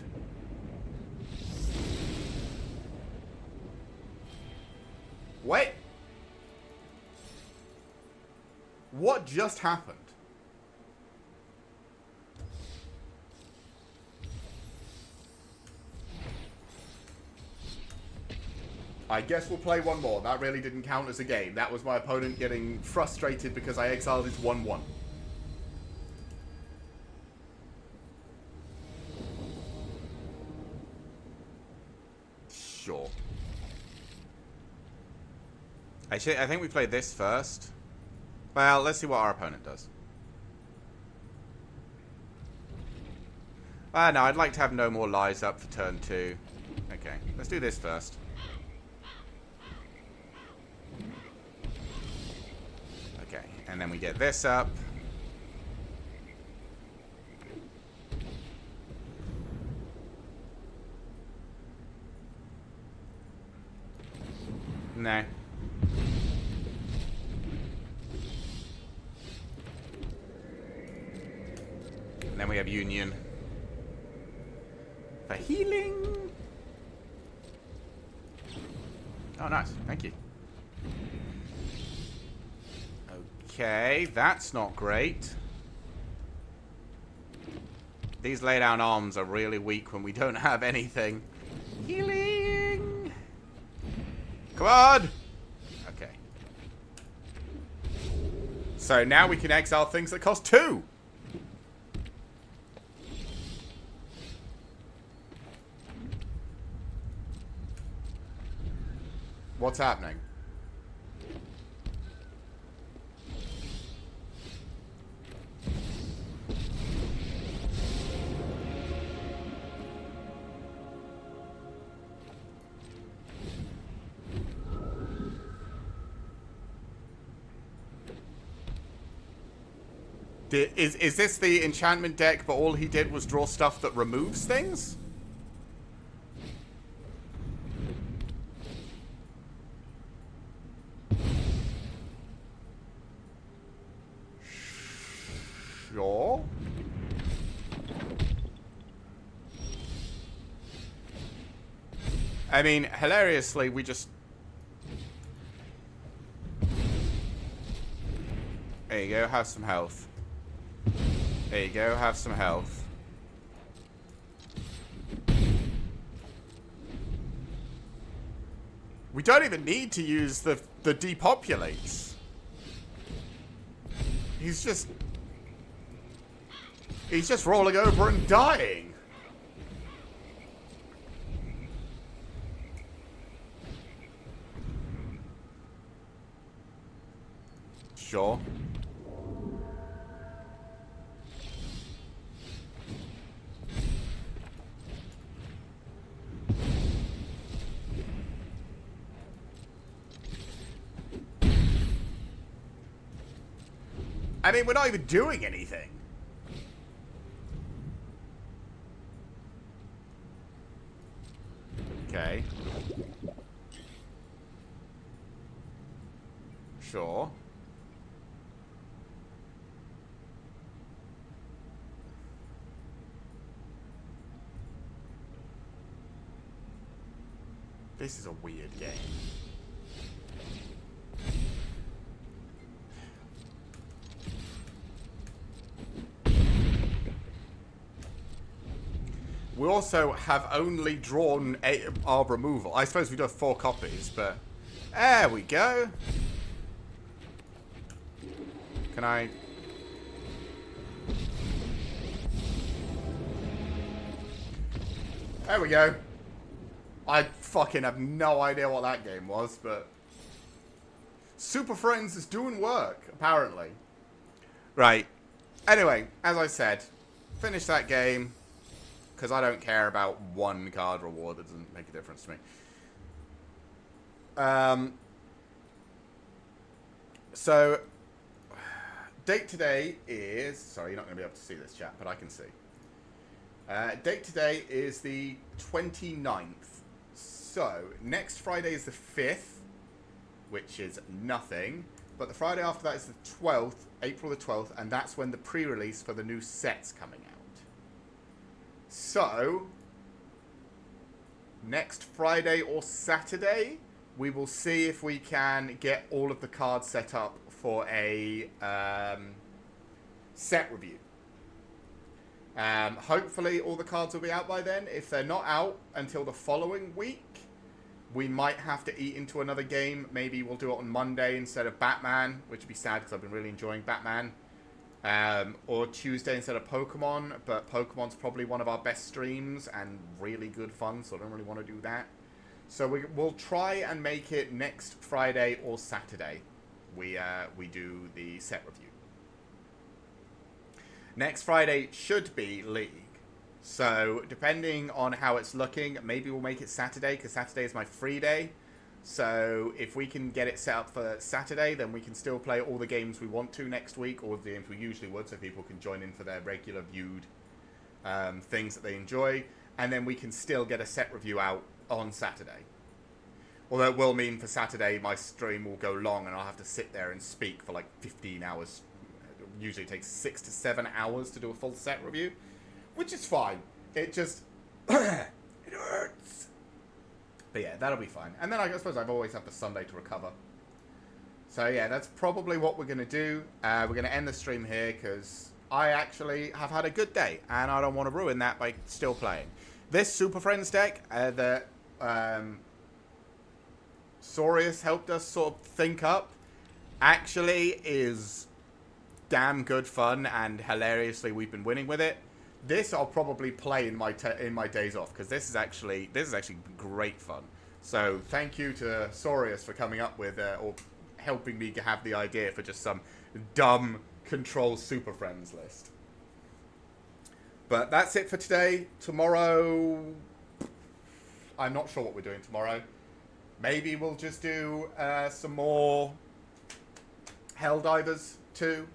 What? What just happened? I guess we'll play one more. That really didn't count as a game. That was my opponent getting frustrated because I exiled his 1/1. Sure. Actually, I think we played this first. Well, let's see what our opponent does. No, I'd like to have no more lies up for turn 2. Okay, let's do this first. Okay, and then we get this up. there. And then we have Union. For healing. Oh, nice. Thank you. Okay, that's not great. These lay down arms are really weak when we don't have anything. Healing! Come on! Okay. So now we can exile things that cost 2! What's happening? Is this the enchantment deck, but all he did was draw stuff that removes things? Sure. I mean, hilariously, we just... There you go, have some health. There you go, have some health. We don't even need to use the depopulates. He's just rolling over and dying. Sure. I mean, we're not even doing anything. Okay. Sure. This is a weird game. We also have only drawn our removal. I suppose we do have 4 copies, but... There we go. Can I... There we go. I fucking have no idea what that game was, but... Super Friends is doing work, apparently. Right. Anyway, as I said, finish that game. Because I don't care about 1 card reward. That doesn't make a difference to me. So, date today is... Sorry, you're not going to be able to see this, chat, but I can see. Date today is the 29th. So, next Friday is the 5th, which is nothing. But the Friday after that is the 12th, April the 12th, and that's when the pre-release for the new set's coming out. So, next Friday or Saturday, we will see if we can get all of the cards set up for a set review. Hopefully all the cards will be out by then. If they're not out until the following week, we might have to eat into another game. Maybe we'll do it on Monday instead of Batman, which would be sad because I've been really enjoying Batman. Or Tuesday instead of Pokemon, but Pokemon's probably one of our best streams and really good fun, so I don't really want to do that. So we'll try and make it next Friday or Saturday. We do the set review. Next Friday should be League. So depending on how it's looking, maybe we'll make it Saturday, because Saturday is my free day. So if we can get it set up for Saturday, then we can still play all the games we want to next week, or the games we usually would, so people can join in for their regular viewed things that they enjoy. And then we can still get a set review out on Saturday. Although it will mean for Saturday my stream will go long and I'll have to sit there and speak for like 15 hours. It usually takes 6 to 7 hours to do a full set review, which is fine. It just it hurts. But yeah, that'll be fine. And then I suppose I've always had the Sunday to recover. So yeah, that's probably what we're going to do. We're going to end the stream here because I actually have had a good day and I don't want to ruin that by still playing. This Super Friends deck that Saurius helped us sort of think up actually is damn good fun, and hilariously we've been winning with it. This I'll probably play in my days off because this is actually great fun. So thank you to Saurius for coming up with or helping me have the idea for just some dumb Control Super Friends list. But that's it for today. Tomorrow, I'm not sure what we're doing tomorrow. Maybe we'll just do some more Helldivers 2.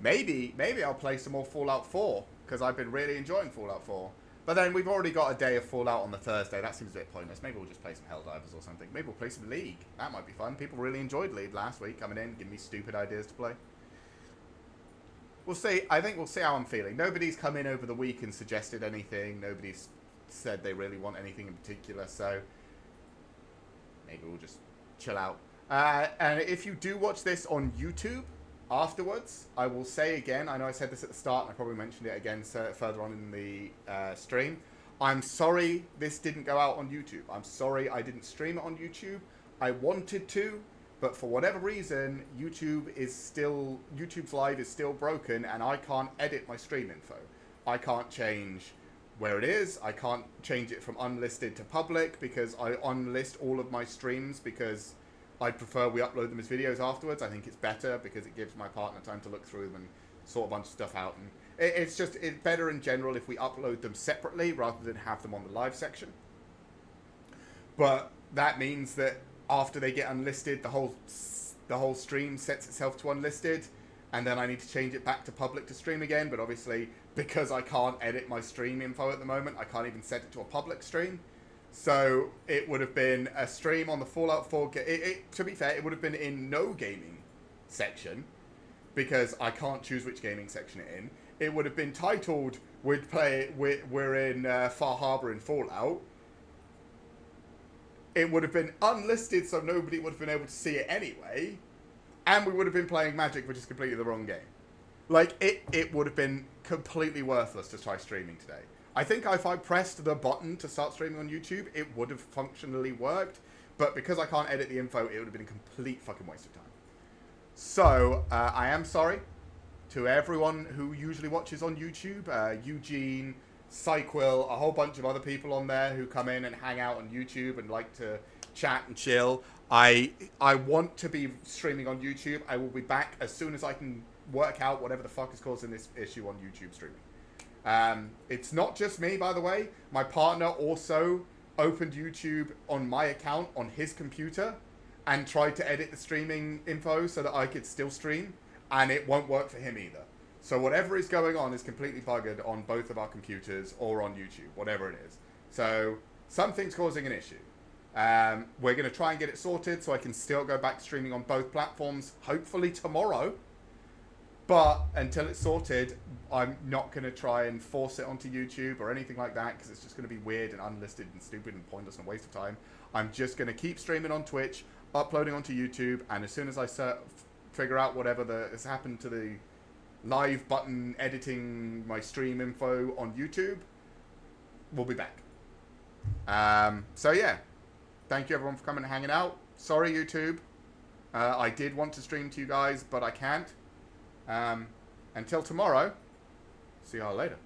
Maybe I'll play some more Fallout 4 because I've been really enjoying Fallout 4. But then we've already got a day of Fallout on the Thursday. That seems a bit pointless. Maybe we'll just play some Helldivers or something. Maybe we'll play some League. That might be fun. People really enjoyed League last week, coming in, giving me stupid ideas to play. We'll see. I think we'll see how I'm feeling. Nobody's come in over the week and suggested anything. Nobody's said they really want anything in particular. So maybe we'll just chill out. And if you do watch this on YouTube afterwards, I will say again, I know I said this at the start and I probably mentioned it again further on in the stream. I'm sorry this didn't go out on YouTube. I'm sorry I didn't stream it on YouTube. I wanted to, but for whatever reason, YouTube's live is still broken and I can't edit my stream info. I can't change where it is. I can't change it from unlisted to public because I unlist all of my streams because I'd prefer we upload them as videos afterwards. I think it's better because it gives my partner time to look through them and sort a bunch of stuff out. And it's better in general if we upload them separately rather than have them on the live section. But that means that after they get unlisted, the whole stream sets itself to unlisted, and then I need to change it back to public to stream again. But obviously, because I can't edit my stream info at the moment, I can't even set it to a public stream. So it would have been a stream on the Fallout 4. To be fair, it would have been in no gaming section because I can't choose which gaming section it's in. It would have been titled we're in Far Harbor in Fallout. It would have been unlisted, so nobody would have been able to see it anyway. And we would have been playing Magic, which is completely the wrong game. Like, it would have been completely worthless to try streaming today. I think if I pressed the button to start streaming on YouTube, it would have functionally worked. But because I can't edit the info, it would have been a complete fucking waste of time. So, I am sorry to everyone who usually watches on YouTube. Eugene, Psyquill, a whole bunch of other people on there who come in and hang out on YouTube and like to chat and chill. I want to be streaming on YouTube. I will be back as soon as I can work out whatever the fuck is causing this issue on YouTube streaming. It's not just me, by the way. My partner also opened YouTube on my account on his computer and tried to edit the streaming info so that I could still stream, and it won't work for him either. So whatever is going on is completely buggered on both of our computers or on YouTube, whatever it is. So something's causing an issue. We're going to try and get it sorted so I can still go back streaming on both platforms, hopefully tomorrow. But until it's sorted, I'm not going to try and force it onto YouTube or anything like that because it's just going to be weird and unlisted and stupid and pointless and a waste of time. I'm just going to keep streaming on Twitch, uploading onto YouTube, and as soon as I figure out whatever has happened to the live button editing my stream info on YouTube, we'll be back. So yeah, thank you everyone for coming and hanging out. Sorry YouTube, I did want to stream to you guys, but I can't. Until tomorrow, see y'all later.